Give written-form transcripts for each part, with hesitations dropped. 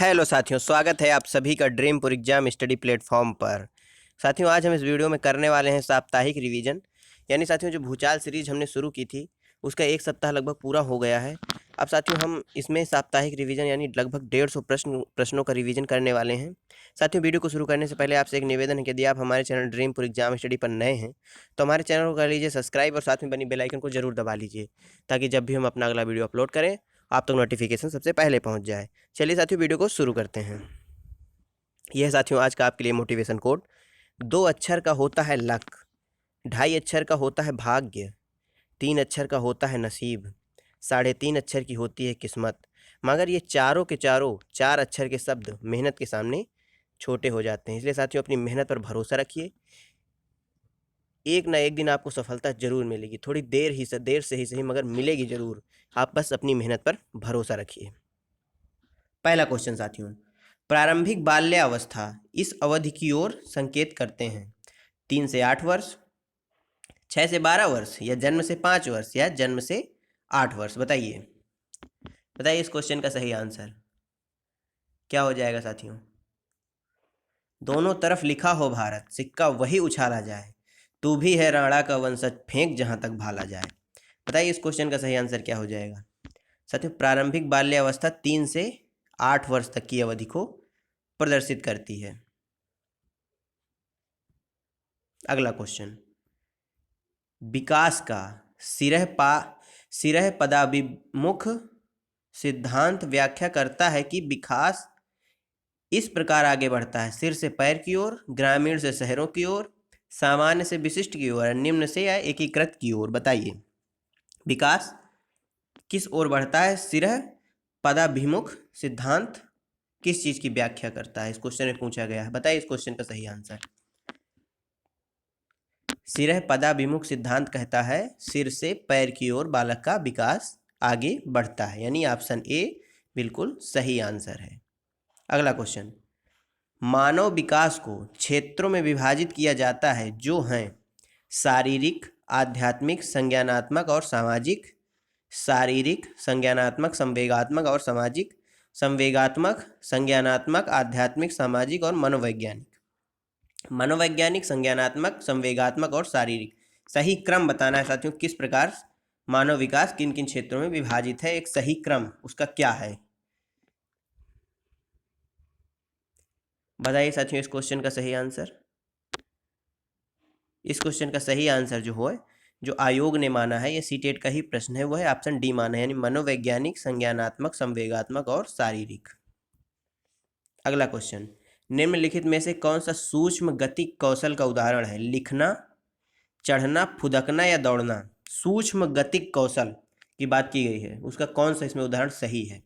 Hello साथियों, स्वागत है आप सभी का ड्रीमपुर एग्जाम स्टडी प्लेटफॉर्म पर। साथियों, आज हम इस वीडियो में करने वाले हैं साप्ताहिक रिवीजन। यानी साथियों, जो भूचाल सीरीज हमने शुरू की थी उसका एक सप्ताह लगभग पूरा हो गया है। अब साथियों, हम इसमें साप्ताहिक रिवीजन यानी लगभग 150 प्रश्नों का रिवीजन करने वाले हैं। साथियों, वीडियो को शुरू करने से पहले आपसे एक निवेदन है कि यदि आप हमारे चैनल ड्रीमपुर एग्जाम स्टडी पर नए हैं तो हमारे चैनल को कर लीजिए सब्सक्राइब और साथ में बनी बेल आइकन को जरूर दबा लीजिए, ताकि जब भी हम अपना अगला वीडियो अपलोड करें आप तक नोटिफिकेशन सबसे पहले पहुंच जाए। चलिए साथियों, वीडियो को शुरू करते हैं। यह साथियों आज का आपके लिए मोटिवेशन कोड। 2 अक्षर का होता है लक, 2.5 अक्षर का होता है भाग्य, 3 अक्षर का होता है नसीब, 3.5 अक्षर की होती है किस्मत, मगर ये चारों के चारों 4 अक्षर के शब्द मेहनत के सामने छोटे हो जाते हैं। इसलिए साथियों, अपनी मेहनत पर भरोसा रखिए, एक ना एक दिन आपको सफलता जरूर मिलेगी। थोड़ी देर से ही सही, मगर मिलेगी जरूर। आप बस अपनी मेहनत पर भरोसा रखिए। पहला क्वेश्चन साथियों, प्रारंभिक बाल्यावस्था इस अवधि की ओर संकेत करते हैं। 3 से 8 वर्ष, 6 से 12 वर्ष, या जन्म से 5 वर्ष, या जन्म से 8 वर्ष। बताइए इस क्वेश्चन का सही आंसर क्या हो जाएगा साथियों। दोनों तरफ लिखा हो भारत, सिक्का वही उछाला जाए, तू भी है राणा का वंशज, फेंक जहां तक भाला जाए। बताइए इस क्वेश्चन का सही आंसर क्या हो जाएगा। साथियों, प्रारंभिक बाल्यावस्था 3 से 8 वर्ष तक की अवधि को प्रदर्शित करती है। अगला क्वेश्चन, विकास का सिरह पदाभिमुख सिद्धांत व्याख्या करता है कि विकास इस प्रकार आगे बढ़ता है: सिर से पैर की ओर, ग्रामीण से शहरों की ओर, सामान्य से विशिष्ट की ओर, निम्न से या एकीकृत की ओर। बताइए विकास किस ओर बढ़ता है। सिरह पदाभिमुख सिद्धांत किस चीज की व्याख्या करता है, इस क्वेश्चन में पूछा गया है। बताइए इस क्वेश्चन का सही आंसर। सिरह पदाभिमुख सिद्धांत कहता है सिर से पैर की ओर बालक का विकास आगे बढ़ता है, यानी ऑप्शन ए बिल्कुल सही आंसर है। अगला क्वेश्चन, मानव विकास को क्षेत्रों में विभाजित किया जाता है जो हैं शारीरिक, आध्यात्मिक, संज्ञानात्मक और सामाजिक। शारीरिक, संज्ञानात्मक, संवेगात्मक और सामाजिक। संवेगात्मक, संज्ञानात्मक, आध्यात्मिक, सामाजिक और मनोवैज्ञानिक। मनोवैज्ञानिक, संज्ञानात्मक, संवेगात्मक और शारीरिक। सही क्रम बताना है साथियों, किस प्रकार मानव विकास किन किन क्षेत्रों में विभाजित है, एक सही क्रम उसका क्या है। बताइए साथियों इस क्वेश्चन का सही आंसर। इस क्वेश्चन का सही आंसर जो आयोग ने माना है, ये सीटेट का ही प्रश्न है, वो है ऑप्शन डी माना है, यानी मनोवैज्ञानिक, संज्ञानात्मक, संवेगात्मक और शारीरिक। अगला क्वेश्चन, निम्नलिखित में से कौन सा सूक्ष्म गति कौशल का उदाहरण है। लिखना, चढ़ना, फुदकना या दौड़ना। सूक्ष्म गतिक कौशल की बात की गई है, उसका कौन सा इसमें उदाहरण सही है।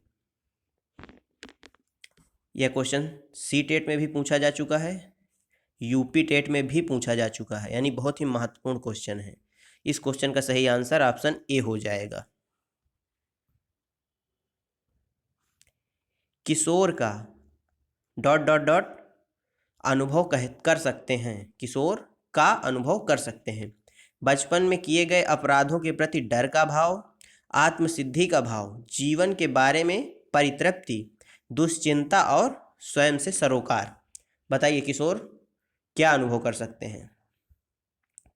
यह क्वेश्चन सी टेट में भी पूछा जा चुका है, यूपी टेट में भी पूछा जा चुका है, यानी बहुत ही महत्वपूर्ण क्वेश्चन है। इस क्वेश्चन का सही आंसर ऑप्शन ए हो जाएगा। किशोर का डॉट डॉट डॉट अनुभव कर सकते हैं। किशोर का अनुभव कर सकते हैं बचपन में किए गए अपराधों के प्रति डर का भाव, आत्मसिद्धि का भाव, जीवन के बारे में परितृप्ति, दुश्चिंता और स्वयं से सरोकार। बताइए किशोर क्या अनुभव कर सकते हैं,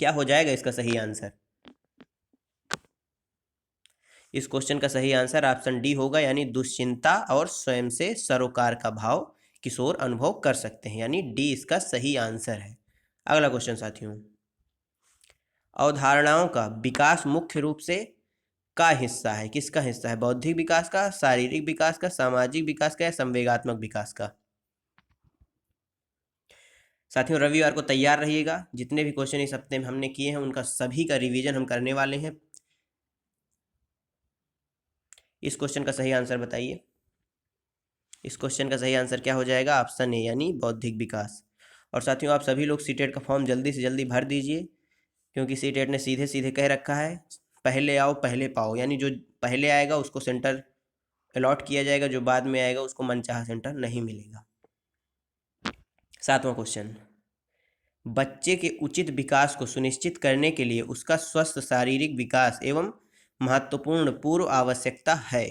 क्या हो जाएगा इसका सही आंसर। इस क्वेश्चन का सही आंसर ऑप्शन डी होगा, यानी दुश्चिंता और स्वयं से सरोकार का भाव किशोर अनुभव कर सकते हैं, यानी डी इसका सही आंसर है। अगला क्वेश्चन साथियों, अवधारणाओं का विकास मुख्य रूप से का हिस्सा है, किसका हिस्सा है। बौद्धिक विकास का, शारीरिक विकास का, सामाजिक विकास का या संवेगात्मक विकास का। साथियों रविवार को तैयार रहिएगा, जितने भी क्वेश्चन इस हफ्ते में हमने किए हैं उनका सभी का रिवीजन हम करने वाले हैं। इस क्वेश्चन का सही आंसर बताइए। इस क्वेश्चन का सही आंसर क्या हो जाएगा, ऑप्शन ए यानी बौद्धिक विकास। और साथियों आप सभी लोग सीटेट का फॉर्म जल्दी से जल्दी भर दीजिए, क्योंकि सीटेट ने सीधे सीधे कह रखा है पहले आओ पहले पाओ, यानी जो पहले आएगा उसको सेंटर अलॉट किया जाएगा, जो बाद में आएगा उसको मनचाहा सेंटर नहीं मिलेगा। 7वां क्वेश्चन, बच्चे के उचित विकास को सुनिश्चित करने के लिए उसका स्वस्थ शारीरिक विकास एवं महत्वपूर्ण पूर्व आवश्यकता है।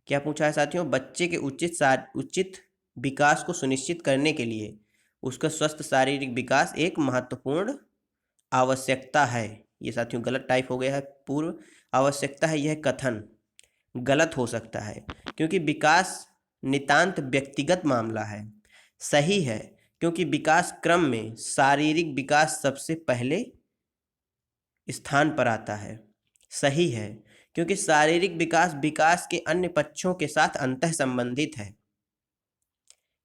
क्या पूछा है साथियों? बच्चे के उचित विकास को सुनिश्चित करने के लिए उसका स्वस्थ शारीरिक विकास एक महत्वपूर्ण आवश्यकता है। ये साथियों गलत टाइप हो गया है, पूर्व आवश्यकता है, यह कथन गलत हो सकता है क्योंकि विकास नितांत व्यक्तिगत मामला है। सही है क्योंकि विकास क्रम में शारीरिक विकास सबसे पहले स्थान पर आता है। सही है क्योंकि शारीरिक विकास विकास के अन्य पक्षों के साथ अंतः संबंधित है।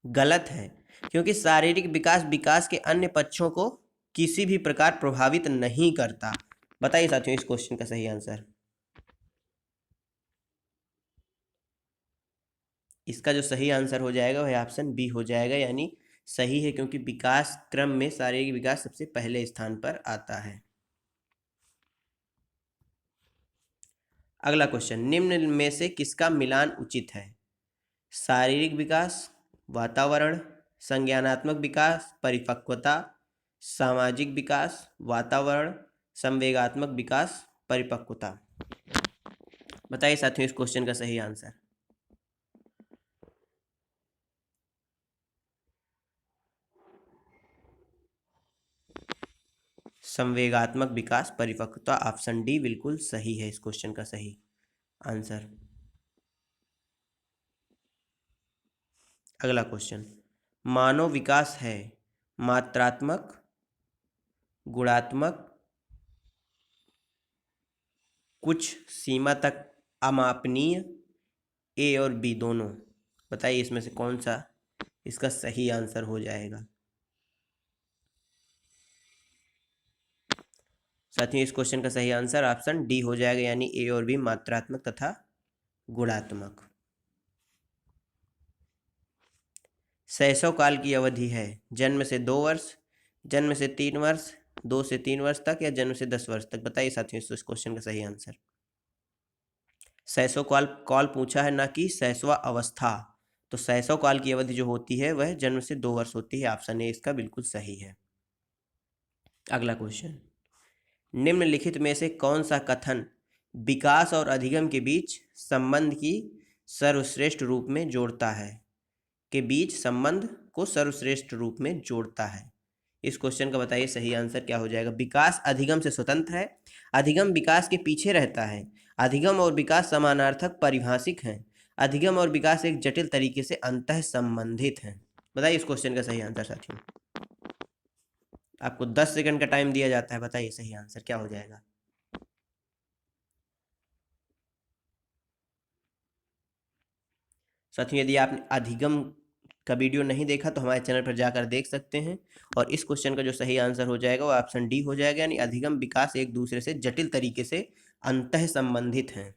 गलत है क्योंकि शारीरिक विकास विकास के अन्य पक्षों को किसी भी प्रकार प्रभावित नहीं करता। बताइए साथियों इस क्वेश्चन का सही आंसर। इसका जो सही आंसर हो जाएगा वह ऑप्शन बी हो जाएगा, यानी सही है क्योंकि विकास क्रम में शारीरिक विकास सबसे पहले स्थान पर आता है। अगला क्वेश्चन, निम्न में से किसका मिलान उचित है? शारीरिक विकास, वातावरण, संज्ञानात्मक विकास, परिपक्वता, सामाजिक विकास, वातावरण, संवेगात्मक विकास, परिपक्वता। बताइए साथियों इस क्वेश्चन का सही आंसर। संवेगात्मक विकास, परिपक्वता, ऑप्शन डी बिल्कुल सही है इस क्वेश्चन का सही आंसर। अगला क्वेश्चन, मानव विकास है मात्रात्मक, गुणात्मक, कुछ सीमा तक अमापनीय, ए और बी दोनों। बताइए इसमें से कौन सा इसका सही आंसर हो जाएगा। साथियों इस क्वेश्चन का सही आंसर ऑप्शन डी हो जाएगा, यानी ए और बी मात्रात्मक तथा गुणात्मक। शैशव काल की अवधि है जन्म से 2 वर्ष, जन्म से 3 वर्ष, 2 से 3 वर्ष तक, या जन्म से 10 वर्ष तक। बताइए साथियों इस क्वेश्चन का सही आंसर। शैशव काल पूछा है, ना कि शैशवा अवस्था। तो शैशव काल की अवधि जो होती है वह जन्म से 2 वर्ष होती है। ऑप्शन ए इसका बिल्कुल सही है। अगला क्वेश्चन, निम्नलिखित में से कौन सा कथन विकास और अधिगम के बीच संबंध की सर्वश्रेष्ठ रूप में जोड़ता है? के बीच संबंध को सर्वश्रेष्ठ रूप में जोड़ता है। इस क्वेश्चन का बताइए सही आंसर क्या हो जाएगा। विकास अधिगम से स्वतंत्र है, अधिगम विकास के पीछे रहता है, अधिगम और विकास समानार्थक परिभाषिक हैं, अधिगम और विकास एक जटिल तरीके से अंतः संबंधित हैं। बताइए इस क्वेश्चन का सही आंसर साथियों। आपको 10 सेकंड का टाइम दिया जाता है, बताइए सही आंसर क्या हो जाएगा। साथियों यदि आपने अधिगम का वीडियो नहीं देखा तो हमारे चैनल पर जाकर देख सकते हैं, और इस क्वेश्चन का जो सही आंसर हो जाएगा वो ऑप्शन डी हो जाएगा, यानी अधिगम विकास एक दूसरे से जटिल तरीके से अंतः संबंधित हैं।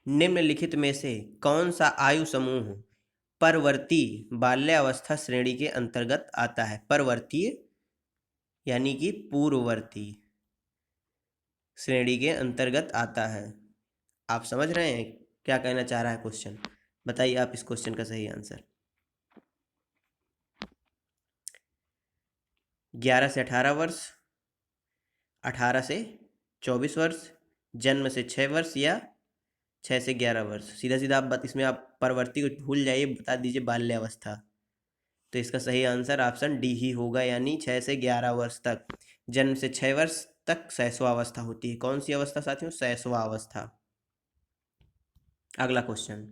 निम्नलिखित में से कौन सा आयु समूह परवर्ती बाल्यावस्था श्रेणी के अंतर्गत आता है? परवर्तीय यानी कि पूर्ववर्ती श्रेणी के अंतर्गत आता है। आप समझ रहे हैं क्या कहना चाह रहा है क्वेश्चन? बताइए आप इस क्वेश्चन का सही आंसर। 11 से 18 वर्ष, 18 से 24 वर्ष, जन्म से 6 वर्ष, या 6 से 11 वर्ष। सीधा सीधा आप इसमें आप परवर्ती को भूल जाइए, बता दीजिए बाल्यावस्था। तो इसका सही आंसर ऑप्शन डी ही होगा, यानी 6 से 11 वर्ष तक। जन्म से 6 वर्ष तक शैशवावस्था होती है। कौन सी अवस्था साथियों? शैशवावस्था। अगला क्वेश्चन,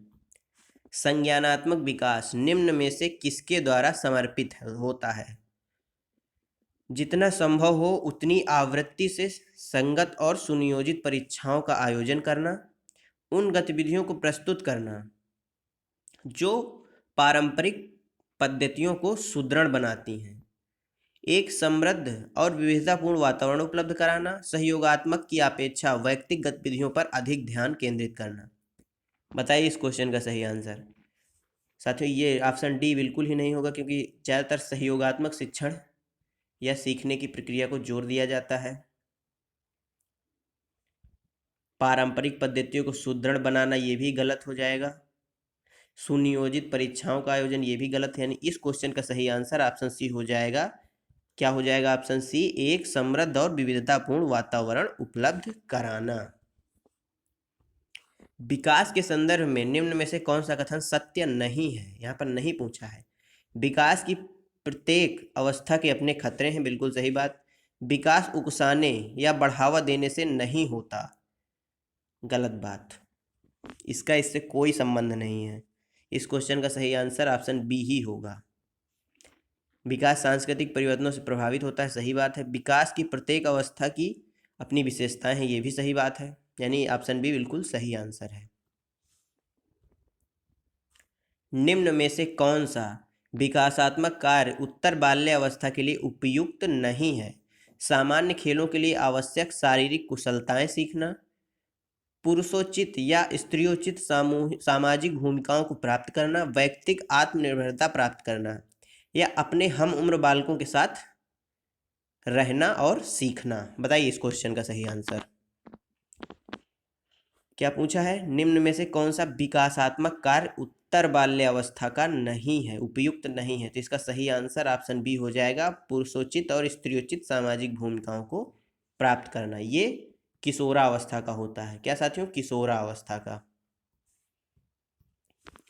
संज्ञानात्मक विकास निम्न में से किसके द्वारा समर्पित होता है? जितना संभव हो उतनी आवृत्ति से संगत और सुनियोजित परीक्षाओं का आयोजन करना, उन गतिविधियों को प्रस्तुत करना जो पारंपरिक पद्धतियों को सुदृढ़ बनाती हैं, एक समृद्ध और विविधतापूर्ण वातावरण उपलब्ध कराना, सहयोगात्मक की अपेक्षा वैयक्तिक गतिविधियों पर अधिक ध्यान केंद्रित करना। बताइए इस क्वेश्चन का सही आंसर। साथियों ये ऑप्शन डी बिल्कुल ही नहीं होगा, क्योंकि ज़्यादातर सहयोगात्मक शिक्षण या सीखने की प्रक्रिया को जोर दिया जाता है। पारंपरिक पद्धतियों को सुदृढ़ बनाना ये भी गलत हो जाएगा। सुनियोजित परीक्षाओं का आयोजन ये भी गलत है, यानी इस क्वेश्चन का सही आंसर ऑप्शन सी हो जाएगा। क्या हो जाएगा ऑप्शन सी? एक समृद्ध और विविधतापूर्ण वातावरण उपलब्ध कराना। विकास के संदर्भ में निम्न में से कौन सा कथन सत्य नहीं है? यहाँ पर नहीं पूछा है। विकास की प्रत्येक अवस्था के अपने खतरे हैं, बिल्कुल सही बात। विकास उकसाने या बढ़ावा देने से नहीं होता, गलत बात। इसका इससे कोई संबंध नहीं है। इस क्वेश्चन का सही आंसर ऑप्शन बी ही होगा। विकास सांस्कृतिक परिवर्तनों से प्रभावित होता है, सही बात है। विकास की प्रत्येक अवस्था की अपनी विशेषताएं हैं, ये भी सही बात है, यानी ऑप्शन बी बिल्कुल सही आंसर है। निम्न में से कौन सा विकासात्मक कार्य उत्तर बाल्यावस्था के लिए उपयुक्त नहीं है? सामान्य खेलों के लिए आवश्यक शारीरिक कुशलताएं सीखना, पुरुषोचित या स्त्रियोचित सामाजिक भूमिकाओं को प्राप्त करना, वैयक्तिक आत्मनिर्भरता प्राप्त करना, या अपने हम उम्र बालकों के साथ रहना और सीखना। बताइए इस क्वेश्चन का सही आंसर क्या पूछा है? निम्न में से कौन सा विकासात्मक कार्य उत्तर बाल्यावस्था का नहीं है, उपयुक्त नहीं है? तो इसका सही आंसर ऑप्शन बी हो जाएगा, पुरुषोचित और स्त्रियोचित सामाजिक भूमिकाओं को प्राप्त करना। ये किशोरावस्था का होता है। क्या साथियों? किशोरावस्था का।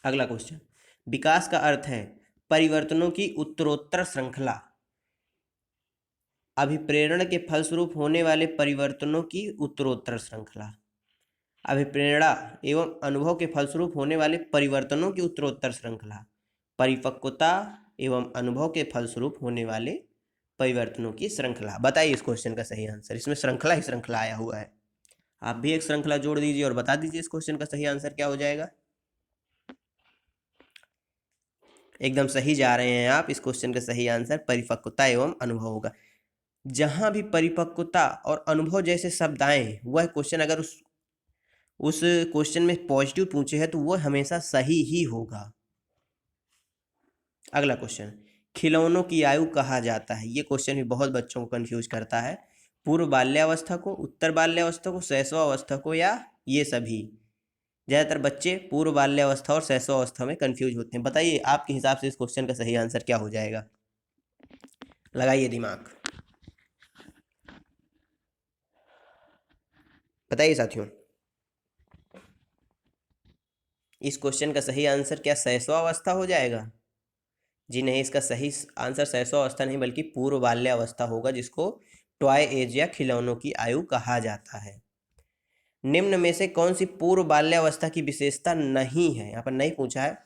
अगला क्वेश्चन, विकास का अर्थ है परिवर्तनों की उत्तरोत्तर श्रृंखला, अभिप्रेरण के फलस्वरूप होने वाले परिवर्तनों की उत्तरोत्तर श्रृंखला, अभिप्रेरणा एवं अनुभव के फलस्वरूप होने वाले परिवर्तनों की उत्तरोत्तर श्रृंखला, परिपक्वता एवं अनुभव के फलस्वरूप होने वाले परिवर्तनों की श्रृंखला। बताइए इस क्वेश्चन का सही आंसर। इसमें श्रृंखला ही श्रृंखला आया हुआ है। आप भी एक श्रृंखला जोड़ दीजिए और बता दीजिए इस क्वेश्चन का सही आंसर क्या हो जाएगा। एकदम सही जा रहे हैं आप। इस क्वेश्चन का सही आंसर परिपक्वता एवं अनुभव होगा। जहां भी परिपक्वता और अनुभव जैसे शब्द आए, वह क्वेश्चन अगर उस क्वेश्चन में पॉजिटिव पूछे है तो वो हमेशा सही ही होगा। अगला क्वेश्चन, खिलौनों की आयु कहा जाता है? ये क्वेश्चन भी बहुत बच्चों को कंफ्यूज करता है। पूर्व बाल्यावस्था को, उत्तर बाल्यावस्था को, शैशवावस्था को, या ये सभी? ज़्यादातर बच्चे पूर्व बाल्यावस्था और शैशवावस्था में कंफ्यूज होते हैं। बताइए आपके हिसाब से इस क्वेश्चन का सही आंसर क्या हो जाएगा? लगाइए दिमाग, बताइए साथियों। इस क्वेश्चन का सही आंसर क्या शैशवावस्था हो जाएगा? जी नहीं, इसका सही आंसर शैशवावस्था नहीं बल्कि पूर्व बाल्यावस्था होगा, जिसको टॉय एज या खिलौनों की आयु कहा जाता है। निम्न में से कौन सी पूर्व बाल्यावस्था की विशेषता नहीं है? यहाँ पर नहीं पूछा है।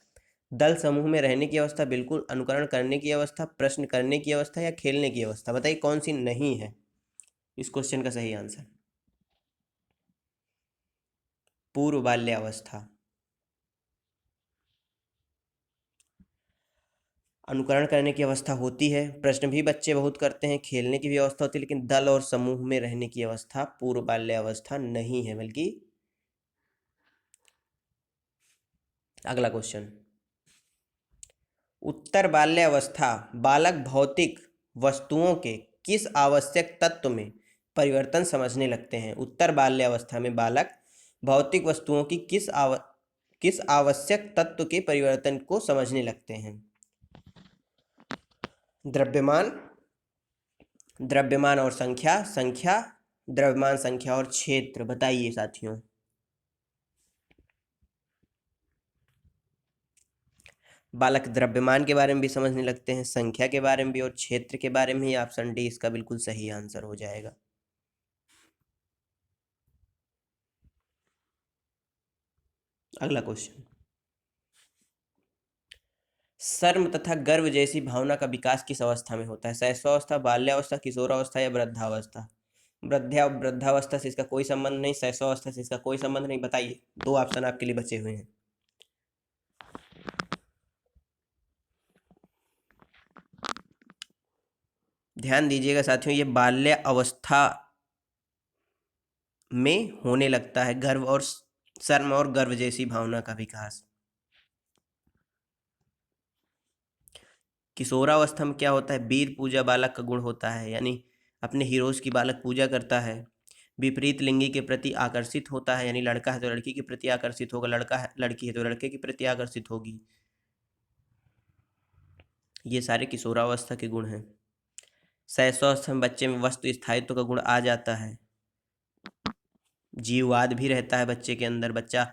दल समूह में रहने की अवस्था, बिल्कुल। अनुकरण करने की अवस्था, प्रश्न करने की अवस्था, या खेलने की अवस्था? बताइए कौन सी नहीं है इस क्वेश्चन का सही आंसर? पूर्व बाल्यावस्था। अनुकरण करने की अवस्था होती है, प्रश्न भी बच्चे बहुत करते हैं, खेलने की भी अवस्था होती है, लेकिन दल और समूह में रहने की अवस्था पूर्व बाल्यावस्था नहीं है। बल्कि अगला क्वेश्चन, उत्तर बाल्यावस्था बालक भौतिक वस्तुओं के किस आवश्यक तत्व में परिवर्तन समझने लगते हैं? उत्तर बाल्यावस्था में बालक भौतिक वस्तुओं की किस आवश्यक तत्व के परिवर्तन को समझने लगते हैं? द्रव्यमान, द्रव्यमान और संख्या, संख्या, द्रव्यमान, संख्या और क्षेत्र। बताइए साथियों। बालक द्रव्यमान के बारे में भी समझने लगते हैं, संख्या के बारे में भी, और क्षेत्र के बारे में ही। ऑप्शन डी इसका बिल्कुल सही आंसर हो जाएगा। अगला क्वेश्चन, शर्म तथा गर्व जैसी भावना का विकास किस अवस्था में होता है? शैशवावस्था, बाल्यावस्था, किशोरावस्था, या वृद्धावस्था? वृद्धावस्था से इसका कोई संबंध नहीं, शैशवावस्था से इसका कोई संबंध नहीं। बताइए, दो ऑप्शन आपके लिए बचे हुए हैं। ध्यान दीजिएगा साथियों, ये बाल्य अवस्था में होने लगता है गर्व और शर्म और गर्व जैसी भावना का विकास। किशोरावस्था में क्या होता है? वीर पूजा बालक का गुण होता है, यानी अपने हीरोज की बालक पूजा करता है। विपरीत लिंगी के प्रति आकर्षित होता है, यानी लड़का है तो लड़की के प्रति आकर्षित होगा, लड़का है लड़की है तो लड़के के प्रति आकर्षित होगी। ये सारे किशोरावस्था के गुण हैं। शैशवावस्था में बच्चे में वस्तु स्थायित्व का गुण आ जाता है, जीववाद भी रहता है बच्चे के अंदर। बच्चा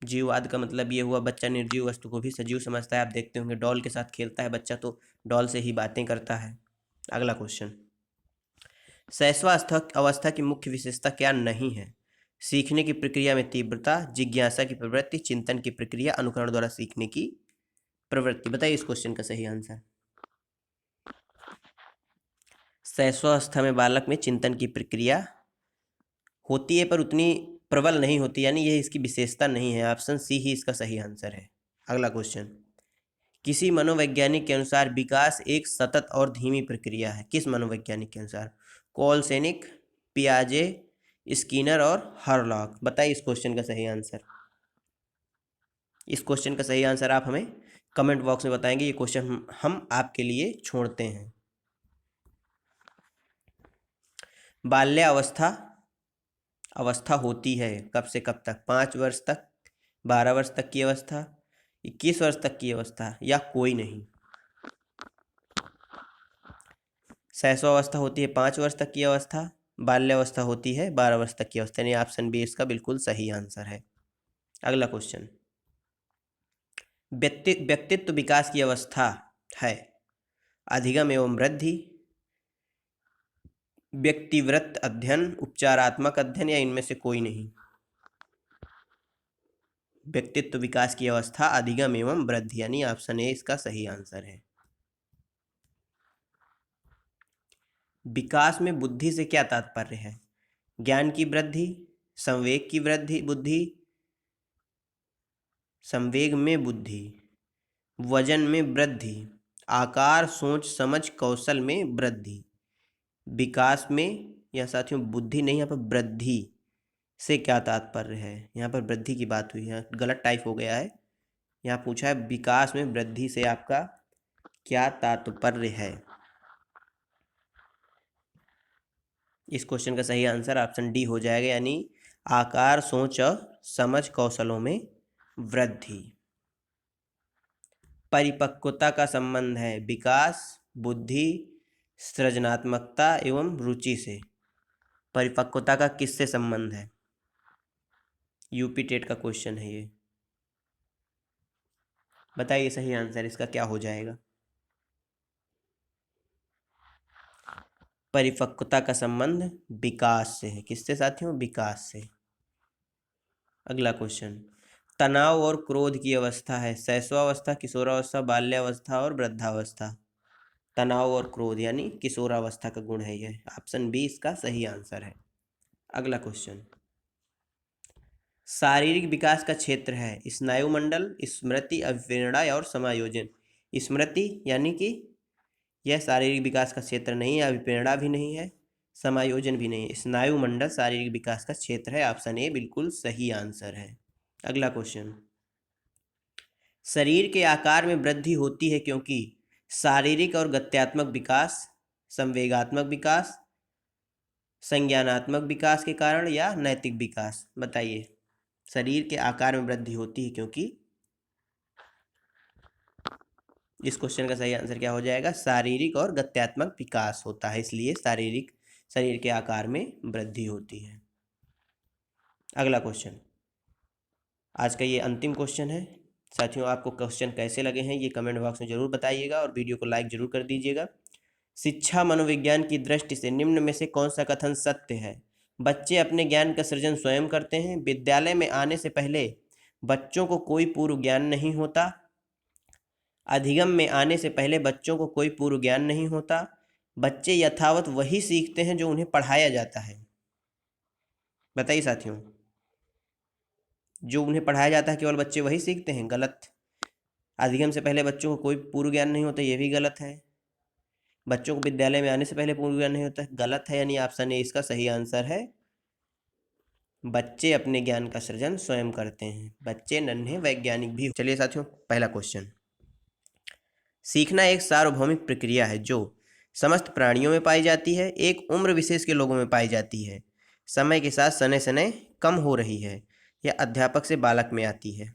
जीववाद का मतलब ये हुआ बच्चा निर्जीव वस्तु को भी सजीव समझता है। आप देखते होंगे डॉल के साथ खेलता है बच्चा तो डॉल से ही बातें करता है। अगला क्वेश्चन, शैशवावस्था अवस्था की मुख्य विशेषता क्या नहीं है? सीखने की प्रक्रिया में तीव्रता, जिज्ञासा की प्रवृत्ति, चिंतन की प्रक्रिया, अनुकरण द्वारा सीखने की प्रवृत्ति। बताइए इस क्वेश्चन का सही आंसर। शैशवावस्था में बालक में चिंतन की प्रक्रिया होती है पर उतनी प्रबल नहीं होती, यानी यह इसकी विशेषता नहीं है। ऑप्शन सी ही इसका सही आंसर है। अगला क्वेश्चन, किसी मनोवैज्ञानिक के अनुसार विकास एक सतत और धीमी प्रक्रिया है। किस मनोवैज्ञानिक के अनुसार? कोलसेनिक, पियाजे, स्किनर और हरलॉक। बताइए इस क्वेश्चन का सही आंसर। इस क्वेश्चन का सही आंसर आप हमें कमेंट बॉक्स में बताएंगे। ये क्वेश्चन हम आपके लिए छोड़ते हैं। बाल्यावस्था अवस्था होती है कब से कब तक? 5 वर्ष तक, 12 वर्ष तक की अवस्था, 21 वर्ष तक की अवस्था, या कोई नहीं? शैशवावस्था होती है 5 वर्ष तक की अवस्था, बाल्यावस्था होती है 12 वर्ष तक की अवस्था, यानी ऑप्शन बी इसका बिल्कुल सही आंसर है। अगला क्वेश्चन, व्यक्तित्व विकास की अवस्था है अधिगम एवं वृद्धि, व्यक्तिवृत्त अध्ययन, उपचारात्मक अध्ययन, या इनमें से कोई नहीं? व्यक्तित्व विकास की अवस्था अधिगम एवं वृद्धि, यानी ऑप्शन ए इसका सही आंसर है। विकास में बुद्धि से क्या तात्पर्य है? ज्ञान की वृद्धि, संवेग की वृद्धि, बुद्धि, संवेग में बुद्धि, वजन में वृद्धि, आकार, सोच समझ कौशल में वृद्धि। विकास में या साथियों बुद्धि नहीं, यहाँ पर वृद्धि से क्या तात्पर्य है? यहाँ पर वृद्धि की बात हुई है, गलत टाइप हो गया है। यहाँ पूछा है विकास में वृद्धि से आपका क्या तात्पर्य है? इस क्वेश्चन का सही आंसर ऑप्शन डी हो जाएगा, यानी आकार, सोच और समझ कौशलों में वृद्धि। परिपक्वता का संबंध है विकास, बुद्धि, सृजनात्मकता एवं रुचि से। परिपक्वता का किससे संबंध है? यूपी टेट का क्वेश्चन है ये। बताइए सही आंसर इसका क्या हो जाएगा। परिपक्वता का संबंध विकास से है। किससे साथियों? विकास से। अगला क्वेश्चन, तनाव और क्रोध की अवस्था है शैशवावस्था, किशोरावस्था, बाल्यावस्था और वृद्धावस्था। तनाव और क्रोध यानी किशोरावस्था का गुण है यह। ऑप्शन बी इसका सही आंसर है। अगला क्वेश्चन, शारीरिक विकास का क्षेत्र है स्नायुमंडल, स्मृति, अभिप्रेरणा और समायोजन। स्मृति यानी कि यह शारीरिक विकास का क्षेत्र नहीं है, अभिप्रेरणा भी नहीं है, समायोजन भी नहीं है। स्नायुमंडल शारीरिक विकास का क्षेत्र है। ऑप्शन ए बिल्कुल सही आंसर है। अगला क्वेश्चन, शरीर के आकार में वृद्धि होती है क्योंकि शारीरिक और गत्यात्मक विकास, संवेगात्मक विकास, संज्ञानात्मक विकास के कारण, या नैतिक विकास। बताइए शरीर के आकार में वृद्धि होती है क्योंकि, इस क्वेश्चन का सही आंसर क्या हो जाएगा? शारीरिक और गत्यात्मक विकास होता है, इसलिए शरीर के आकार में वृद्धि होती है। अगला क्वेश्चन, आज का ये अंतिम क्वेश्चन है। साथियों आपको क्वेश्चन कैसे लगे हैं ये कमेंट बॉक्स में जरूर बताइएगा और वीडियो को लाइक जरूर कर दीजिएगा। शिक्षा मनोविज्ञान की दृष्टि से निम्न में से कौन सा कथन सत्य है? बच्चे अपने ज्ञान का सृजन स्वयं करते हैं। विद्यालय में आने से पहले बच्चों को कोई पूर्व ज्ञान नहीं होता। अधिगम में आने से पहले बच्चों को कोई पूर्व ज्ञान नहीं होता। बच्चे यथावत वही सीखते हैं जो उन्हें पढ़ाया जाता है। बताइए साथियों, जो उन्हें पढ़ाया जाता है केवल बच्चे वही सीखते हैं? गलत। अधिगम से पहले बच्चों को कोई पूर्व ज्ञान नहीं होता, ये भी गलत है। बच्चों को विद्यालय में आने से पहले पूर्व ज्ञान नहीं होता, गलत है, यानी ऑप्शन ए इसका सही आंसर है। बच्चे अपने ज्ञान का सृजन स्वयं करते हैं। बच्चे नन्हे वैज्ञानिक भी। चलिए साथियों, पहला क्वेश्चन, सीखना एक सार्वभौमिक प्रक्रिया है जो समस्त प्राणियों में पाई जाती है, एक उम्र विशेष के लोगों में पाई जाती है, समय के साथ सने सने कम हो रही है, या अध्यापक से बालक में आती है।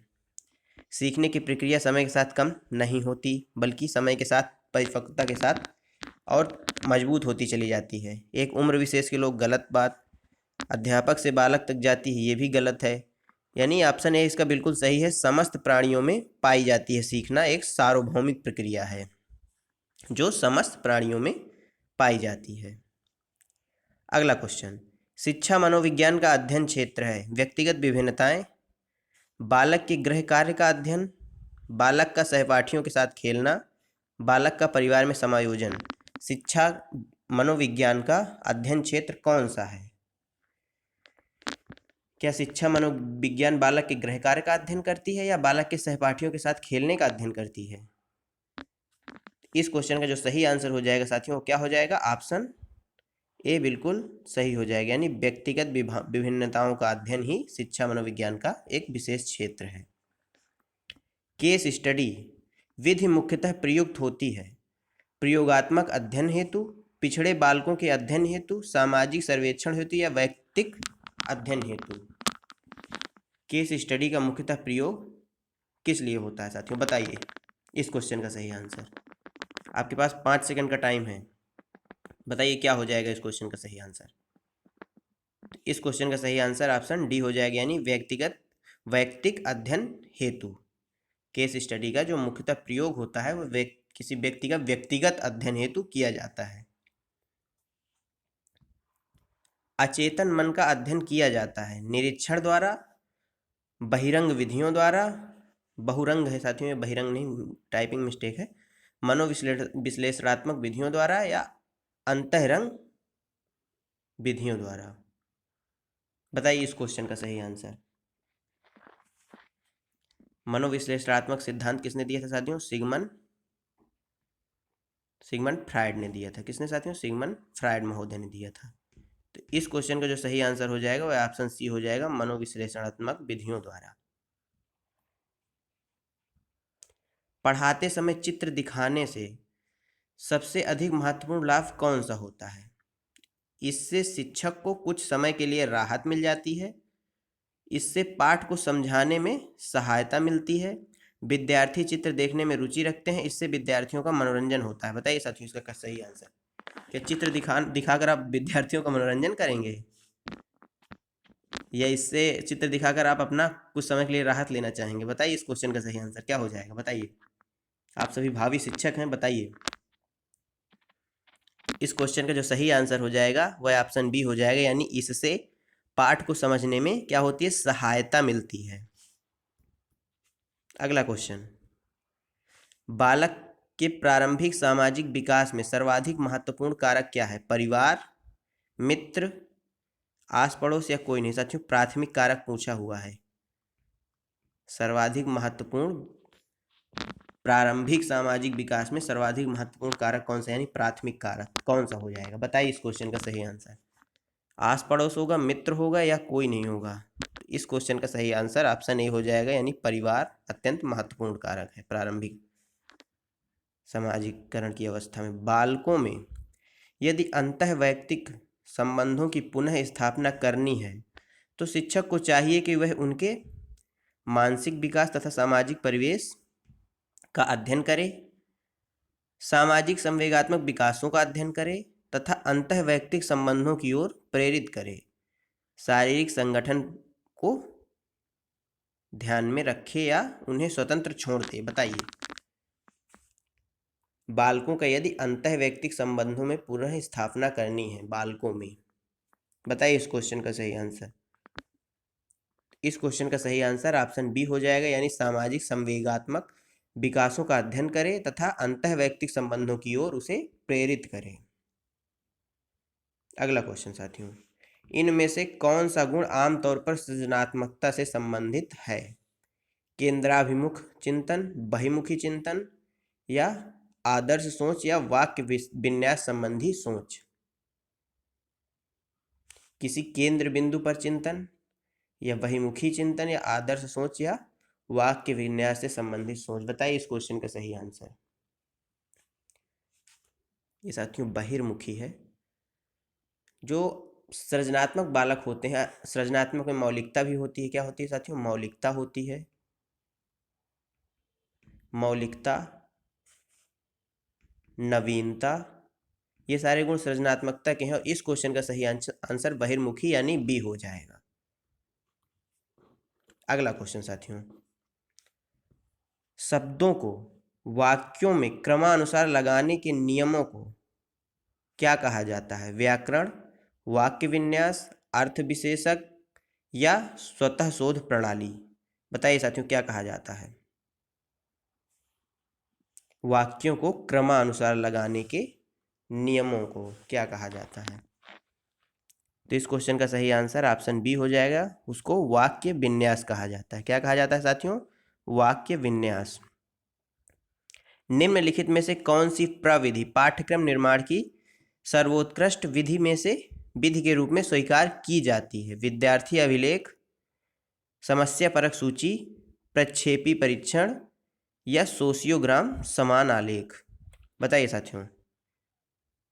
सीखने की प्रक्रिया समय के साथ कम नहीं होती बल्कि समय के साथ, परिपक्वता के साथ और मजबूत होती चली जाती है। एक उम्र विशेष के लोग, गलत बात। अध्यापक से बालक तक जाती है, ये भी गलत है। यानी ऑप्शन ए इसका बिल्कुल सही है। समस्त प्राणियों में पाई जाती है। सीखना एक सार्वभौमिक प्रक्रिया है जो समस्त प्राणियों में पाई जाती है। अगला क्वेश्चन, शिक्षा मनोविज्ञान का अध्ययन क्षेत्र है। व्यक्तिगत विभिन्नताएं, बालक के गृह कार्य का अध्ययन, बालक का सहपाठियों के साथ खेलना, बालक का परिवार में समायोजन। शिक्षा मनोविज्ञान का अध्ययन क्षेत्र कौन सा है? क्या शिक्षा मनोविज्ञान बालक के गृह कार्य का अध्ययन करती है या बालक के सहपाठियों के साथ खेलने का अध्ययन करती है? इस क्वेश्चन का जो सही आंसर हो जाएगा साथियों, क्या हो जाएगा? ऑप्शन ए बिल्कुल सही हो जाएगा। यानी व्यक्तिगत विभिन्नताओं का अध्ययन ही शिक्षा मनोविज्ञान का एक विशेष क्षेत्र है। केस स्टडी विधि मुख्यतः प्रयुक्त होती है प्रयोगात्मक अध्ययन हेतु, पिछड़े बालकों के अध्ययन हेतु, सामाजिक सर्वेक्षण हेतु या वैयक्तिक अध्ययन हेतु। केस स्टडी का मुख्यतः प्रयोग किस लिए होता है साथियों? बताइए इस क्वेश्चन का सही आंसर। आपके पास 5 सेकंड का टाइम है। बताइए क्या हो जाएगा इस क्वेश्चन का सही आंसर। इस क्वेश्चन का सही आंसर ऑप्शन डी हो जाएगा, यानी वैयक्तिक अध्ययन हेतु। केस स्टडी का जो मुख्यतः प्रयोग होता है वो किसी व्यक्ति का व्यक्तिगत अध्ययन हेतु किया जाता है। अचेतन मन का अध्ययन किया जाता है निरीक्षण द्वारा, बहिरंग विधियों द्वारा, बहुरंग है साथियों, में बहिरंग नहीं, टाइपिंग मिस्टेक है, मनोविश्लेषणात्मक विधियों द्वारा या अंतःरंग विधियों द्वारा। बताइए इस क्वेश्चन का सही आंसर। मनोविश्लेषणात्मक सिद्धांत किसने दिया था साथियों? सिगमंड फ्रायड ने दिया था। किसने साथियों? सिगमंड फ्रायड महोदय ने दिया था। तो इस क्वेश्चन का जो सही आंसर हो जाएगा वह ऑप्शन सी हो जाएगा, मनोविश्लेषणात्मक विधियों द्वारा। पढ़ाते समय चित्र दिखाने से सबसे अधिक महत्वपूर्ण लाभ कौन सा होता है? इससे शिक्षक को कुछ समय के लिए राहत मिल जाती है, इससे पाठ को समझाने में सहायता मिलती है, विद्यार्थी चित्र देखने में रुचि रखते हैं, इससे विद्यार्थियों का मनोरंजन होता है। बताइए साथियों इसका सही आंसर। क्या चित्र दिखाकर आप विद्यार्थियों का मनोरंजन करेंगे या इससे चित्र दिखाकर आप अपना कुछ समय के लिए राहत लेना चाहेंगे? बताइए इस क्वेश्चन का सही आंसर क्या हो जाएगा। बताइए, आप सभी भावी शिक्षक हैं, बताइए। इस क्वेश्चन का जो सही आंसर हो जाएगा वह ऑप्शन बी हो जाएगा, यानी इससे पाठ को समझने में क्या होती है? सहायता मिलती है। अगला क्वेश्चन, बालक के प्रारंभिक सामाजिक विकास में सर्वाधिक महत्वपूर्ण कारक क्या है? परिवार, मित्र, आस पड़ोस या कोई नहीं? साथियों प्राथमिक कारक पूछा हुआ है। सर्वाधिक महत्वपूर्ण प्रारंभिक सामाजिक विकास में सर्वाधिक महत्वपूर्ण कारक कौन सा, यानी प्राथमिक कारक कौन सा हो जाएगा? बताइए इस क्वेश्चन का सही आंसर। आस पड़ोस होगा, मित्र होगा या कोई नहीं होगा? इस क्वेश्चन का सही आंसर ऑप्शन ए हो जाएगा, यानी परिवार अत्यंत महत्वपूर्ण कारक है प्रारंभिक सामाजिकरण की अवस्था में। बालकों में यदि अंतःवैयक्तिक संबंधों की पुनः स्थापना करनी है तो शिक्षक को चाहिए कि वह उनके मानसिक विकास तथा सामाजिक परिवेश का अध्ययन करे, सामाजिक संवेगात्मक विकासों का अध्ययन करे तथा अंतःवैयक्तिक संबंधों की ओर प्रेरित करे, शारीरिक संगठन को ध्यान में रखे या उन्हें स्वतंत्र छोड़ दे। बताइए, बालकों का यदि अंतःवैयक्तिक संबंधों में पुनः स्थापना करनी है बालकों में, बताइए इस क्वेश्चन का सही आंसर। इस क्वेश्चन का सही आंसर ऑप्शन बी हो जाएगा, यानी सामाजिक संवेगात्मक विकासों का अध्ययन करे तथा अंतःवैयक्तिक संबंधों की ओर उसे प्रेरित करे। अगला क्वेश्चन साथियों, इनमें से कौन सा गुण आमतौर पर सृजनात्मकता से संबंधित है? केंद्राभिमुख चिंतन, बहिमुखी चिंतन या आदर्श सोच या वाक्य विन्यास संबंधी सोच? किसी केंद्र बिंदु पर चिंतन या बहिमुखी चिंतन या आदर्श सोच या वाक्य विन्यास से संबंधित सोच। बताइए इस क्वेश्चन का सही आंसर। ये साथियों बहिर्मुखी है। जो सृजनात्मक बालक होते हैं, सृजनात्मक में मौलिकता भी होती है। क्या होती है साथियों? मौलिकता होती है। मौलिकता, नवीनता, ये सारे गुण सृजनात्मकता के हैं और इस क्वेश्चन का सही आंसर बहिर्मुखी यानी बी हो जाएगा। अगला क्वेश्चन साथियों, शब्दों को वाक्यों में क्रमानुसार लगाने के नियमों को क्या कहा जाता है? व्याकरण, वाक्य विन्यास, अर्थ विशेषक या स्वतः शोध प्रणाली? बताइए साथियों, क्या कहा जाता है? वाक्यों को क्रमानुसार लगाने के नियमों को क्या कहा जाता है? तो इस क्वेश्चन का सही आंसर ऑप्शन बी हो जाएगा, उसको वाक्य विन्यास कहा जाता है। क्या कहा जाता है साथियों? वाक्य विन्यास। निम्नलिखित में से कौन सी प्रविधि पाठ्यक्रम निर्माण की सर्वोत्कृष्ट विधि में से विधि के रूप में स्वीकार की जाती है? विद्यार्थी अभिलेख, समस्या परक सूची, प्रक्षेपी परीक्षण या सोशियोग्राम समान आलेख? बताइए साथियों,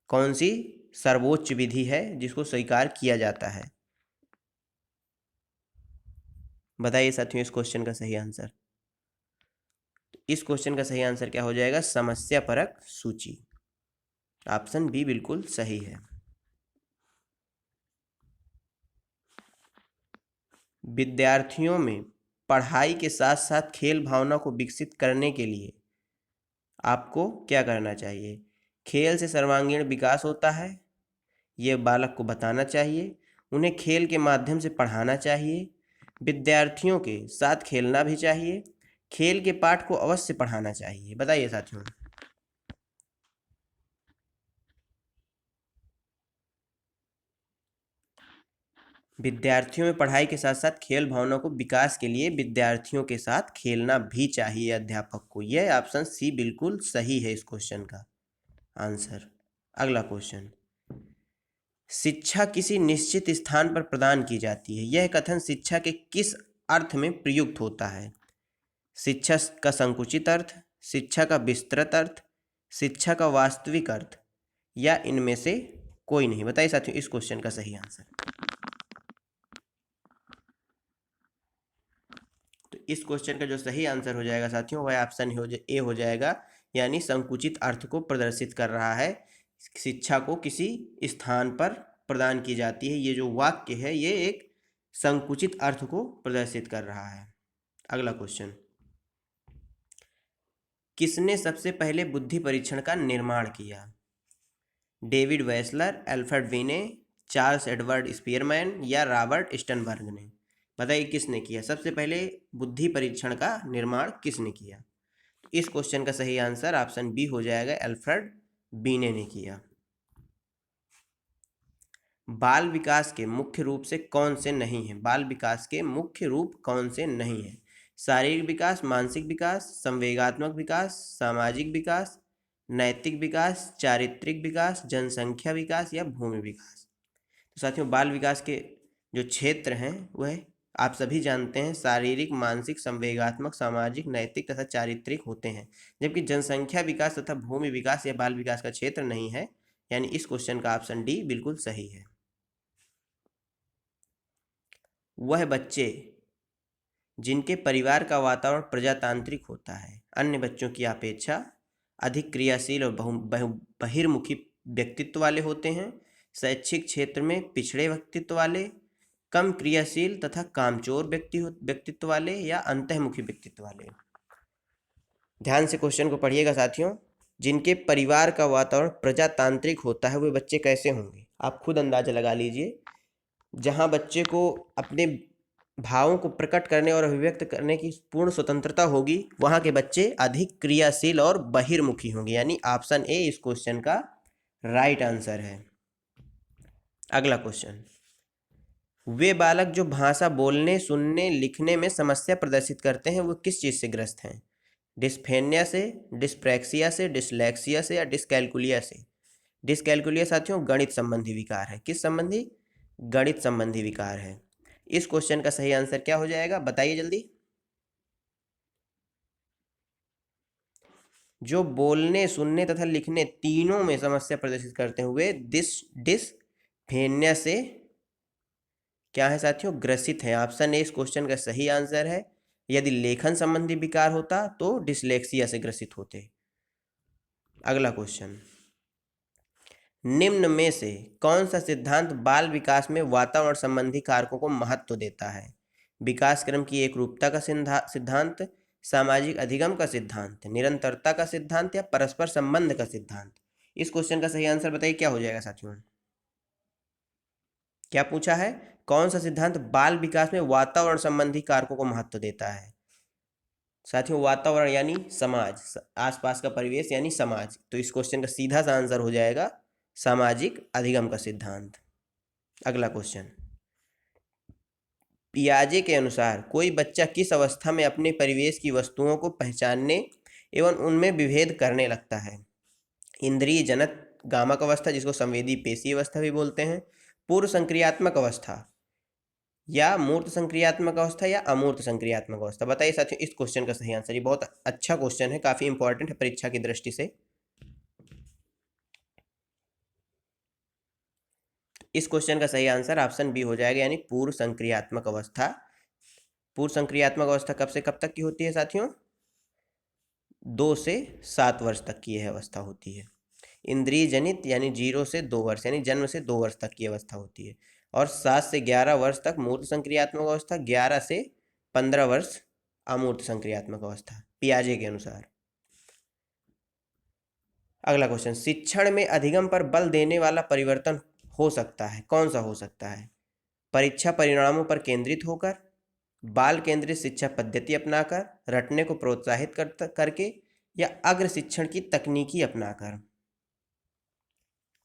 कौन सी सर्वोच्च विधि है जिसको स्वीकार किया जाता है? बताइए साथियों इस क्वेश्चन का सही आंसर। इस क्वेश्चन का सही आंसर क्या हो जाएगा? समस्या परक सूची। ऑप्शन बी बिल्कुल सही है। विद्यार्थियों में पढ़ाई के साथ साथ खेल भावना को विकसित करने के लिए आपको क्या करना चाहिए? खेल से सर्वांगीण विकास होता है, ये बालक को बताना चाहिए। उन्हें खेल के माध्यम से पढ़ाना चाहिए। विद्यार्थियों के साथ खेलना भी चाहिए। खेल के पाठ को अवश्य पढ़ाना चाहिए। बताइए साथियों। विद्यार्थियों में पढ़ाई के साथ साथ खेल भावना को विकास के लिए विद्यार्थियों के साथ खेलना भी चाहिए अध्यापक को। यह ऑप्शन सी बिल्कुल सही है इस क्वेश्चन का आंसर। अगला क्वेश्चन, शिक्षा किसी निश्चित स्थान पर प्रदान की जाती है, यह कथन शिक्षा के किस अर्थ में प्रयुक्त होता है? शिक्षा का संकुचित अर्थ, शिक्षा का विस्तृत अर्थ, शिक्षा का वास्तविक अर्थ या इनमें से कोई नहीं? बताइए साथियों इस क्वेश्चन का सही आंसर। तो इस क्वेश्चन का जो सही आंसर हो जाएगा साथियों वह ऑप्शन ए हो जाएगा, यानी संकुचित अर्थ को प्रदर्शित कर रहा है। शिक्षा को किसी स्थान पर प्रदान की जाती है, ये जो वाक्य है ये एक संकुचित अर्थ को प्रदर्शित कर रहा है। अगला क्वेश्चन, किसने सबसे पहले बुद्धि परीक्षण का निर्माण किया? डेविड वेसलर, अल्फ्रेड वीने, चार्ल्स एडवर्ड स्पीयरमैन या रॉबर्ट स्टनबर्ग ने? बताइए किसने किया सबसे पहले बुद्धि परीक्षण का निर्माण? किसने किया? इस क्वेश्चन का सही आंसर ऑप्शन बी हो जाएगा, अल्फ्रेड वीने ने किया। बाल विकास के मुख्य रूप से कौन से नहीं है? बाल विकास के मुख्य रूप कौन से नहीं है? शारीरिक विकास, मानसिक विकास, संवेगात्मक विकास, सामाजिक विकास, नैतिक विकास, चारित्रिक विकास, जनसंख्या विकास या भूमि विकास? तो साथियों बाल विकास के जो क्षेत्र हैं वह आप सभी जानते हैं शारीरिक, मानसिक, संवेगात्मक, सामाजिक, नैतिक तथा चारित्रिक होते हैं, जबकि जनसंख्या विकास तथा भूमि विकास यह बाल विकास का क्षेत्र नहीं है, यानी इस क्वेश्चन का ऑप्शन डी बिल्कुल सही है। वह बच्चे जिनके परिवार का वातावरण प्रजातांत्रिक होता है, अन्य बच्चों की अपेक्षा अधिक क्रियाशील और बहिर्मुखी व्यक्तित्व वाले होते हैं, शैक्षिक क्षेत्र में पिछड़े व्यक्तित्व वाले, कम क्रियाशील तथा कामचोर व्यक्तित्व वाले या अंतःमुखी व्यक्तित्व वाले? ध्यान से क्वेश्चन को पढ़िएगा साथियों। जिनके परिवार का वातावरण प्रजातांत्रिक होता है वे बच्चे कैसे होंगे? आप खुद अंदाजा लगा लीजिए। जहां बच्चे को अपने भावों को प्रकट करने और अभिव्यक्त करने की पूर्ण स्वतंत्रता होगी वहां के बच्चे अधिक क्रियाशील और बहिर्मुखी होंगे, यानी ऑप्शन ए इस क्वेश्चन का राइट आंसर है। अगला क्वेश्चन, वे बालक जो भाषा बोलने, सुनने, लिखने में समस्या प्रदर्शित करते हैं वो किस चीज से ग्रस्त हैं? डिस्फेनिया से, डिस्प्रैक्सिया से, डिसलेक्सिया से या डिसकैलकुलिया से? डिसकैलकुलिया साथियों गणित संबंधी विकार है। किस संबंधी? गणित संबंधी विकार है। इस क्वेश्चन का सही आंसर क्या हो जाएगा? बताइए जल्दी। जो बोलने, सुनने तथा लिखने तीनों में समस्या प्रदर्शित करते हुए डिसफेनिया से क्या है साथियों? ग्रसित है। ऑप्शन ए इस क्वेश्चन का सही आंसर है। यदि लेखन संबंधी विकार होता तो डिसलेक्सिया से ग्रसित होते। अगला क्वेश्चन, निम्न में से कौन सा सिद्धांत बाल विकास में वातावरण संबंधी कारकों को महत्व देता है? विकास क्रम की एकरूपता का सिद्धांत, सामाजिक अधिगम का सिद्धांत, निरंतरता का सिद्धांत या परस्पर संबंध का सिद्धांत। इस क्वेश्चन का सही आंसर बताइए क्या हो जाएगा साथियों। क्या पूछा है, कौन सा सिद्धांत बाल विकास में वातावरण संबंधी कारकों को महत्व देता है। साथियों वातावरण यानी समाज, आसपास का परिवेश यानी समाज, तो इस क्वेश्चन का सीधा सा आंसर हो जाएगा सामाजिक अधिगम का सिद्धांत। अगला क्वेश्चन, पियाजे के अनुसार कोई बच्चा किस अवस्था में अपने परिवेश की वस्तुओं को पहचानने एवं उनमें विभेद करने लगता है। इंद्रिय जनक गामक अवस्था, जिसको संवेदी पेशी अवस्था भी बोलते हैं, पूर्व संक्रियात्मक अवस्था, या मूर्त संक्रियात्मक अवस्था, या अमूर्त संक्रियात्मक अवस्था। बताइए साथियों इस क्वेश्चन का सही आंसर। ये बहुत अच्छा क्वेश्चन है, काफी इंपॉर्टेंट है परीक्षा की दृष्टि से। इस क्वेश्चन का सही आंसर ऑप्शन बी हो जाएगा, यानी पूर्व संक्रियात्मक अवस्था। पूर्व संक्रियात्मक अवस्था कब से कब तक की होती है साथियों, 2 से 7 वर्ष तक की यह अवस्था होती है। इंद्रिय जनित यानी 0 से 2 वर्ष, यानी जन्म से 2 वर्ष तक की अवस्था होती है। और 7 से 11 वर्ष तक मूर्त संक्रियात्मक अवस्था, 11 से 15 वर्ष अमूर्त संक्रियात्मक अवस्था, पियाजे के अनुसार। अगला क्वेश्चन, शिक्षण में अधिगम पर बल देने वाला परिवर्तन हो सकता है, कौन सा हो सकता है। परीक्षा परिणामों पर केंद्रित होकर, बाल केंद्रित शिक्षा पद्धति अपनाकर, रटने को प्रोत्साहित करके, या अग्र शिक्षण की तकनीकी अपनाकर।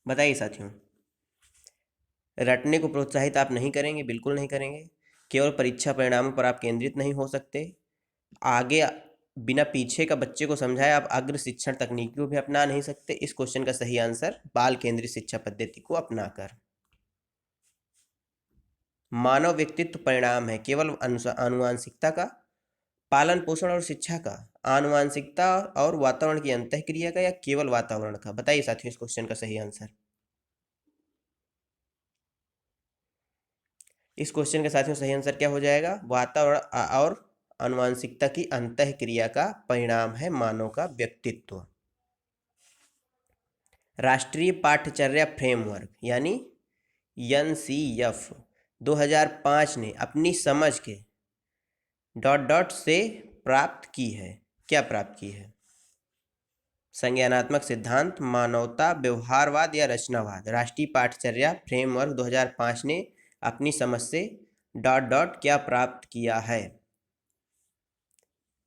बताइए साथियों। रटने को प्रोत्साहित आप नहीं करेंगे, बिल्कुल नहीं करेंगे। केवल परीक्षा परिणामों पर आप केंद्रित नहीं हो सकते। आगे बिना पीछे का बच्चे को समझाए आप अग्र शिक्षण तकनीकी को भी अपना नहीं सकते। इस क्वेश्चन का सही आंसर बाल केंद्रित शिक्षा पद्धति को अपनाकर। मानव व्यक्तित्व परिणाम है केवल आनुवांशिकता का, पालन पोषण और शिक्षा का, आनुवांशिकता और वातावरण की अंतःक्रिया का, या केवल वातावरण का। बताइए साथियों इस क्वेश्चन का सही आंसर। इस क्वेश्चन के साथियों सही आंसर क्या हो जाएगा, वातावरण और आनुवांशिकता की अंतःक्रिया का परिणाम है मानव का व्यक्तित्व। राष्ट्रीय पाठ्यचर्या फ्रेमवर्क यानी NCF 2005 ने अपनी समझ के ... से प्राप्त की है, क्या प्राप्त की है। संज्ञानात्मक सिद्धांत, मानवता, व्यवहारवाद या रचनावाद। राष्ट्रीय पाठ्यचर्या फ्रेमवर्क 2005 ने अपनी समझ से ... क्या प्राप्त किया है।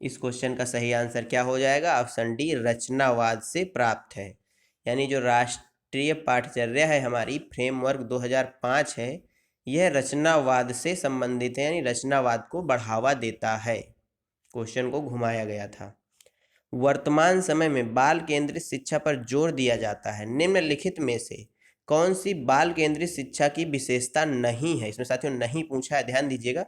इस क्वेश्चन का सही आंसर क्या हो जाएगा, ऑप्शन डी रचनावाद से प्राप्त है। यानी जो राष्ट्रीय पाठ्यचर्या है हमारी फ्रेमवर्क 2005 है, यह रचनावाद से संबंधित है, यानी रचनावाद को बढ़ावा देता है। क्वेश्चन को घुमाया गया था। वर्तमान समय में बाल केंद्रित शिक्षा पर जोर दिया जाता है, निम्नलिखित में से कौन सी बाल केंद्रित शिक्षा की विशेषता नहीं है। इसमें साथियों नहीं पूछा है, ध्यान दीजिएगा।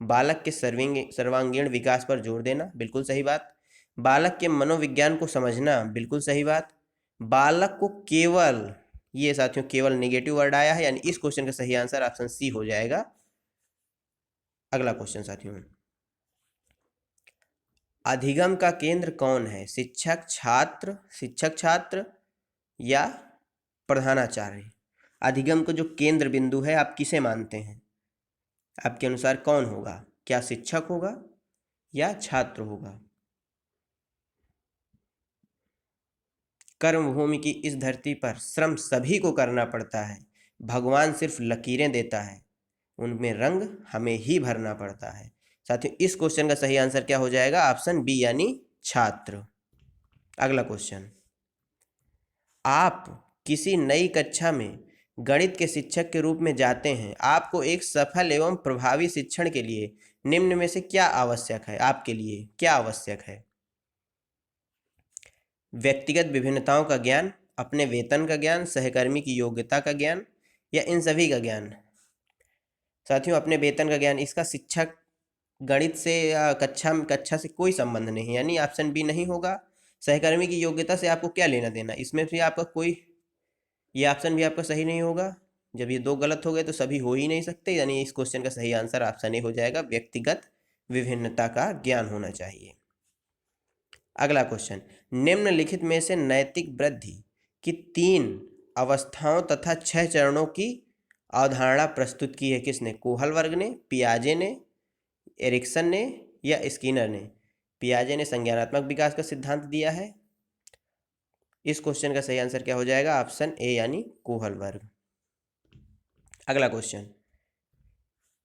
बालक के सर्वांगीण विकास पर जोर देना, बिल्कुल सही बात। बालक के मनोविज्ञान को समझना, बिल्कुल सही बात। बालक को केवल, ये साथियों केवल नेगेटिव वर्ड आया है, यानी इस क्वेश्चन का सही आंसर ऑप्शन सी हो जाएगा। अगला क्वेश्चन साथियों, अधिगम का केंद्र कौन है, शिक्षक छात्र या प्रधानाचार्य। अधिगम को जो केंद्र बिंदु है आप किसे मानते हैं, आपके अनुसार कौन होगा, क्या शिक्षक होगा या छात्र होगा। कर्मभूमि की इस धरती पर श्रम सभी को करना पड़ता है, भगवान सिर्फ लकीरें देता है, उनमें रंग हमें ही भरना पड़ता है। साथियों इस क्वेश्चन का सही आंसर क्या हो जाएगा, ऑप्शन बी यानी छात्र। अगला क्वेश्चन, आप किसी नई कक्षा में गणित के शिक्षक के रूप में जाते हैं, आपको एक सफल एवं प्रभावी शिक्षण के लिए निम्न में से क्या आवश्यक है, आपके लिए क्या आवश्यक है। व्यक्तिगत विभिन्नताओं का ज्ञान, अपने वेतन का ज्ञान, सहकर्मी की योग्यता का ज्ञान, या इन सभी का ज्ञान। साथियों अपने वेतन का ज्ञान, इसका शिक्षक गणित से या कक्षा से कोई संबंध नहीं, यानी ऑप्शन बी नहीं होगा। सहकर्मी की योग्यता से आपको क्या लेना देना, इसमें भी आपका कोई, ये ऑप्शन भी आपका सही नहीं होगा। जब ये दो गलत हो गए तो सभी हो ही नहीं सकते, यानी इस क्वेश्चन का सही आंसर ऑप्शन ए हो जाएगा, व्यक्तिगत विभिन्नता का ज्ञान होना चाहिए। अगला क्वेश्चन, निम्नलिखित में से नैतिक वृद्धि की 3 अवस्थाओं तथा 6 चरणों की अवधारणा प्रस्तुत की है किसने, कोहल वर्ग ने, पियाजे ने, एरिक्सन ने या स्किनर ने? पियाजे ने संज्ञानात्मक विकास का सिद्धांत दिया है। इस क्वेश्चन का सही आंसर क्या हो जाएगा? ऑप्शन ए यानी कोहलबर्ग। अगला क्वेश्चन,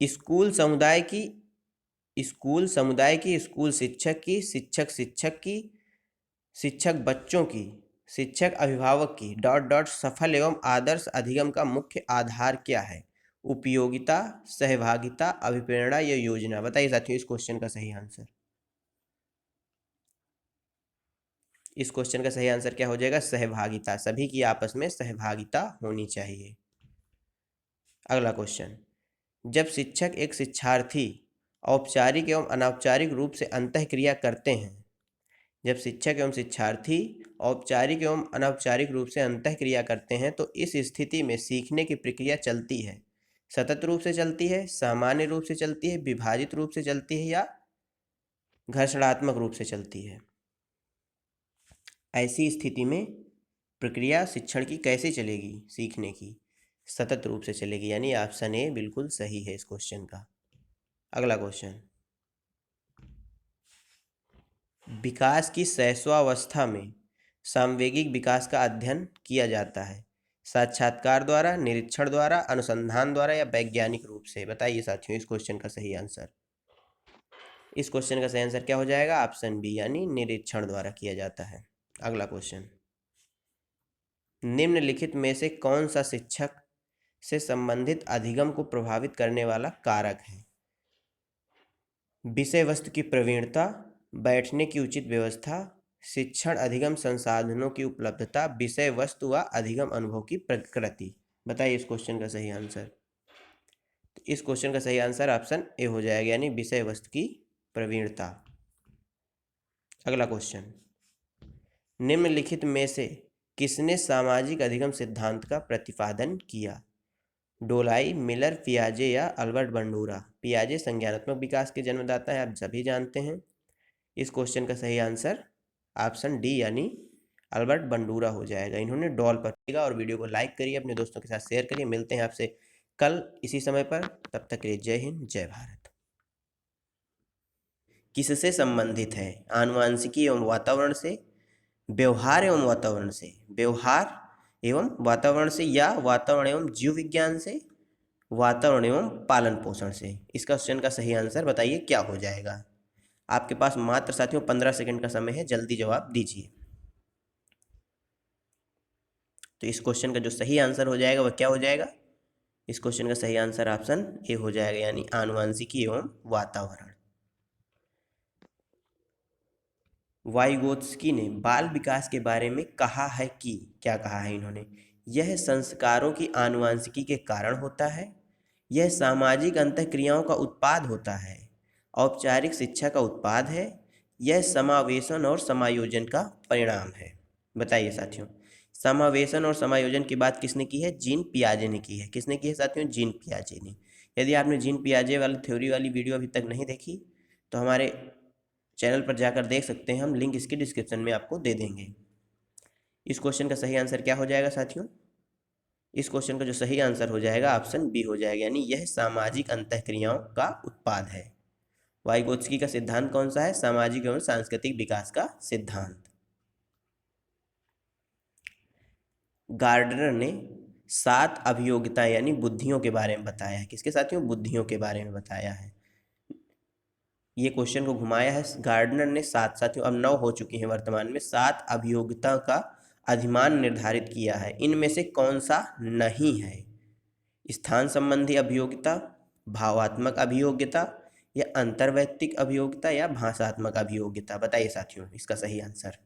स्कूल समुदाय की स्कूल शिक्षक की, शिक्षक बच्चों की, शिक्षक अभिभावक की डॉट डॉट सफल एवं आदर्श अधिगम का मुख्य आधार क्या है? उपयोगिता, सहभागिता, अभिप्रेरणा या योजना? बताइए साथियों इस क्वेश्चन का सही आंसर। इस क्वेश्चन का सही आंसर क्या हो जाएगा? सहभागिता। सभी की आपस में सहभागिता होनी चाहिए। अगला क्वेश्चन, जब शिक्षक एक शिक्षार्थी औपचारिक एवं अनौपचारिक रूप से अंतःक्रिया करते हैं, जब शिक्षक एवं शिक्षार्थी औपचारिक एवं अनौपचारिक रूप से अंतःक्रिया करते हैं तो इस स्थिति में सीखने की प्रक्रिया चलती है, सतत रूप से चलती है, सामान्य रूप से चलती है, विभाजित रूप से चलती है या घर्षणात्मक रूप से चलती है? ऐसी स्थिति में प्रक्रिया शिक्षण की कैसे चलेगी? सीखने की सतत रूप से चलेगी, यानी ऑप्शन ए बिल्कुल सही है इस क्वेश्चन का। अगला क्वेश्चन, विकास की शैशवावस्था में सामवेगिक विकास का अध्ययन किया जाता है, साक्षात्कार द्वारा, निरीक्षण द्वारा, अनुसंधान द्वारा या वैज्ञानिक रूप से? बताइए साथियों इस क्वेश्चन का सही आंसर। इस क्वेश्चन का सही आंसर क्या हो जाएगा? ऑप्शन बी यानी निरीक्षण द्वारा किया जाता है। अगला क्वेश्चन, निम्नलिखित में से कौन सा शिक्षक से संबंधित अधिगम को प्रभावित करने वाला कारक है? विषय वस्तु की प्रवीणता, बैठने की उचित व्यवस्था, शिक्षण अधिगम संसाधनों की उपलब्धता, विषय वस्तु व अधिगम अनुभव की प्रकृति? बताइए इस क्वेश्चन का सही आंसर। तो इस क्वेश्चन का सही आंसर ऑप्शन ए हो जाएगा, यानी विषय वस्तु की प्रवीणता। अगला क्वेश्चन, निम्नलिखित में से किसने सामाजिक अधिगम सिद्धांत का प्रतिपादन किया? डोलाई, मिलर, पियाजे या अल्बर्ट बंडूरा? पियाजे संज्ञानात्मक विकास के जन्मदाता हैं, आप सभी जानते हैं। इस क्वेश्चन का सही आंसर ऑप्शन डी यानी अल्बर्ट बंडूरा हो जाएगा। इन्होंने डॉल पर। और वीडियो को लाइक करिए, अपने दोस्तों के साथ शेयर करिए। मिलते हैं आपसे कल इसी समय पर, तब तक के लिए जय हिंद, जय भारत। किससे संबंधित है? आनुवांशिकी एवं वातावरण से, व्यवहार एवं वातावरण से, व्यवहार एवं वातावरण से या वातावरण एवं जीव विज्ञान से, वातावरण एवं पालन पोषण से? इस क्वेश्चन का सही आंसर बताइए क्या हो जाएगा? आपके पास मात्र साथियों 15 सेकंड का समय है, जल्दी जवाब दीजिए। तो इस क्वेश्चन का जो सही आंसर हो जाएगा वह क्या हो जाएगा? इस क्वेश्चन का सही आंसर ऑप्शन ए हो जाएगा, यानी आनुवंशिकी एवं वातावरण। वाइगोत्स्की ने बाल विकास के बारे में कहा है कि, क्या कहा है इन्होंने? यह संस्कारों की आनुवंशिकी के कारण होता है, यह सामाजिक अंतःक्रियाओं का उत्पाद होता है, औपचारिक शिक्षा का उत्पाद है, यह समावेशन और समायोजन का परिणाम है? बताइए साथियों। समावेशन और समायोजन की बात किसने की है? जीन पियाजे ने की है। किसने की है साथियों? जीन पियाजे ने। यदि आपने जीन पियाजे वाली थ्योरी वाली वीडियो अभी तक नहीं देखी तो हमारे चैनल पर जाकर देख सकते हैं, हम लिंक इसके डिस्क्रिप्शन में आपको दे देंगे। इस क्वेश्चन का सही आंसर क्या हो जाएगा साथियों? इस क्वेश्चन का जो सही आंसर हो जाएगा ऑप्शन बी हो जाएगा, यानी यह सामाजिक अंतःक्रियाओं का उत्पाद है। वाइगोत्स्की का सिद्धांत कौन सा है? सामाजिक एवं सांस्कृतिक विकास का सिद्धांत। गार्डनर ने 7 अभियोगिता यानी बुद्धियों के बारे में बताया है। किसके साथियों? बुद्धियों के बारे में बताया है। ये क्वेश्चन को घुमाया है गार्डनर ने 7 साथियों, अब 9 हो चुकी हैं वर्तमान में, 7 अभियोगिता का अधिमान निर्धारित किया है। इनमें से कौन सा नहीं है? स्थान संबंधी अभियोगिता, भावात्मक अभियोग्यता या अंतर्वैयक्तिक अभियोगिता या भाषात्मक अभियोगिता? बताइए साथियों इसका सही आंसर।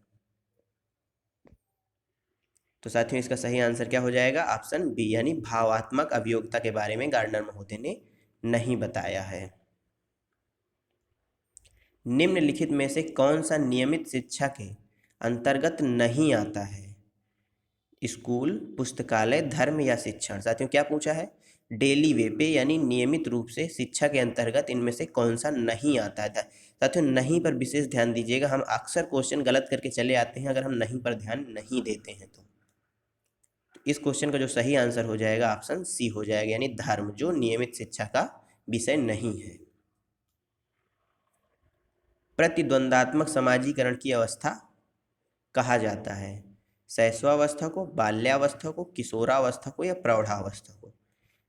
तो साथियों इसका सही आंसर क्या हो जाएगा? ऑप्शन बी यानी भावात्मक अभियोगिता के बारे में गार्डनर महोदय ने नहीं बताया है। निम्नलिखित में से कौन सा नियमित शिक्षा के अंतर्गत नहीं आता है? स्कूल, पुस्तकालय, धर्म या शिक्षण? साथियों क्या पूछा है? डेली वे पे यानी नियमित रूप से शिक्षा के अंतर्गत इनमें से कौन सा नहीं आता है? साथियों नहीं पर विशेष ध्यान दीजिएगा, हम अक्सर क्वेश्चन गलत करके चले आते हैं अगर हम नहीं पर ध्यान नहीं देते हैं तो। इस क्वेश्चन का जो सही आंसर हो जाएगा ऑप्शन सी हो जाएगा, यानी धर्म, जो नियमित शिक्षा का विषय नहीं है। प्रतिद्वंदात्मक समाजीकरण की अवस्था कहा जाता है? शैशवावस्था को, बाल्यावस्था को, किशोरावस्था को या प्रौढ़ावस्था को?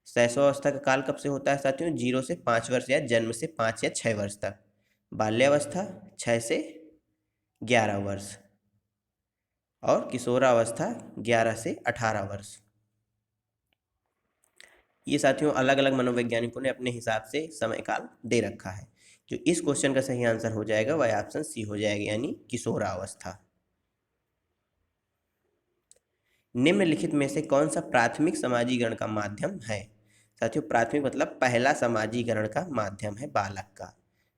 शैशवावस्था का काल कब से होता है साथियों? 0 से 5 वर्ष या जन्म से 5 या 6 वर्ष तक। बाल्यावस्था 6 से 11 वर्ष और किशोरावस्था 11 से 18 वर्ष। ये साथियों अलग अलग मनोवैज्ञानिकों ने अपने हिसाब से समय काल दे रखा है। जो इस क्वेश्चन का सही आंसर हो जाएगा वह ऑप्शन सी हो जाएगा, यानी किशोरावस्था। निम्नलिखित में से कौन सा प्राथमिक समाजीकरण का माध्यम है? साथियों प्राथमिक मतलब पहला समाजीकरण का माध्यम है बालक का।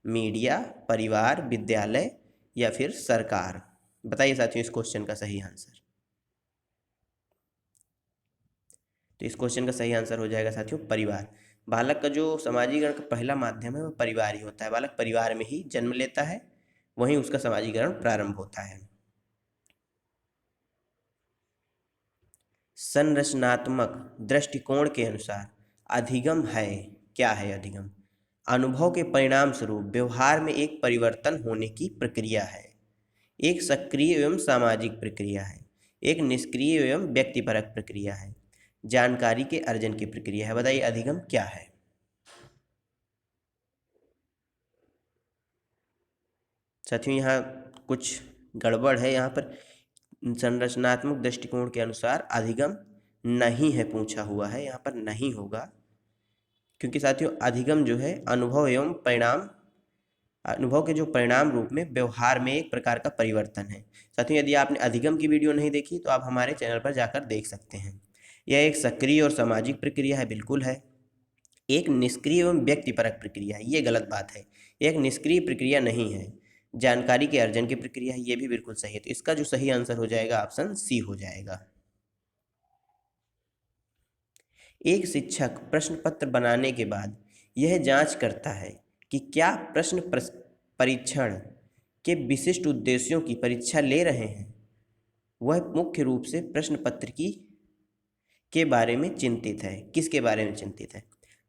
मीडिया, परिवार, विद्यालय या फिर सरकार? बताइए साथियों इस क्वेश्चन का सही आंसर। तो इस क्वेश्चन का सही आंसर हो जाएगा साथियों परिवार। बालक का जो समाजीकरण का पहला माध्यम है वह परिवार ही होता है। बालक परिवार में ही जन्म लेता है, वहीं उसका समाजीकरण प्रारंभ होता है। संरचनात्मक दृष्टिकोण के अनुसार अधिगम है, क्या है अधिगम? अनुभव के परिणाम स्वरूप व्यवहार में एक परिवर्तन होने की प्रक्रिया है, एक सक्रिय एवं सामाजिक प्रक्रिया है, एक निष्क्रिय एवं व्यक्तिपरक प्रक्रिया है, जानकारी के अर्जन की प्रक्रिया है। बताइए अधिगम क्या है? साथियों यहाँ कुछ गड़बड़ है। यहाँ पर संरचनात्मक दृष्टिकोण के अनुसार अधिगम नहीं है पूछा हुआ है, यहाँ पर नहीं होगा, क्योंकि साथियों अधिगम जो है अनुभव एवं परिणाम, अनुभव के जो परिणाम रूप में व्यवहार में एक प्रकार का परिवर्तन है। साथियों यदि आपने अधिगम की वीडियो नहीं देखी तो आप हमारे चैनल पर जाकर देख सकते हैं। यह एक सक्रिय और सामाजिक प्रक्रिया है, बिल्कुल है। एक निष्क्रिय एवं व्यक्तिपरक प्रक्रिया है, ये गलत बात है। एक निष्क्रिय प्रक्रिया नहीं है। जानकारी के अर्जन की प्रक्रिया है, ये भी बिल्कुल सही है। तो इसका जो सही आंसर हो जाएगा ऑप्शन सी हो जाएगा। एक शिक्षक प्रश्न पत्र बनाने के बाद यह जांच करता है कि क्या प्रश्न परीक्षण के विशिष्ट उद्देश्यों की परीक्षा ले रहे हैं। वह मुख्य रूप से प्रश्न पत्र की के बारे में चिंतित है। किसके बारे में चिंतित है?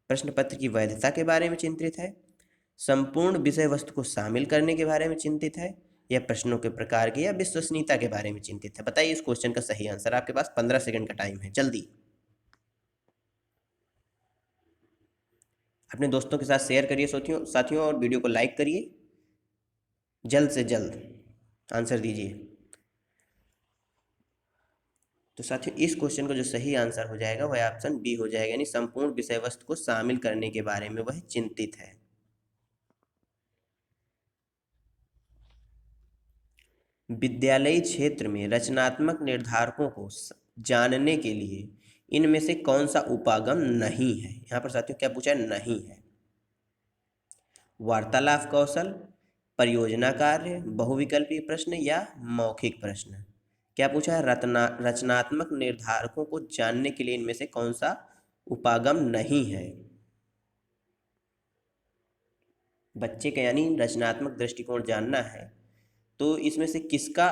प्रश्न पत्र की वैधता के बारे में चिंतित है, संपूर्ण विषय वस्तु को शामिल करने के बारे में चिंतित है, या प्रश्नों के प्रकार के या विश्वसनीयता के बारे में चिंतित है? बताइए इस क्वेश्चन का सही आंसर। आपके पास 15 सेकंड का टाइम है, जल्दी। अपने दोस्तों के साथ शेयर करिए साथियों और वीडियो को लाइक करिए। जल्द से जल्द आंसर दीजिए। तो साथियों इस क्वेश्चन का जो सही आंसर हो जाएगा वह ऑप्शन बी हो जाएगा, यानी संपूर्ण विषय वस्तु को शामिल करने के बारे में वह चिंतित है। विद्यालयी क्षेत्र में रचनात्मक निर्धारकों को जानने के लिए इनमें से कौन सा उपागम नहीं है? यहाँ पर साथियों क्या पूछा है? नहीं है। वार्तालाप कौशल, परियोजना कार्य, बहुविकल्पीय प्रश्न या मौखिक प्रश्न? क्या पूछा है? रचनात्मक निर्धारकों को जानने के लिए इनमें से कौन सा उपागम नहीं है? बच्चे का यानी रचनात्मक दृष्टिकोण जानना है, तो इसमें से किसका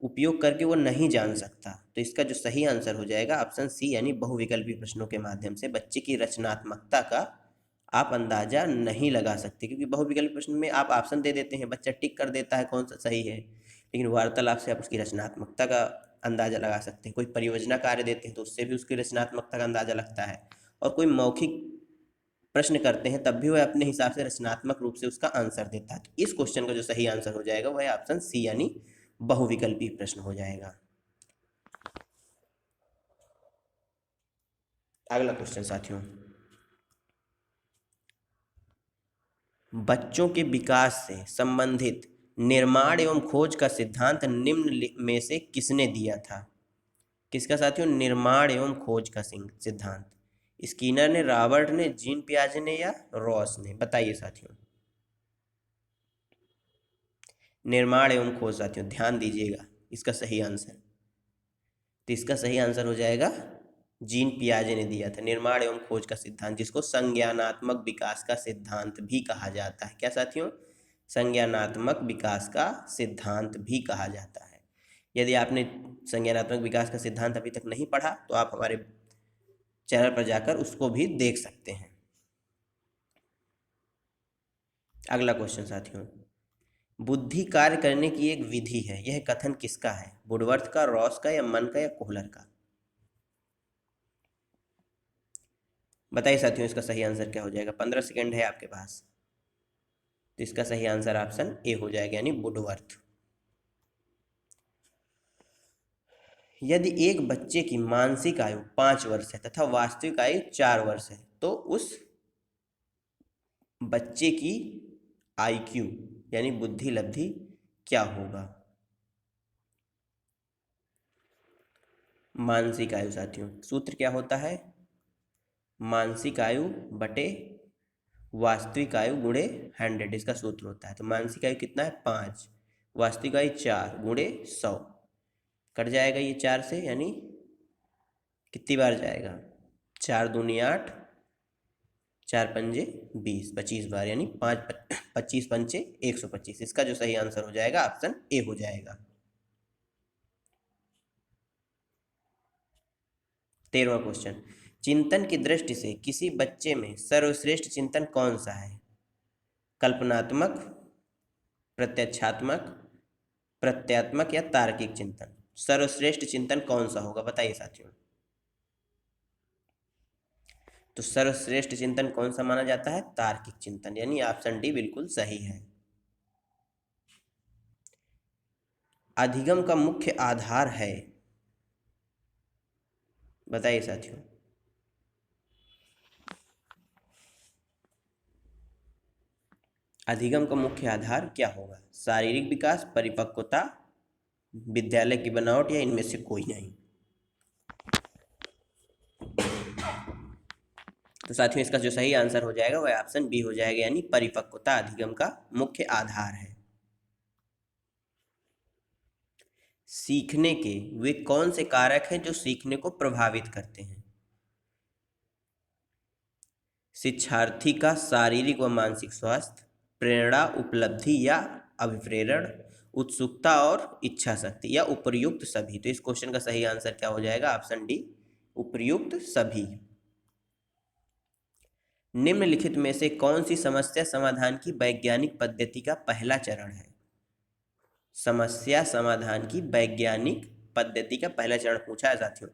उपयोग करके वो नहीं जान सकता? तो इसका जो सही आंसर हो जाएगा ऑप्शन सी, यानी बहुविकल्पी प्रश्नों के माध्यम से बच्चे की रचनात्मकता का आप अंदाजा नहीं लगा सकते, क्योंकि बहुविकल्पी प्रश्न में आप ऑप्शन दे देते हैं, बच्चा टिक कर देता है कौन सा सही है, लेकिन वार्तालाप से आप उसकी रचनात्मकता का अंदाजा लगा सकते हैं। कोई परियोजना कार्य देते हैं तो उससे भी उसकी रचनात्मकता का अंदाजा लगता है, और कोई मौखिक प्रश्न करते हैं तब भी वह अपने हिसाब से रचनात्मक रूप से उसका आंसर देता है। तो इस क्वेश्चन का जो सही आंसर हो जाएगा वह ऑप्शन सी, यानी बहुविकल्पी प्रश्न हो जाएगा। अगला क्वेश्चन साथियों, बच्चों के विकास से संबंधित निर्माण एवं खोज का सिद्धांत निम्न में से किसने दिया था? किसका साथियों? निर्माण एवं खोज का सिद्धांत। स्किनर ने, रॉबर्ट ने, जीन पियाजे ने या रॉस ने? बताइए साथियों। निर्माण एवं खोज साथियों ध्यान दीजिएगा इसका सही आंसर। तो इसका सही आंसर हो जाएगा जीन पियाजे ने दिया था निर्माण एवं खोज का सिद्धांत, जिसको संज्ञानात्मक विकास का सिद्धांत भी कहा जाता है। क्या साथियों? संज्ञानात्मक विकास का सिद्धांत भी कहा जाता है। यदि आपने संज्ञानात्मक विकास का सिद्धांत अभी तक नहीं पढ़ा तो आप हमारे चैनल पर जाकर उसको भी देख सकते हैं। अगला क्वेश्चन साथियों, बुद्धि कार्य करने की एक विधि है, यह कथन किसका है? वुडवर्थ का, रॉस का, या मन का, या कोहलर का? बताइए साथियों, इसका सही आंसर क्या हो जाएगा? 15 सेकेंड है आपके पास। तो इसका सही आंसर ऑप्शन ए हो जाएगा, यानी वुडवर्थ। यदि एक बच्चे की मानसिक आयु 5 वर्ष है तथा वास्तविक आयु 4 वर्ष है, तो उस बच्चे की IQ यानी बुद्धि लब्धि क्या होगा? मानसिक आयु साथियों, सूत्र क्या होता है? मानसिक आयु बटे वास्तविक आयु गुणे 100, इसका सूत्र होता है। तो मानसिक आयु कितना है? 5, वास्तविक आयु 4 गुणे 100, कट जाएगा ये 4 से, यानी कितनी बार जाएगा? 4 दूनी 8, 4 पंजे 20, 25 बार, यानी 25 पंचे 125। इसका जो सही आंसर हो जाएगा ऑप्शन ए हो जाएगा। 13वां क्वेश्चन, चिंतन की दृष्टि से किसी बच्चे में सर्वश्रेष्ठ चिंतन कौन सा है? कल्पनात्मक, प्रत्यक्षात्मक, प्रत्यात्मक, या तार्किक चिंतन? सर्वश्रेष्ठ चिंतन कौन सा होगा? बताइए साथियों। तो सर्वश्रेष्ठ चिंतन कौन सा माना जाता है? तार्किक चिंतन, यानी ऑप्शन डी बिल्कुल सही है। अधिगम का मुख्य आधार है, बताइए साथियों। अधिगम का मुख्य आधार क्या होगा? शारीरिक विकास, परिपक्वता, विद्यालय की बनावट, या इनमें से कोई नहीं? तो साथियों, इसका जो सही आंसर हो जाएगा वह ऑप्शन बी हो जाएगा, यानी परिपक्वता अधिगम का मुख्य आधार है। सीखने के वे कौन से कारक हैं जो सीखने को प्रभावित करते हैं? शिक्षार्थी का शारीरिक व मानसिक स्वास्थ्य, प्रेरणा, उपलब्धि या अभिप्रेरण, उत्सुकता और इच्छा शक्ति, या उपर्युक्त सभी? तो इस क्वेश्चन का सही आंसर क्या हो जाएगा? ऑप्शन डी, उपर्युक्त सभी। निम्नलिखित में से कौन सी समस्या समाधान की वैज्ञानिक पद्धति का पहला चरण है? समस्या समाधान की वैज्ञानिक पद्धति का पहला चरण पूछा है साथियों।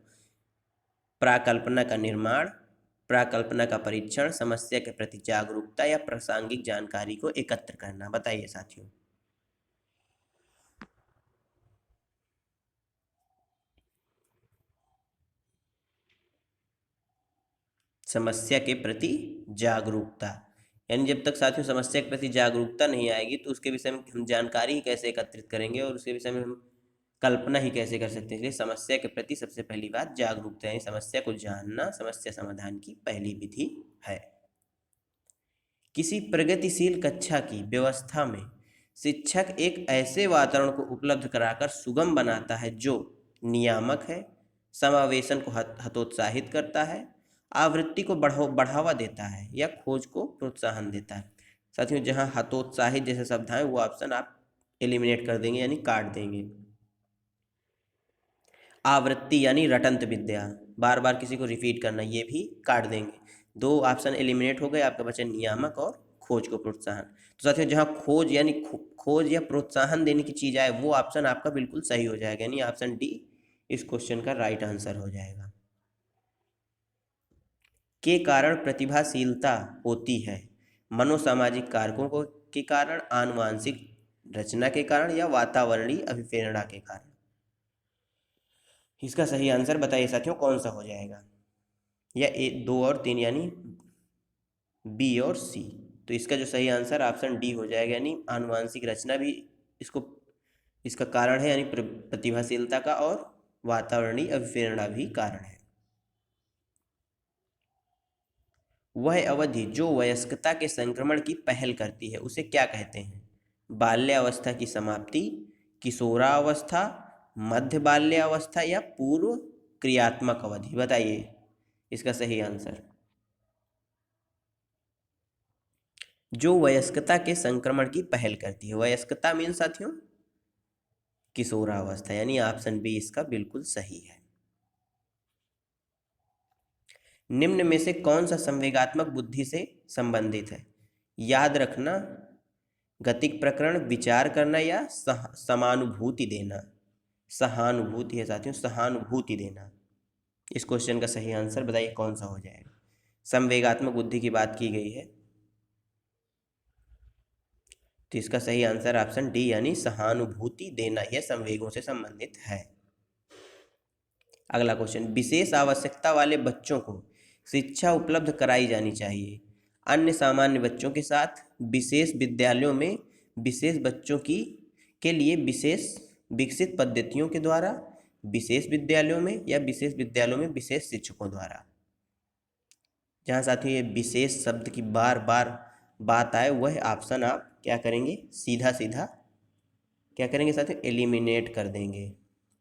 प्राकल्पना का निर्माण, प्राकल्पना का परीक्षण, समस्या के प्रति जागरूकता, या प्रासंगिक जानकारी को एकत्र करना? बताइए साथियों। समस्या के प्रति जागरूकता, यानी जब तक साथियों समस्या के प्रति जागरूकता नहीं आएगी तो उसके विषय में हम जानकारी ही कैसे एकत्रित करेंगे और उसके विषय में हम कल्पना ही कैसे कर सकते हैं? इसलिए समस्या के प्रति सबसे पहली बात जागरूकता, यानी समस्या को जानना समस्या समाधान की पहली विधि है। किसी प्रगतिशील कक्षा की व्यवस्था में शिक्षक एक ऐसे वातावरण को उपलब्ध कराकर सुगम बनाता है जो नियामक है, समावेशन को हतोत्साहित करता है, आवृत्ति को बढ़ावा देता है, या खोज को प्रोत्साहन देता है? साथियों, जहां हतोत्साहित जैसे शब्द हैं वो ऑप्शन आप एलिमिनेट कर देंगे, यानी काट देंगे। आवृत्ति यानी रटंत विद्या, बार बार किसी को रिपीट करना, ये भी काट देंगे। 2 ऑप्शन एलिमिनेट हो गए, आपका बचा नियामक और खोज को प्रोत्साहन। तो साथियों, जहां खोज यानी खोज या प्रोत्साहन देने की चीज आए वो ऑप्शन आपका बिल्कुल सही हो जाएगा, यानी ऑप्शन डी इस क्वेश्चन का राइट आंसर हो जाएगा। के कारण प्रतिभाशीलता होती है? मनोसामाजिक कारकों को के कारण, आनुवांशिक रचना के कारण, या वातावरणीय अभिप्रेरणा के कारण? इसका सही आंसर बताइए साथियों, कौन सा हो जाएगा? या 2 और 3, यानी बी और सी? तो इसका जो सही आंसर ऑप्शन डी हो जाएगा, यानी आनुवांशिक रचना भी इसको इसका कारण है, यानी प्रतिभाशीलता का, और वातावरणीय अभिप्रेरणा भी कारण है। वह अवधि जो वयस्कता के संक्रमण की पहल करती है उसे क्या कहते हैं? बाल्यावस्था की समाप्ति, किशोरावस्था, मध्य बाल्यावस्था, या पूर्व क्रियात्मक अवधि? बताइए इसका सही आंसर। जो वयस्कता के संक्रमण की पहल करती है, वयस्कता मीन साथियों किशोरावस्था, यानी ऑप्शन बी इसका बिल्कुल सही है। निम्न में से कौन सा संवेगात्मक बुद्धि से संबंधित है? याद रखना, गतिक प्रकरण, विचार करना या समानुभूति देना। सहानुभूति है साथियों, सहानुभूति देना। इस क्वेश्चन का सही आंसर बताइए कौन सा हो जाएगा। संवेगात्मक बुद्धि की बात की गई है, तो इसका सही आंसर ऑप्शन डी यानी सहानुभूति देना, यह संवेगों से संबंधित है। अगला क्वेश्चन, विशेष आवश्यकता वाले बच्चों को शिक्षा उपलब्ध कराई जानी चाहिए। अन्य सामान्य बच्चों के साथ विशेष विद्यालयों में विशेष बच्चों की के लिए विशेष विकसित पद्धतियों के द्वारा, विशेष विद्यालयों में या विशेष विद्यालयों में विशेष शिक्षकों द्वारा। जहाँ साथियों ये विशेष शब्द की बार बार बात आए वह ऑप्शन आप क्या करेंगे, सीधा सीधा क्या करेंगे साथियों, एलिमिनेट कर देंगे।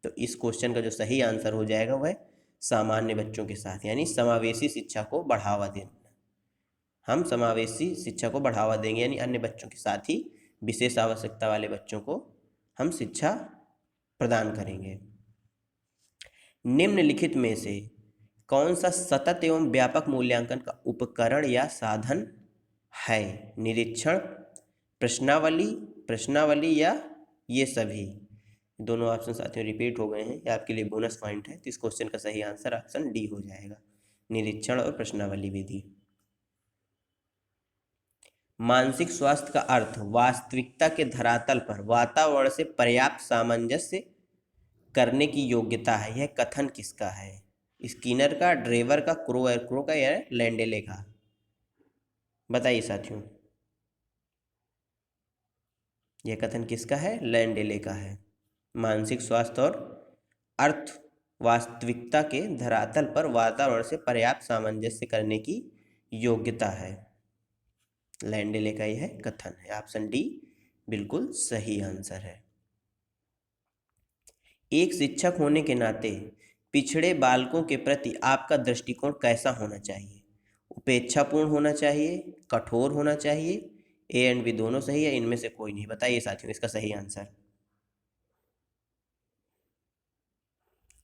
तो इस क्वेश्चन का जो सही आंसर हो जाएगा वह सामान्य बच्चों के साथ यानी समावेशी शिक्षा को बढ़ावा देना। हम समावेशी शिक्षा को बढ़ावा देंगे यानी अन्य बच्चों के साथ ही विशेष आवश्यकता वाले बच्चों को हम शिक्षा प्रदान करेंगे। निम्नलिखित में से कौन सा सतत एवं व्यापक मूल्यांकन का उपकरण या साधन है? निरीक्षण, प्रश्नावली या ये सभी। दोनों ऑप्शन साथियों रिपीट हो गए हैं, ये आपके लिए बोनस पॉइंट है। तो इस क्वेश्चन का सही आंसर ऑप्शन डी हो जाएगा, निरीक्षण और प्रश्नावली विधि। मानसिक स्वास्थ्य का अर्थ वास्तविकता के धरातल पर वातावरण से पर्याप्त सामंजस्य करने की योग्यता है। यह कथन किसका है? स्किनर का, ड्रेवर का, क्रो का या लैंडेले का? बताइए साथियों, यह कथन किसका है? लैंडेले का है। मानसिक स्वास्थ्य और अर्थ वास्तविकता के धरातल पर वातावरण से पर्याप्त सामंजस्य करने की योग्यता है। लैंडेले का यह कथन है। ऑप्शन डी बिल्कुल सही आंसर है। एक शिक्षक होने के नाते पिछड़े बालकों के प्रति आपका दृष्टिकोण कैसा होना चाहिए? उपेक्षापूर्ण होना चाहिए, कठोर होना चाहिए, ए एंड बी दोनों सही है, इनमें से कोई नहीं? बताइए साथियों इसका सही आंसर।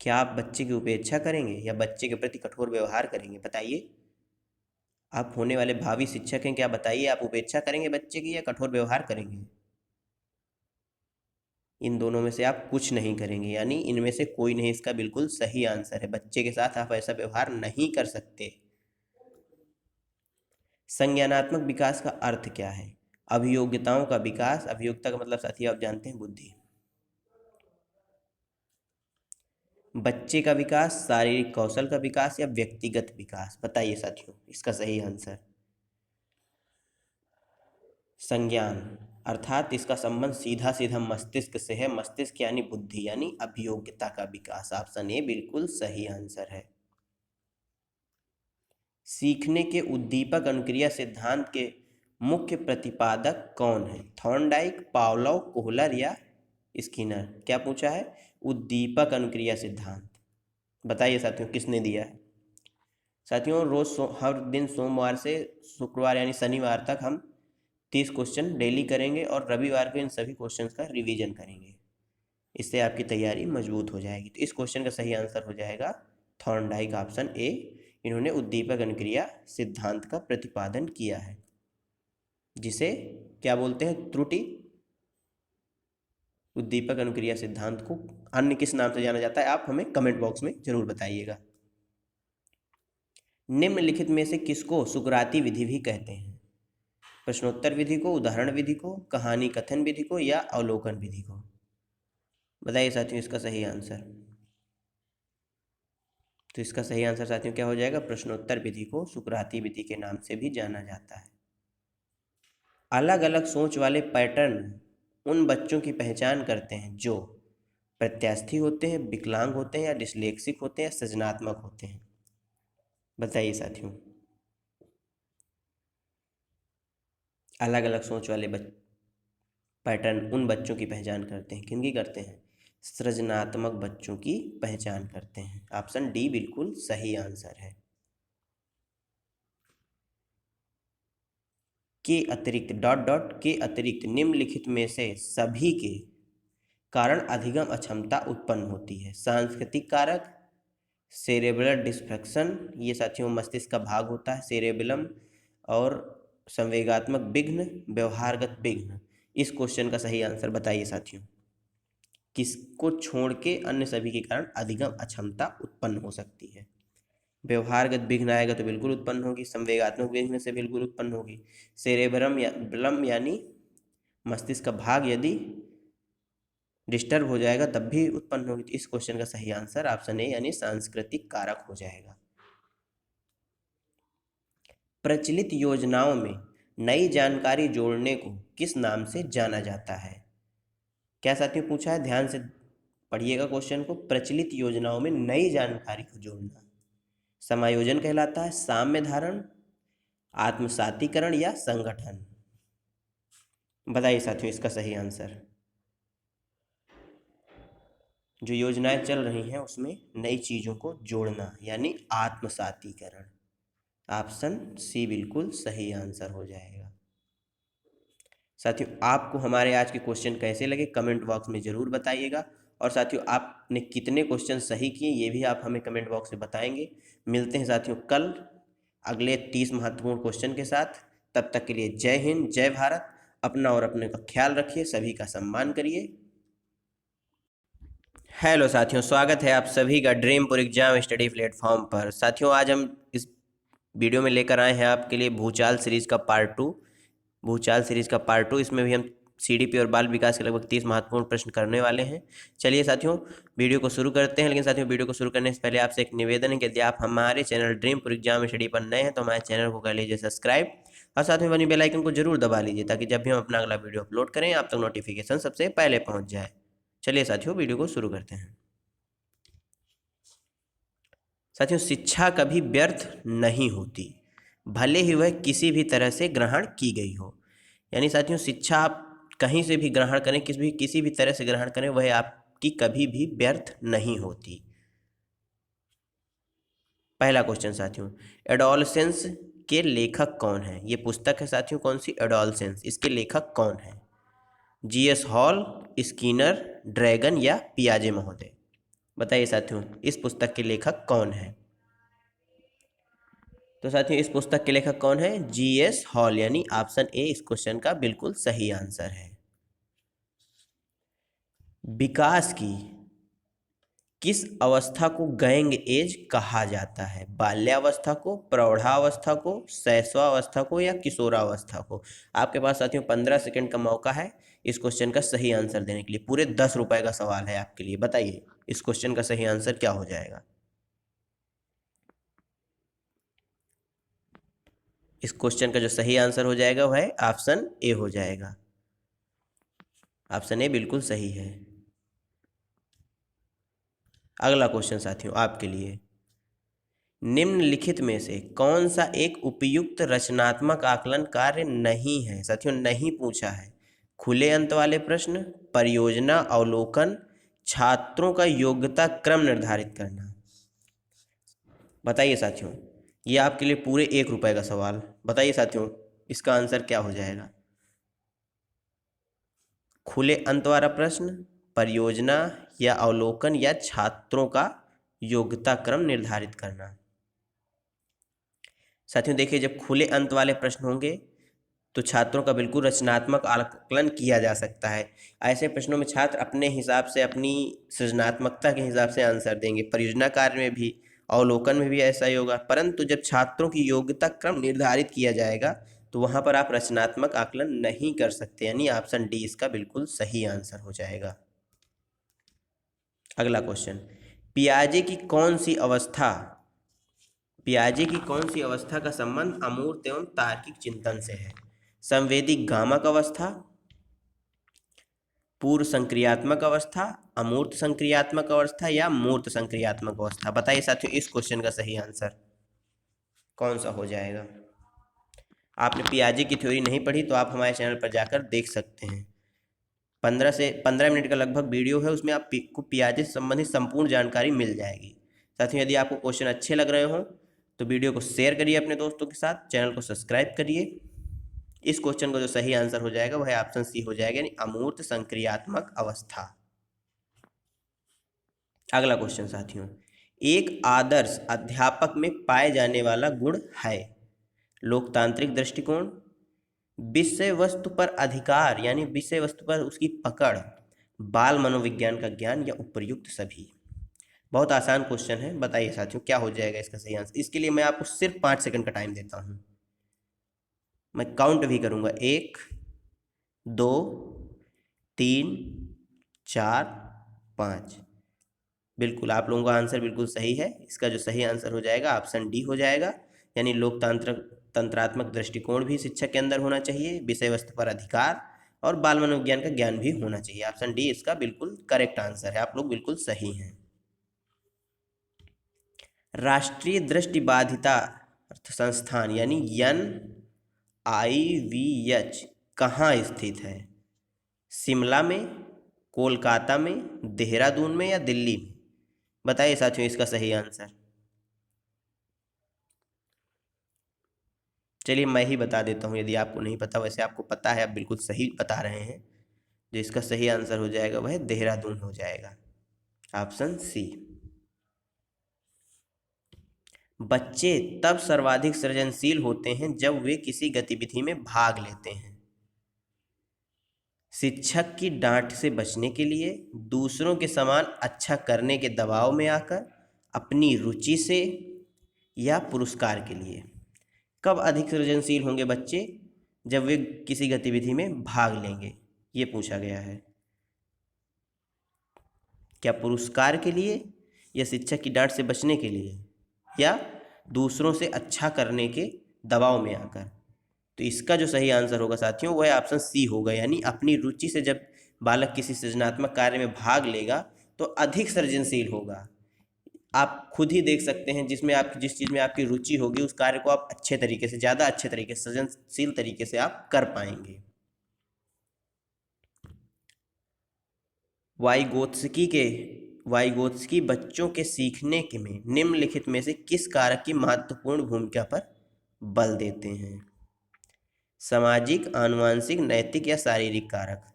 क्या आप बच्चे की उपेक्षा करेंगे या बच्चे के प्रति कठोर व्यवहार करेंगे? बताइए, आप होने वाले भावी शिक्षक हैं, क्या बताइए आप उपेक्षा करेंगे बच्चे की या कठोर व्यवहार करेंगे? इन दोनों में से आप कुछ नहीं करेंगे यानी इनमें से कोई नहीं इसका बिल्कुल सही आंसर है। बच्चे के साथ आप ऐसा व्यवहार नहीं कर सकते। संज्ञानात्मक विकास का अर्थ क्या है? अभियोग्यताओं का विकास। अभियोग्यता का मतलब साथी आप जानते हैं बुद्धि। बच्चे का विकास, शारीरिक कौशल का विकास या व्यक्तिगत विकास? बताइए साथियों इसका सही आंसर। संज्ञान, अर्थात इसका संबंध सीधा सीधा मस्तिष्क से है। मस्तिष्क यानी बुद्धि यानी अभियोग्यता का विकास। ऑप्शन ए बिल्कुल सही आंसर है। सीखने के उद्दीपक अनुक्रिया सिद्धांत के मुख्य प्रतिपादक कौन है? थॉर्नडाइक, पावलोव, कोहलर या स्किनर? क्या पूछा है? उद्दीपक अनुक्रिया सिद्धांत। बताइए साथियों किसने दिया है? साथियों रोज हर दिन सोमवार से शुक्रवार यानी शनिवार तक हम 30 क्वेश्चन डेली करेंगे और रविवार को इन सभी क्वेश्चंस का रिवीजन करेंगे। इससे आपकी तैयारी मजबूत हो जाएगी। तो इस क्वेश्चन का सही आंसर हो जाएगा थॉर्नडाइक, ऑप्शन ए। इन्होंने उद्दीपक अनुक्रिया सिद्धांत का प्रतिपादन किया है, जिसे क्या बोलते हैं? त्रुटि उद्दीपक अनुक्रिया सिद्धांत को अन्य किस नाम से जाना जाता है आप हमें कमेंट बॉक्स में जरूर बताइएगा। निम्नलिखित में से किसको सुकराती विधि भी कहते हैं? प्रश्नोत्तर विधि को, उदाहरण विधि को, कहानी कथन विधि को या अवलोकन विधि को? बताइए साथियों इसका सही आंसर। तो इसका सही आंसर साथियों क्या हो जाएगा? प्रश्नोत्तर विधि को सुकराती विधि के नाम से भी जाना जाता है। अलग अलग सोच वाले पैटर्न उन बच्चों की पहचान करते हैं जो प्रत्यास्थी होते हैं, विकलांग होते हैं या डिस्लेक्सिक होते हैं या सृजनात्मक होते हैं? बताइए साथियों। अलग अलग सोच वाले पैटर्न उन बच्चों की पहचान करते हैं, किनकी करते हैं? सृजनात्मक बच्चों की पहचान करते हैं। ऑप्शन डी बिल्कुल सही आंसर है। के अतिरिक्त के अतिरिक्त निम्नलिखित में से सभी के कारण अधिगम अक्षमता उत्पन्न होती है? सांस्कृतिक कारक, सेरेब्रल डिस्फंक्शन, ये साथियों मस्तिष्क का भाग होता है सेरेबेलम, और संवेगात्मक विघ्न, व्यवहारगत विघ्न, इस क्वेश्चन का सही आंसर बताइए साथियों। किसको छोड़ के अन्य सभी के कारण अधिगम अक्षमता उत्पन्न हो सकती है? व्यवहारगत विघ्न आएगा तो बिल्कुल उत्पन्न होगी, संवेगात्मक विघ्न से बिल्कुल उत्पन्न होगी, सेरेब्रम या ब्लम यानी मस्तिष्क का भाग यदि डिस्टर्ब हो जाएगा तब भी उत्पन्न होगी। तो इस क्वेश्चन का सही आंसर ऑप्शन ए यानी सांस्कृतिक कारक हो जाएगा। प्रचलित योजनाओं में नई जानकारी जोड़ने को किस नाम से जाना जाता है? क्या साथियों पूछा है, ध्यान से पढ़िएगा क्वेश्चन को। प्रचलित योजनाओं में नई जानकारी को जोड़ना समायोजन कहलाता है, साम्य धारण, आत्मसातीकरण या संगठन? बताइए साथियों इसका सही आंसर। जो योजनाएं चल रही हैं उसमें नई चीजों को जोड़ना यानी आत्मसातीकरण। ऑप्शन सी बिल्कुल सही आंसर हो जाएगा। साथियों आपको हमारे आज के क्वेश्चन कैसे लगे कमेंट बॉक्स में ज़रूर बताइएगा, और साथियों आपने कितने क्वेश्चन सही किए ये भी आप हमें कमेंट बॉक्स में बताएंगे। मिलते हैं साथियों कल अगले 30 महत्वपूर्ण क्वेश्चन के साथ। तब तक के लिए जय हिंद, जय भारत। अपना और अपने का ख्याल रखिए, सभी का सम्मान करिए। हेलो साथियों, स्वागत है आप सभी का ड्रीमपुर एग्जाम स्टडी प्लेटफॉर्म पर। साथियों आज हम इस वीडियो में लेकर आए हैं आपके लिए भूचाल सीरीज का पार्ट 2। भूचाल सीरीज का पार्ट 2, इसमें भी हम सीडीपी और बाल विकास के लगभग 30 महत्वपूर्ण प्रश्न करने वाले हैं। चलिए साथियों वीडियो को शुरू करते हैं। लेकिन साथियों वीडियो को शुरू करने से पहले आपसे एक निवेदन है कि यदि आप हमारे चैनल ड्रीमपुर एग्जाम स्टडी पर नए हैं तो हमारे चैनल को कर लीजिए सब्सक्राइब, और साथ में बनी बेल आइकन को जरूर दबा लीजिए ताकि जब भी हम अपना अगला वीडियो अपलोड करें आप तक नोटिफिकेशन सबसे पहले पहुंच जाए। चलिए साथियों वीडियो को शुरू करते हैं। साथियों शिक्षा कभी व्यर्थ नहीं होती, भले ही वह किसी भी तरह से ग्रहण की गई हो। यानी साथियों शिक्षा आप कहीं से भी ग्रहण करें, किसी भी तरह से ग्रहण करें, वह आपकी कभी भी व्यर्थ नहीं होती। पहला क्वेश्चन साथियों, एडोलसेंस के लेखक कौन है? ये पुस्तक है साथियों कौन सी? एडोलसेंस। इसके लेखक कौन है? जीएस हॉल, स्किनर, ड्रैगन या पियाजे महोदय? बताइए साथियों इस पुस्तक के लेखक कौन है? तो साथियों इस पुस्तक के लेखक कौन है? जीएस हॉल, यानी ऑप्शन ए इस क्वेश्चन का बिल्कुल सही आंसर है। विकास की किस अवस्था को गैंग एज कहा जाता है? बाल्यावस्था को, प्रौढ़ावस्था को, शैशवावस्था को या किशोरावस्था को? आपके पास साथियों 15 सेकंड का मौका है इस क्वेश्चन का सही आंसर देने के लिए। पूरे 10 रुपए का सवाल है आपके लिए। बताइए इस क्वेश्चन का सही आंसर क्या हो जाएगा? इस क्वेश्चन का जो सही आंसर हो जाएगा वह है ऑप्शन ए हो जाएगा। ऑप्शन ए बिल्कुल सही है। अगला क्वेश्चन साथियों आपके लिए, निम्नलिखित में से कौन सा एक उपयुक्त रचनात्मक आकलन कार्य नहीं है? साथियों नहीं पूछा है। खुले अंत वाले प्रश्न, परियोजना अवलोकन, छात्रों का योग्यता क्रम निर्धारित करना। बताइए साथियों ये आपके लिए पूरे 1 रुपए का सवाल। बताइए साथियों इसका आंसर क्या हो जाएगा? खुले अंत वाला प्रश्न, परियोजना या अवलोकन या छात्रों का योग्यता क्रम निर्धारित करना। साथियों देखिए जब खुले अंत वाले प्रश्न होंगे तो छात्रों का बिल्कुल रचनात्मक आकलन किया जा सकता है। ऐसे प्रश्नों में छात्र अपने हिसाब से, अपनी सृजनात्मकता के हिसाब से आंसर देंगे। परियोजना कार्य में भी, अवलोकन में भी ऐसा ही होगा। परंतु जब छात्रों की योग्यता क्रम निर्धारित किया जाएगा तो वहाँ पर आप रचनात्मक आकलन नहीं कर सकते, यानी ऑप्शन डी इसका बिल्कुल सही आंसर हो जाएगा। अगला क्वेश्चन, पियाजे की कौन सी अवस्था का संबंध अमूर्त एवं तार्किक चिंतन से है? संवेदी गामक अवस्था, पूर्व संक्रियात्मक अवस्था, अमूर्त संक्रियात्मक अवस्था या मूर्त संक्रियात्मक अवस्था? बताइए साथियों इस क्वेश्चन का सही आंसर कौन सा हो जाएगा? आपने पियाजे की थ्योरी नहीं पढ़ी तो आप हमारे चैनल पर जाकर देख सकते हैं। 15 मिनट का लगभग वीडियो है, उसमें आपको पियाजे से संबंधित संपूर्ण जानकारी मिल जाएगी। साथियों यदि आपको क्वेश्चन अच्छे लग रहे हों तो वीडियो को शेयर करिए अपने दोस्तों के साथ, चैनल को सब्सक्राइब करिए। इस क्वेश्चन का जो सही आंसर हो जाएगा वह ऑप्शन सी हो जाएगा, यानी अमूर्त संक्रियात्मक अवस्था। अगला क्वेश्चन साथियों, एक आदर्श अध्यापक में पाए जाने वाला गुण है? लोकतांत्रिक दृष्टिकोण, विषय वस्तु पर अधिकार यानी विषय वस्तु पर उसकी पकड़, बाल मनोविज्ञान का ज्ञान या उपर्युक्त सभी। बहुत आसान क्वेश्चन है, बताइए साथियों क्या हो जाएगा इसका सही आंसर। इसके लिए मैं आपको सिर्फ 5 सेकंड का टाइम देता हूं, मैं काउंट भी करूंगा, 1 2 3 4 5। बिल्कुल आप लोगों का आंसर बिल्कुल सही है। इसका जो सही आंसर हो जाएगा ऑप्शन डी हो जाएगा, यानी लोकतांत्रिक तंत्रात्मक दृष्टिकोण भी शिक्षा के अंदर होना चाहिए, विषय वस्तु पर अधिकार और बाल मनोविज्ञान का ज्ञान भी होना चाहिए। ऑप्शन डी इसका बिल्कुल करेक्ट आंसर है, आप लोग बिल्कुल सही हैं। राष्ट्रीय दृष्टिबाधिता संस्थान यानी NIVH कहाँ स्थित है? शिमला में, कोलकाता में, देहरादून में या दिल्ली में? बताइए साथियों इसका सही आंसर। चलिए मैं ही बता देता हूँ, यदि आपको नहीं पता, वैसे आपको पता है, आप बिल्कुल सही बता रहे हैं। जो इसका सही आंसर हो जाएगा वह देहरादून हो जाएगा, ऑप्शन सी। बच्चे तब सर्वाधिक सृजनशील होते हैं जब वे किसी गतिविधि में भाग लेते हैं। शिक्षक की डांट से बचने के लिए, दूसरों के समान अच्छा करने के दबाव में आकर, अपनी रुचि से या पुरस्कार के लिए। कब अधिक सृजनशील होंगे बच्चे? जब वे किसी गतिविधि में भाग लेंगे, ये पूछा गया है। क्या पुरस्कार के लिए, या शिक्षक की डांट से बचने के लिए, या दूसरों से अच्छा करने के दबाव में आकर? तो इसका जो सही आंसर होगा साथियों वह ऑप्शन सी होगा, यानी अपनी रुचि से जब बालक किसी सृजनात्मक कार्य में भाग लेगा तो अधिक सृजनशील होगा। आप खुद ही देख सकते हैं, जिसमें आप जिस चीज़ में आपकी रुचि होगी उस कार्य को आप अच्छे तरीके से, ज़्यादा अच्छे तरीके से, सृजनशील तरीके से आप कर पाएंगे। वाइगोत्स्की बच्चों के सीखने के में निम्नलिखित में से किस कारक की महत्वपूर्ण भूमिका पर बल देते हैं? सामाजिक, आनुवंशिक, नैतिक या शारीरिक कारक?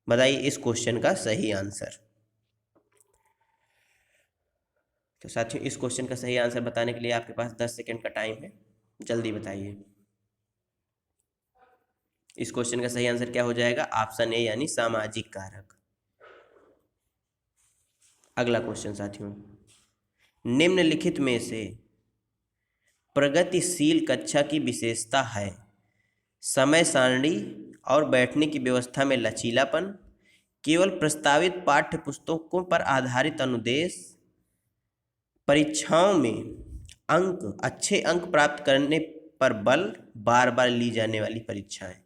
बताइए इस क्वेश्चन का सही आंसर। तो साथियों इस क्वेश्चन का सही आंसर बताने के लिए आपके पास 10 सेकंड का टाइम है, जल्दी बताइए। इस क्वेश्चन का सही आंसर क्या हो जाएगा? ऑप्शन ए यानी सामाजिक कारक। अगला क्वेश्चन साथियों, निम्नलिखित में से प्रगतिशील कक्षा की विशेषता है? समय सारणी और बैठने की व्यवस्था में लचीलापन, केवल प्रस्तावित पाठ्य पुस्तकों पर आधारित अनुदेश, परीक्षाओं में अच्छे अंक प्राप्त करने पर बल, बार बार ली जाने वाली परीक्षाएं।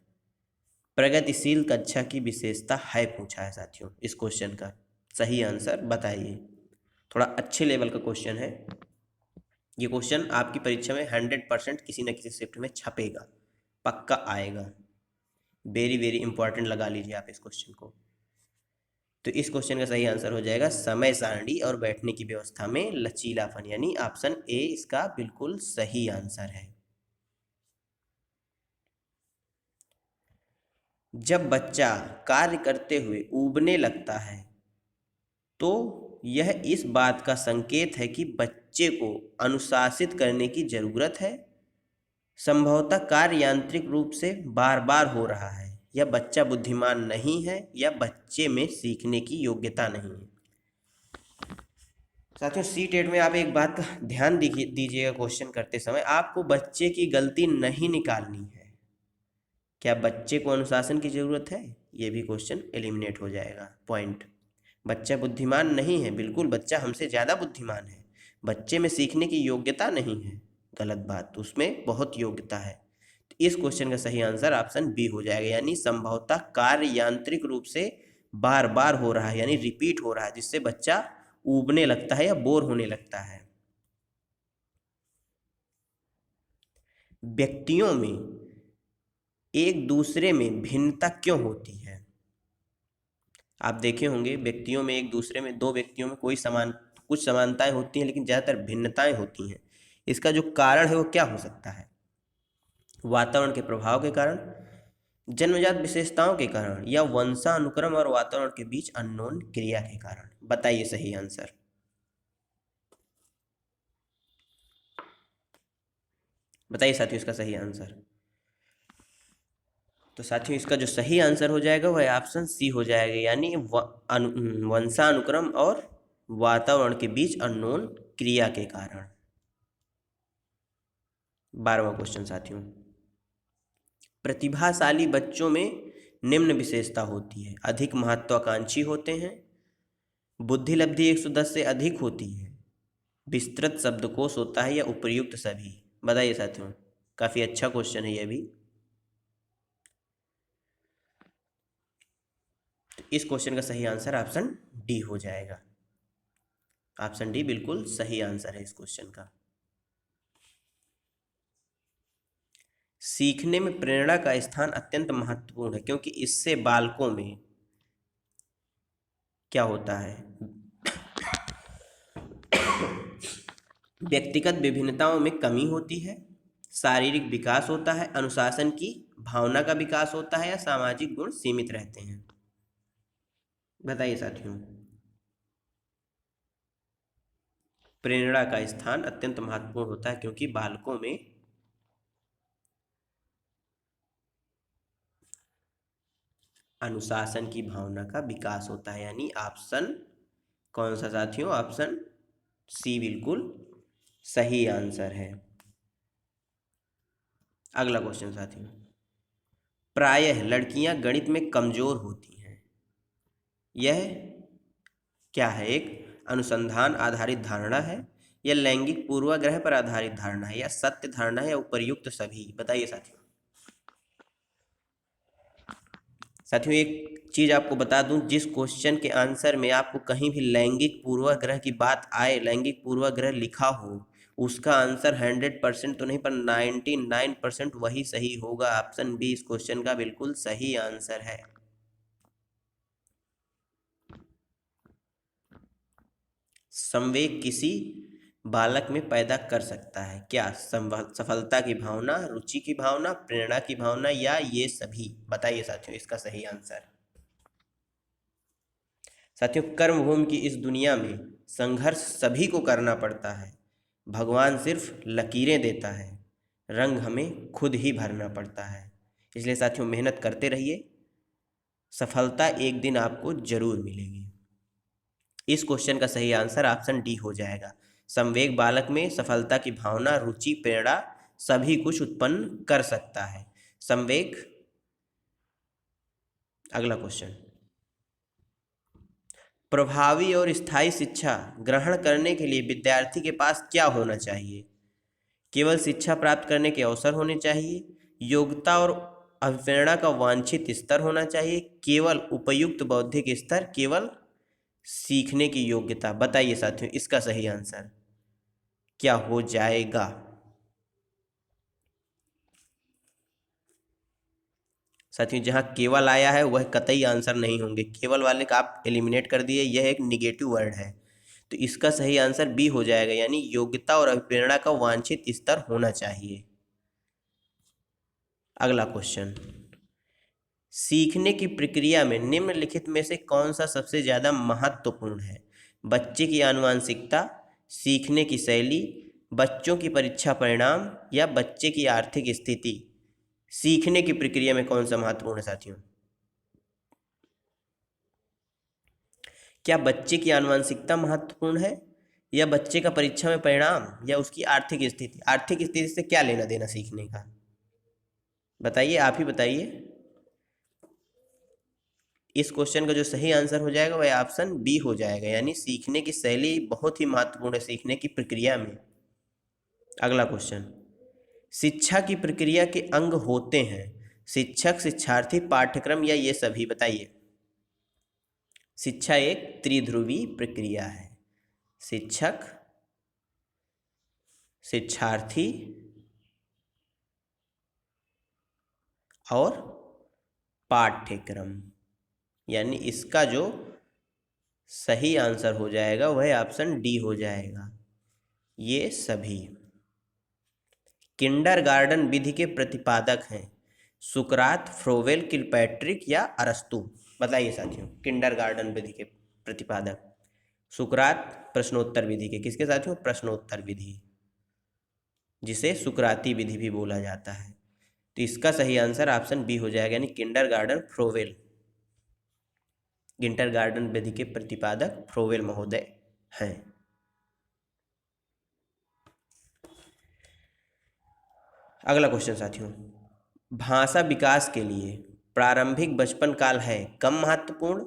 प्रगतिशील कक्षा की विशेषता है पूछा है साथियों, इस क्वेश्चन का सही आंसर बताइए। थोड़ा अच्छे लेवल का क्वेश्चन है ये। क्वेश्चन आपकी परीक्षा में 100% किसी न किसी शिफ्ट में छपेगा, पक्का आएगा। वेरी वेरी इंपॉर्टेंट लगा लीजिए आप इस क्वेश्चन को। तो इस क्वेश्चन का सही आंसर हो जाएगा समय सारणी और बैठने की व्यवस्था में लचीलापन, यानी ऑप्शन ए इसका बिल्कुल सही आंसर है। जब बच्चा कार्य करते हुए ऊबने लगता है तो यह इस बात का संकेत है कि बच्चे को अनुशासित करने की जरूरत है। संभवतः कार्य यांत्रिक रूप से बार बार हो रहा है, या बच्चा बुद्धिमान नहीं है, या बच्चे में सीखने की योग्यता नहीं है। साथियों सी-टेट में आप एक बात का ध्यान दीजिएगा, क्वेश्चन करते समय आपको बच्चे की गलती नहीं निकालनी है। क्या बच्चे को अनुशासन की जरूरत है? ये भी क्वेश्चन एलिमिनेट हो जाएगा पॉइंट। बच्चा बुद्धिमान नहीं है, बिल्कुल बच्चा हमसे ज़्यादा बुद्धिमान है। बच्चे में सीखने की योग्यता नहीं है, गलत बात, तो उसमें बहुत योग्यता है। तो इस क्वेश्चन का सही आंसर ऑप्शन बी हो जाएगा, यानी संभवतः कार्य यांत्रिक रूप से बार बार हो रहा है, यानी रिपीट हो रहा है, जिससे बच्चा ऊबने लगता है या बोर होने लगता है। व्यक्तियों में एक दूसरे में भिन्नता क्यों होती है? आप देखे होंगे व्यक्तियों में एक दूसरे में, दो व्यक्तियों में कुछ समानताएं होती हैं लेकिन ज़्यादातर भिन्नताएं होती हैं। इसका जो कारण है वो क्या हो सकता है? वातावरण के प्रभाव के कारण, जन्मजात विशेषताओं के कारण, या वंशानुक्रम और वातावरण के बीच अननोन क्रिया के कारण? बताइए सही आंसर। बताइए साथियों इसका सही आंसर। तो साथियों इसका जो सही आंसर हो जाएगा वह ऑप्शन सी हो जाएगा, यानी वंशानुक्रम और वातावरण के बीच अननोन क्रिया के कारण। 12वां क्वेश्चन साथियों, प्रतिभाशाली बच्चों में निम्न विशेषता होती है: अधिक महत्वाकांक्षी होते हैं, बुद्धि लब्धि 110 से अधिक होती है, विस्तृत शब्दकोश होता है, या उपर्युक्त सभी। बताइए साथियों, काफी अच्छा क्वेश्चन है ये भी। तो इस क्वेश्चन का सही आंसर ऑप्शन डी हो जाएगा। ऑप्शन डी बिल्कुल सही आंसर है इस क्वेश्चन का। सीखने में प्रेरणा का स्थान अत्यंत महत्वपूर्ण है, क्योंकि इससे बालकों में क्या होता है, व्यक्तिगत विभिन्नताओं में कमी होती है, शारीरिक विकास होता है, अनुशासन की भावना का विकास होता है, या सामाजिक गुण सीमित रहते हैं। बताइए साथियों, प्रेरणा का स्थान अत्यंत महत्वपूर्ण होता है क्योंकि बालकों में अनुशासन की भावना का विकास होता है, यानी ऑप्शन कौन सा साथियों, ऑप्शन सी बिल्कुल सही आंसर है। अगला क्वेश्चन साथियों, प्रायः लड़कियां गणित में कमजोर होती हैं, यह क्या है, एक अनुसंधान आधारित धारणा है, या लैंगिक पूर्वाग्रह पर आधारित धारणा है, या सत्य धारणा है, या उपर्युक्त सभी। बताइए साथियों। साथियों एक चीज आपको बता दूं, जिस क्वेश्चन के आंसर में आपको कहीं भी लैंगिक पूर्वाग्रह की बात आए, लैंगिक पूर्वाग्रह लिखा हो, उसका आंसर 100% तो नहीं पर 99% वही सही होगा। ऑप्शन बी इस क्वेश्चन का बिल्कुल सही आंसर है। संवेग किसी बालक में पैदा कर सकता है, क्या सफलता की भावना, रुचि की भावना, प्रेरणा की भावना, या ये सभी। बताइए साथियों इसका सही आंसर। साथियों कर्मभूमि की इस दुनिया में संघर्ष सभी को करना पड़ता है, भगवान सिर्फ लकीरें देता है, रंग हमें खुद ही भरना पड़ता है। इसलिए साथियों मेहनत करते रहिए, सफलता एक दिन आपको जरूर मिलेगी। इस क्वेश्चन का सही आंसर ऑप्शन डी हो जाएगा। संवेग बालक में सफलता की भावना, रुचि, प्रेरणा सभी कुछ उत्पन्न कर सकता है। संवेग। अगला क्वेश्चन, प्रभावी और स्थायी शिक्षा ग्रहण करने के लिए विद्यार्थी के पास क्या होना चाहिए? केवल शिक्षा प्राप्त करने के अवसर होने चाहिए, योग्यता और अभिप्रेरणा का वांछित स्तर होना चाहिए, केवल उपयुक्त बौद्धिक स्तर, केवल सीखने की योग्यता। बताइए साथियों इसका सही आंसर क्या हो जाएगा? साथियों जहां केवल आया है वह कतई आंसर नहीं होंगे, केवल वाले का आप एलिमिनेट कर दिए, यह एक निगेटिव वर्ड है। तो इसका सही आंसर बी हो जाएगा, यानी योग्यता और अभिप्रेरणा का वांछित स्तर होना चाहिए। अगला क्वेश्चन, सीखने की प्रक्रिया में निम्नलिखित में से कौन सा सबसे ज्यादा महत्वपूर्ण है? बच्चे की आनुवंशिकता, सीखने की शैली, बच्चों की परीक्षा परिणाम, या बच्चे की आर्थिक स्थिति। सीखने की प्रक्रिया में कौन सा महत्वपूर्ण है साथियों? क्या बच्चे की आनुवंशिकता महत्वपूर्ण है, या बच्चे का परीक्षा में परिणाम, या उसकी आर्थिक स्थिति? आर्थिक स्थिति से क्या लेना देना सीखने का? बताइए, आप ही बताइए। इस क्वेश्चन का जो सही आंसर हो जाएगा वह ऑप्शन बी हो जाएगा, यानी सीखने की शैली बहुत ही महत्वपूर्ण है सीखने की प्रक्रिया में। अगला क्वेश्चन, शिक्षा की प्रक्रिया के अंग होते हैं शिक्षक, शिक्षार्थी, पाठ्यक्रम, या ये सभी। बताइए। शिक्षा एक त्रिध्रुवी प्रक्रिया है, शिक्षक, शिक्षार्थी और पाठ्यक्रम, यानी इसका जो सही आंसर हो जाएगा वह ऑप्शन डी हो जाएगा, ये सभी। किंडरगार्टन विधि के प्रतिपादक हैं सुकरात, फ्रोवेल, किलपैट्रिक, या अरस्तु। बताइए साथियों किंडरगार्टन विधि के प्रतिपादक। सुकरात प्रश्नोत्तर विधि के, किसके साथियों? प्रश्नोत्तर विधि, जिसे सुकराती विधि भी बोला जाता है। तो इसका सही आंसर ऑप्शन बी हो जाएगा, यानी किंडरगार्टन फ्रोवेल। किंडरगार्टन विधि के प्रतिपादक फ्रोवेल महोदय हैं। अगला क्वेश्चन साथियों, भाषा विकास के लिए प्रारंभिक बचपन काल है कम महत्वपूर्ण,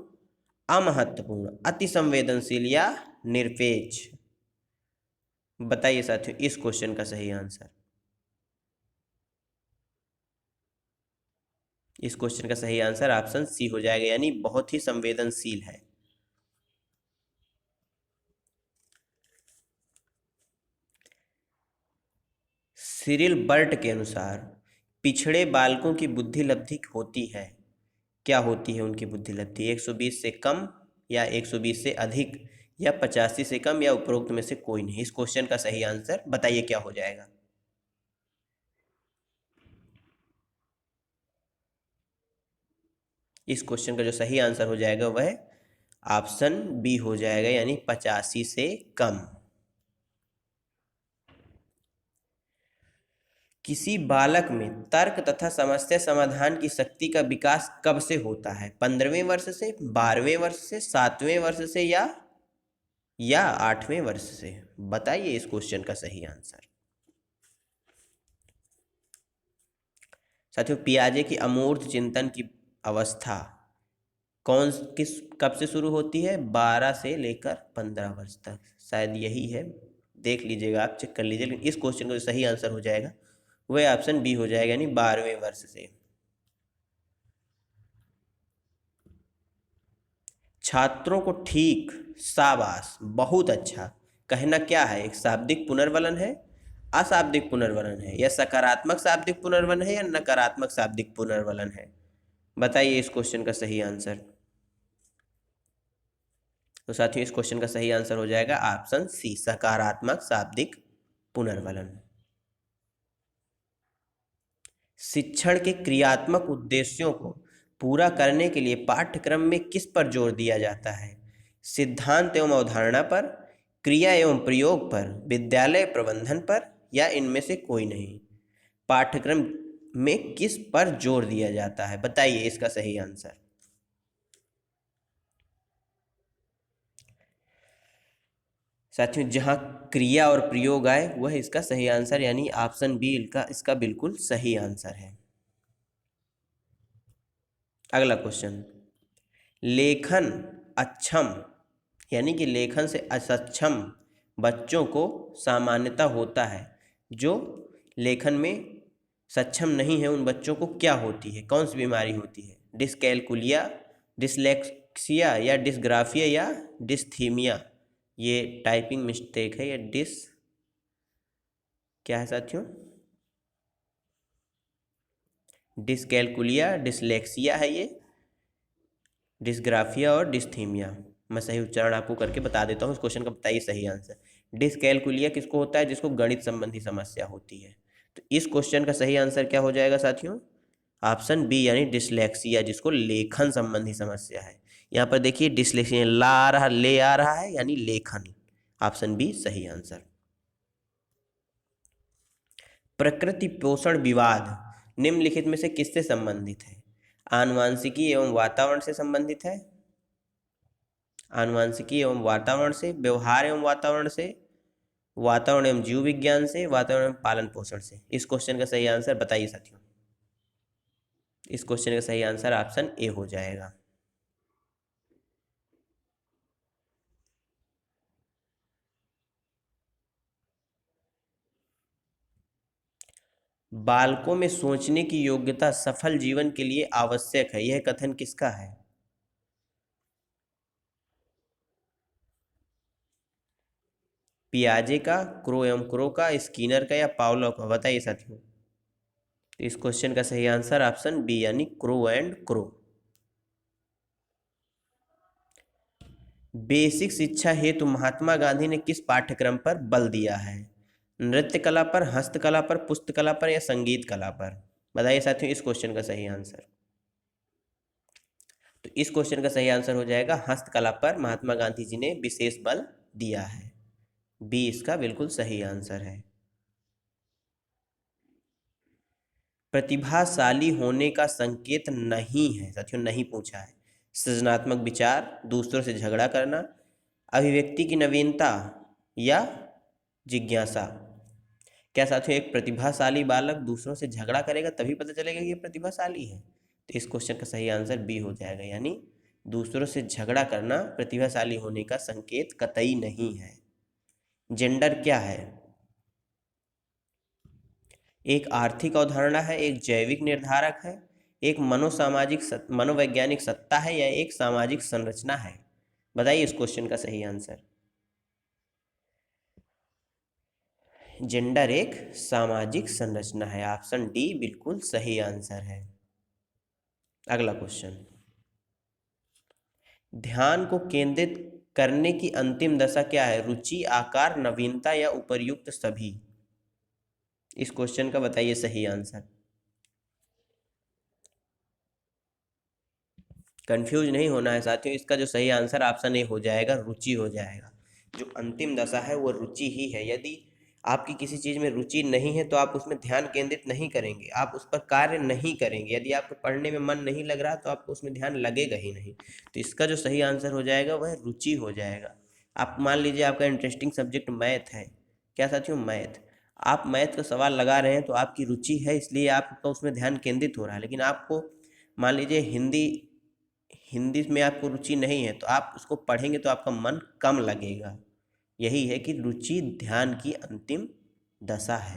अमहत्वपूर्ण, अति संवेदनशील या निरपेक्ष? बताइए साथियों इस क्वेश्चन का सही आंसर। इस क्वेश्चन का सही आंसर ऑप्शन सी हो जाएगा, यानी बहुत ही संवेदनशील है। सिरिल बर्ट के अनुसार पिछड़े बालकों की बुद्धि लब्धि होती है, क्या होती है उनकी बुद्धि लब्धि? 120 से कम या 120 से अधिक या 85 से कम या उपरोक्त में से कोई नहीं? इस क्वेश्चन का सही आंसर बताइए क्या हो जाएगा। इस क्वेश्चन का जो सही आंसर हो जाएगा वह ऑप्शन बी हो जाएगा, यानी 85 से कम। किसी बालक में तर्क तथा समस्या समाधान की शक्ति का विकास कब से होता है? 15वें वर्ष से, 12वें वर्ष से, 7वें वर्ष से या 8वें वर्ष से? बताइए इस क्वेश्चन का सही आंसर। साथियों पियाजे की अमूर्त चिंतन की अवस्था कब से शुरू होती है? 12 से लेकर 15 वर्ष तक, शायद यही है, देख लीजिएगा आप, चेक कर लीजिए। लेकिन इस क्वेश्चन का जो सही आंसर हो जाएगा वह ऑप्शन बी हो जाएगा, यानी 12वें वर्ष से। छात्रों को ठीक, शाबाश, बहुत अच्छा कहना क्या है? एक शाब्दिक पुनर्वलन है, अशाब्दिक पुनर्वलन है, या सकारात्मक शाब्दिक पुनर्वलन है, या नकारात्मक शाब्दिक पुनर्वलन है? बताइए इस क्वेश्चन का सही आंसर। तो साथियों इस क्वेश्चन का सही आंसर हो जाएगा ऑप्शन सी, सकारात्मक शाब्दिक पुनर्वलन। शिक्षण के क्रियात्मक उद्देश्यों को पूरा करने के लिए पाठ्यक्रम में किस पर जोर दिया जाता है? सिद्धांत एवं अवधारणा पर, क्रिया एवं प्रयोग पर, विद्यालय प्रबंधन पर, या इनमें से कोई नहीं? पाठ्यक्रम में किस पर जोर दिया जाता है? बताइए इसका सही आंसर। साथियों जहां क्रिया और प्रयोग आए वह इसका सही आंसर, यानी ऑप्शन बी इसका बिल्कुल सही आंसर है। अगला क्वेश्चन, लेखन अक्षम यानी कि लेखन से असक्षम बच्चों को सामान्यता होता है, जो लेखन में सक्षम नहीं है उन बच्चों को क्या होती है? कौन सी बीमारी होती है? डिसकैलकुलिया, डिसलेक्सिया, या डिसग्राफिया, या डिस्थीमिया? ये टाइपिंग मिस्टेक है, या क्या है साथियों? डिसकैलकुलिया, डिसलेक्सिया है ये, डिसग्राफिया और डिस्थीमिया। मैं सही उच्चारण आपको करके बता देता हूँ। इस क्वेश्चन का बताइए सही आंसर। डिसकैलकुलिया किसको होता है? जिसको गणित संबंधी समस्या होती है। तो इस क्वेश्चन का सही आंसर क्या हो जाएगा साथियों? ऑप्शन बी, यानी डिसलेक्सिया, जिसको लेखन संबंधी समस्या है। यहाँ पर देखिए डिसलेक्सिया ला आ रहा, ले आ रहा है, यानी लेखन। ऑप्शन बी सही आंसर। प्रकृति पोषण विवाद निम्नलिखित में से किससे संबंधित है? आनुवांशिकी एवं वातावरण से संबंधित है, आनुवांशिकी एवं वातावरण से, व्यवहार एवं वातावरण से, वातावरण एवं जीव विज्ञान से, वातावरण एवं पालन पोषण से? इस क्वेश्चन का सही आंसर बताइए साथियों। इस क्वेश्चन का सही आंसर ऑप्शन ए हो जाएगा। बालकों में सोचने की योग्यता सफल जीवन के लिए आवश्यक है, यह कथन किसका है? पियाजे का, क्रो एवं क्रो का, स्किनर का, या पावलोव का? बताइए साथियों। तो इस क्वेश्चन का सही आंसर ऑप्शन बी, यानी क्रो एंड क्रो। बेसिक शिक्षा हेतु महात्मा गांधी ने किस पाठ्यक्रम पर बल दिया है? नृत्य कला पर, हस्तकला पर, पुस्तकला पर, या संगीत कला पर? बताइए साथियों इस क्वेश्चन का सही आंसर। तो इस क्वेश्चन का सही आंसर हो जाएगा हस्तकला पर महात्मा गांधी जी ने विशेष बल दिया है। बी इसका बिल्कुल सही आंसर है। प्रतिभाशाली होने का संकेत नहीं है, साथियों नहीं पूछा है। सृजनात्मक विचार, दूसरों से झगड़ा करना, अभिव्यक्ति की नवीनता या जिज्ञासा। क्या साथियों एक प्रतिभाशाली बालक दूसरों से झगड़ा करेगा तभी पता चलेगा कि ये प्रतिभाशाली है? तो इस क्वेश्चन का सही आंसर बी हो जाएगा, यानी दूसरों से झगड़ा करना प्रतिभाशाली होने का संकेत कतई नहीं है। जेंडर क्या है? एक आर्थिक अवधारणा है, एक जैविक निर्धारक है, एक मनोवैज्ञानिक सत्ता है, या एक सामाजिक संरचना है? बताइए इस क्वेश्चन का सही आंसर। जेंडर एक सामाजिक संरचना है, ऑप्शन डी बिल्कुल सही आंसर है। अगला क्वेश्चन, ध्यान को केंद्रित करने की अंतिम दशा क्या है? रुचि, आकार, नवीनता या उपर्युक्त सभी? इस क्वेश्चन का बताइए सही आंसर। कंफ्यूज नहीं होना है साथियों, इसका जो सही आंसर ऑप्शन ए हो जाएगा, रुचि हो जाएगा। जो अंतिम दशा है वो रुचि ही है। यदि आपकी किसी चीज़ में रुचि नहीं है तो आप उसमें ध्यान केंद्रित नहीं करेंगे, आप उस पर कार्य नहीं करेंगे। यदि आपको पढ़ने में मन नहीं लग रहा तो आपको उसमें ध्यान लगेगा ही नहीं। तो इसका जो सही आंसर हो जाएगा वह रुचि हो जाएगा। आप मान लीजिए आपका इंटरेस्टिंग सब्जेक्ट मैथ है, क्या साथियों मैथ, आप मैथ का सवाल लगा रहे हैं तो आपकी रुचि है इसलिए आपका उसमें ध्यान केंद्रित हो रहा है। लेकिन आपको मान लीजिए हिंदी हिंदी में आपको रुचि नहीं है तो आप उसको पढ़ेंगे तो आपका मन कम लगेगा। यही है कि रुचि ध्यान की अंतिम दशा है।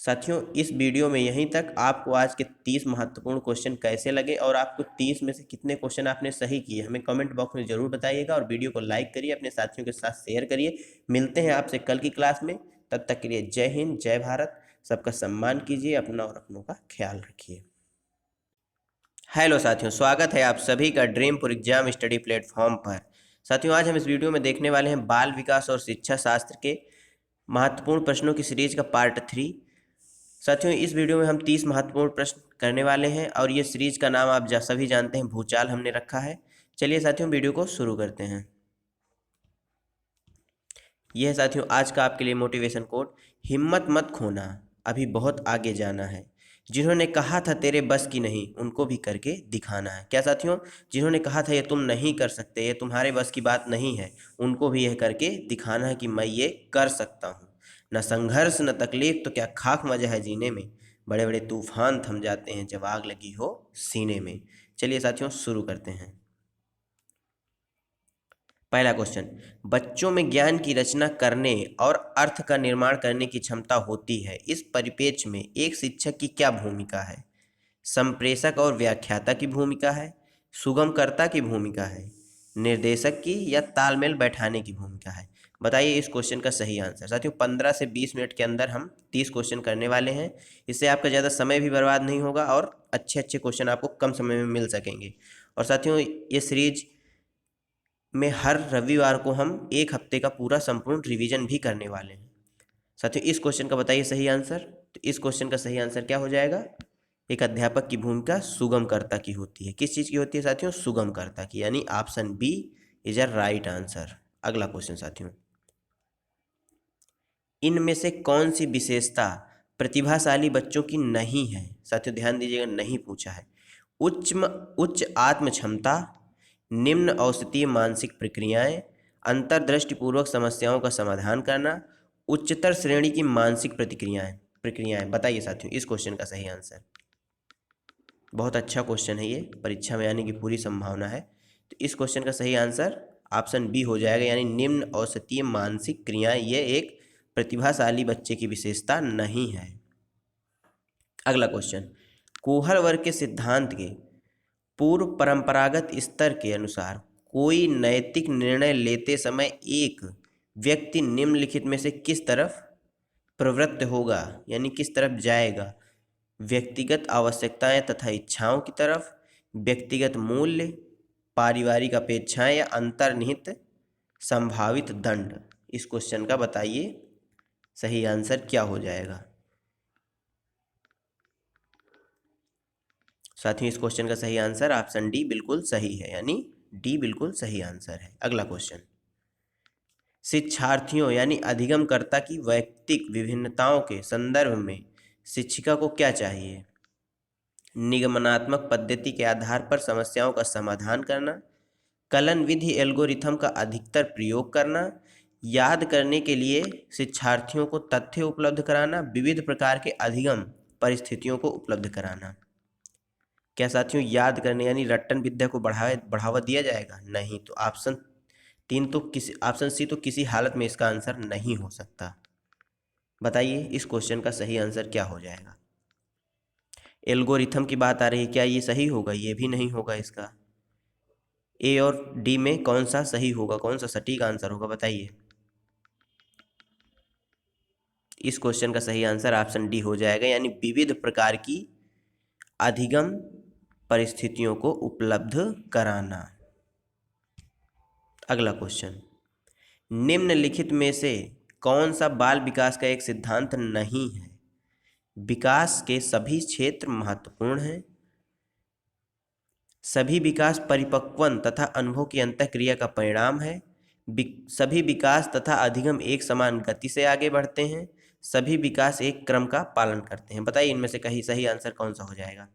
साथियों इस वीडियो में यहीं तक। आपको आज के 30 महत्वपूर्ण क्वेश्चन कैसे लगे और आपको 30 में से कितने क्वेश्चन आपने सही किए हमें कमेंट बॉक्स में जरूर बताइएगा, और वीडियो को लाइक करिए, अपने साथियों के साथ शेयर करिए। मिलते हैं आपसे कल की क्लास में, तब तक के लिए जय हिंद, जय भारत। सबका सम्मान कीजिए, अपना और अपनों का ख्याल रखिए। हेलो साथियों, स्वागत है आप सभी का ड्रीमपुर एग्जाम स्टडी प्लेटफॉर्म पर। साथियों आज हम इस वीडियो में देखने वाले हैं बाल विकास और शिक्षा शास्त्र के महत्वपूर्ण प्रश्नों की सीरीज का पार्ट 3। साथियों इस वीडियो में हम 30 महत्वपूर्ण प्रश्न करने वाले हैं, और ये सीरीज का नाम आप सभी जानते हैं, भूचाल हमने रखा है। चलिए साथियों वीडियो को शुरू करते हैं। यह है साथियों आज का आपके लिए मोटिवेशन कोट, हिम्मत मत खोना, अभी बहुत आगे जाना है। जिन्होंने कहा था तेरे बस की नहीं, उनको भी करके दिखाना है। क्या साथियों, जिन्होंने कहा था ये तुम नहीं कर सकते, ये तुम्हारे बस की बात नहीं है, उनको भी यह करके दिखाना है कि मैं ये कर सकता हूँ। न संघर्ष न तकलीफ तो क्या खाक मजा है जीने में, बड़े बड़े तूफान थम जाते हैं जब आग लगी हो सीने में। चलिए साथियों शुरू करते हैं। पहला क्वेश्चन, बच्चों में ज्ञान की रचना करने और अर्थ का निर्माण करने की क्षमता होती है। इस परिप्रेक्ष्य में एक शिक्षक की क्या भूमिका है? संप्रेषक और व्याख्याता की भूमिका है, सुगमकर्ता की भूमिका है, निर्देशक की, या तालमेल बैठाने की भूमिका है? बताइए इस क्वेश्चन का सही आंसर। साथियों 15 से 20 मिनट के अंदर हम 30 क्वेश्चन करने वाले हैं। इससे आपका ज़्यादा समय भी बर्बाद नहीं होगा और अच्छे अच्छे क्वेश्चन आपको कम समय में मिल सकेंगे। और साथियों ये सीरीज में हर रविवार को हम एक हफ्ते का पूरा संपूर्ण रिवीजन भी करने वाले हैं। साथियों इस क्वेश्चन का बताइए सही आंसर। तो इस क्वेश्चन का सही आंसर क्या हो जाएगा? एक अध्यापक की भूमिका सुगमकर्ता की होती है। किस चीज़ की होती है साथियों? सुगमकर्ता की, यानी option B is a right answer. अगला क्वेश्चन साथियों, इनमें से कौन सी विशेषता प्रतिभाशाली बच्चों की नहीं है? साथियों ध्यान दीजिएगा, नहीं पूछा है। उच्च आत्म क्षमता, निम्न औसतीय मानसिक प्रक्रियाएं, अंतर्दृष्टिपूर्वक समस्याओं का समाधान करना, उच्चतर श्रेणी की मानसिक प्रक्रियाएं बताइए साथियों इस क्वेश्चन का सही आंसर। बहुत अच्छा क्वेश्चन है, ये परीक्षा में आने की पूरी संभावना है। तो इस क्वेश्चन का सही आंसर ऑप्शन बी हो जाएगा, यानी निम्न औसतीय मानसिक क्रियाएं ये एक प्रतिभाशाली बच्चे की विशेषता नहीं है। अगला क्वेश्चन, कोहर वर्ग के सिद्धांत के पूर्व परंपरागत स्तर के अनुसार कोई नैतिक निर्णय लेते समय एक व्यक्ति निम्नलिखित में से किस तरफ प्रवृत्त होगा, यानी किस तरफ जाएगा? व्यक्तिगत आवश्यकताएं तथा इच्छाओं की तरफ, व्यक्तिगत मूल्य, पारिवारिक अपेक्षाएं, या अंतर्निहित संभावित दंड? इस क्वेश्चन का बताइए सही आंसर क्या हो जाएगा। साथियों इस क्वेश्चन का सही आंसर ऑप्शन डी बिल्कुल सही है, यानी डी बिल्कुल सही आंसर है। अगला क्वेश्चन, शिक्षार्थियों यानी अधिगमकर्ता की वैयक्तिक विभिन्नताओं के संदर्भ में शिक्षिका को क्या चाहिए? निगमनात्मक पद्धति के आधार पर समस्याओं का समाधान करना, कलन विधि एल्गोरिथम का अधिकतर प्रयोग करना, याद करने के लिए शिक्षार्थियों को तथ्य उपलब्ध कराना, विविध प्रकार के अधिगम परिस्थितियों को उपलब्ध कराना। क्या साथियों याद करने यानी रट्टन विद्या को बढ़ावा दिया जाएगा? नहीं। तो ऑप्शन सी तो किसी हालत में इसका आंसर नहीं हो सकता। बताइए इस क्वेश्चन का सही आंसर क्या हो जाएगा? एल्गोरिथम की बात आ रही है, क्या ये सही होगा? ये भी नहीं होगा इसका। ए और डी में कौन सा सही होगा, कौन सा सटीक आंसर होगा, बताइए। इस क्वेश्चन का सही आंसर ऑप्शन डी हो जाएगा, यानी विविध प्रकार की अधिगम परिस्थितियों को उपलब्ध कराना। अगला क्वेश्चन, निम्नलिखित में से कौन सा बाल विकास का एक सिद्धांत नहीं है? विकास के सभी क्षेत्र महत्वपूर्ण हैं, सभी विकास परिपक्वन तथा अनुभव की अंतःक्रिया का परिणाम है, सभी विकास तथा अधिगम एक समान गति से आगे बढ़ते हैं, सभी विकास एक क्रम का पालन करते हैं। बताइए इनमें से कहीं सही आंसर कौन सा हो जाएगा?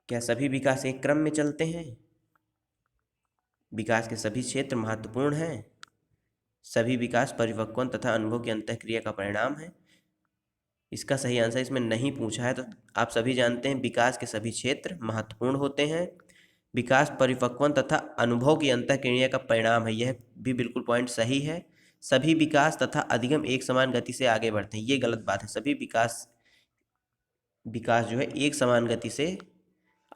क्या सभी विकास एक क्रम में चलते हैं? विकास के सभी क्षेत्र महत्वपूर्ण हैं, सभी विकास परिपक्वन तथा अनुभव की अंतःक्रिया का परिणाम है। इसका सही आंसर इसमें नहीं पूछा है, तो आप सभी जानते हैं विकास के सभी क्षेत्र महत्वपूर्ण होते हैं, विकास परिपक्वन तथा अनुभव की अंतःक्रिया का परिणाम है, यह भी बिल्कुल पॉइंट सही है। सभी विकास तथा अधिगम एक समान गति से आगे बढ़ते हैं, ये गलत बात है। सभी विकास जो है एक समान गति से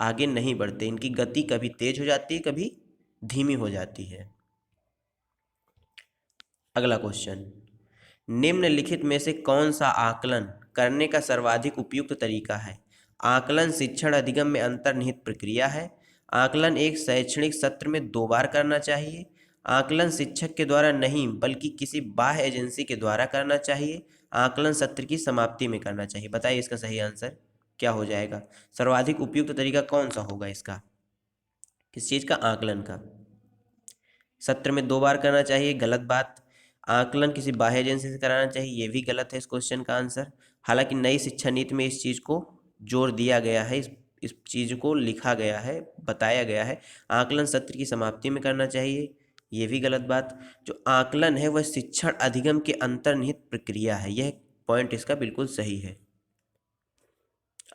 आगे नहीं बढ़ते, इनकी गति कभी तेज हो जाती है, कभी धीमी हो जाती है। अगला क्वेश्चन, निम्नलिखित में से कौन सा आकलन करने का सर्वाधिक उपयुक्त तरीका है? आकलन शिक्षण अधिगम में अंतर्निहित प्रक्रिया है, आकलन एक शैक्षणिक सत्र में 2 बार करना चाहिए, आकलन शिक्षक के द्वारा नहीं बल्कि किसी बाह्य एजेंसी के द्वारा करना चाहिए, आकलन सत्र की समाप्ति में करना चाहिए। बताइए इसका सही आंसर क्या हो जाएगा? सर्वाधिक उपयुक्त तरीका कौन सा होगा इसका? किस चीज़ का? आकलन का। सत्र में 2 बार करना चाहिए, गलत बात। आकलन किसी बाह्य एजेंसी से कराना चाहिए, ये भी गलत है इस क्वेश्चन का आंसर। हालांकि नई शिक्षा नीति में इस चीज़ को जोर दिया गया है, इस चीज़ को लिखा गया है, बताया गया है। आकलन सत्र की समाप्ति में करना चाहिए, ये भी गलत बात। जो आकलन है वह शिक्षण अधिगम के अंतर्निहित प्रक्रिया है, यह पॉइंट इसका बिल्कुल सही है।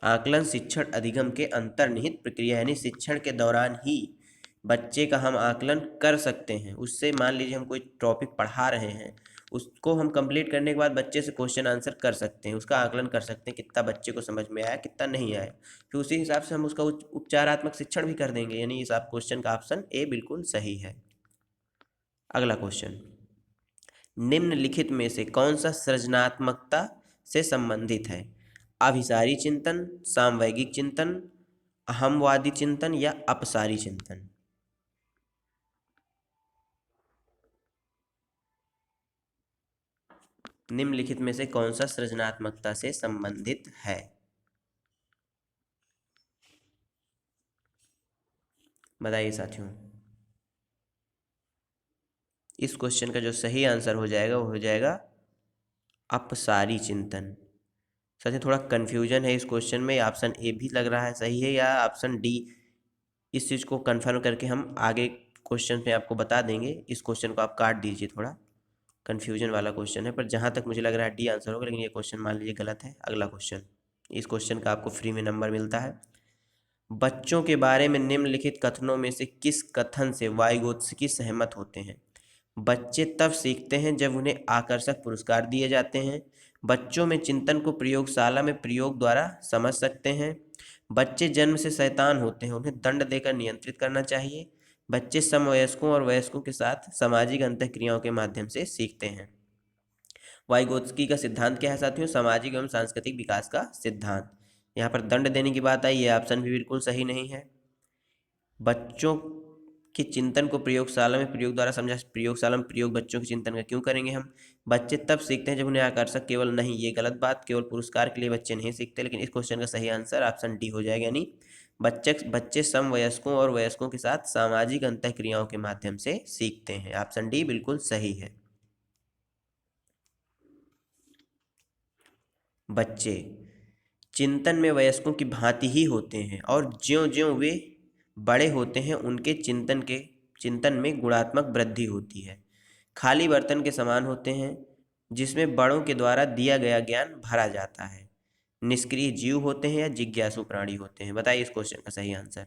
आकलन शिक्षण अधिगम के अंतर्निहित प्रक्रिया, यानी शिक्षण के दौरान ही बच्चे का हम आकलन कर सकते हैं। उससे मान लीजिए हम कोई टॉपिक पढ़ा रहे हैं, उसको हम कंप्लीट करने के बाद बच्चे से क्वेश्चन आंसर कर सकते हैं, उसका आकलन कर सकते हैं कितना बच्चे को समझ में आया, कितना नहीं आया। फिर उसी हिसाब से हम उसका उपचारात्मक शिक्षण भी कर देंगे, यानी इस आप क्वेश्चन का ऑप्शन ए बिल्कुल सही है। अगला क्वेश्चन, निम्नलिखित में से कौन सा सृजनात्मकता से संबंधित है? अभिसारी चिंतन, सामवैगिक चिंतन, अहमवादी चिंतन या अपसारी चिंतन? निम्नलिखित में से कौन सा सृजनात्मकता से संबंधित है? बताइए साथियों। इस क्वेश्चन का जो सही आंसर हो जाएगा वो हो जाएगा अपसारी चिंतन। साथियों थोड़ा कन्फ्यूजन है इस क्वेश्चन में, ऑप्शन ए भी लग रहा है सही है या ऑप्शन डी, इस चीज़ को कंफर्म करके हम आगे क्वेश्चन में आपको बता देंगे। इस क्वेश्चन को आप काट दीजिए, थोड़ा कन्फ्यूजन वाला क्वेश्चन है, पर जहाँ तक मुझे लग रहा है डी आंसर होगा, लेकिन ये क्वेश्चन मान लीजिए गलत है। अगला क्वेश्चन, इस क्वेश्चन का आपको फ्री में नंबर मिलता है। बच्चों के बारे में निम्नलिखित कथनों में से किस कथन से वाइगोत्स्की सहमत होते हैं? बच्चे तब सीखते हैं जब उन्हें आकर्षक पुरस्कार दिए जाते हैं, बच्चों में चिंतन को प्रयोगशाला में प्रयोग द्वारा समझ सकते हैं, बच्चे जन्म से शैतान होते हैं, उन्हें दंड देकर नियंत्रित करना चाहिए, बच्चे समवयस्कों और वयस्कों के साथ सामाजिक अंतःक्रियाओं के माध्यम से सीखते हैं। वाइगोत्स्की का सिद्धांत क्या है साथियों? सामाजिक एवं सांस्कृतिक विकास का सिद्धांत। यहाँ पर दंड देने की बात आई, ये ऑप्शन भी बिल्कुल सही नहीं है। बच्चों के चिंतन को प्रयोगशाला में प्रयोग द्वारा समझा, प्रयोगशाला में प्रयोग बच्चों के चिंतन का क्यों करेंगे हम? बच्चे तब सीखते हैं जब उन्हें आकर्षक, केवल नहीं, ये गलत बात, केवल पुरस्कार के लिए बच्चे नहीं सीखते। लेकिन इस क्वेश्चन का सही आंसर ऑप्शन डी हो जाएगा, यानी बच्चे समवयस्कों और वयस्कों के साथ सामाजिक अंतःक्रियाओं के माध्यम से सीखते हैं। ऑप्शन डी बिल्कुल सही है। बच्चे चिंतन में वयस्कों की भांति ही होते हैं और ज्यों-ज्यों वे बड़े होते हैं उनके चिंतन में गुणात्मक वृद्धि होती है। खाली बर्तन के समान होते हैं जिसमें बड़ों के द्वारा दिया गया ज्ञान भरा जाता है। निष्क्रिय जीव होते हैं या जिज्ञासु प्राणी होते हैं? बताइए इस क्वेश्चन का सही आंसर।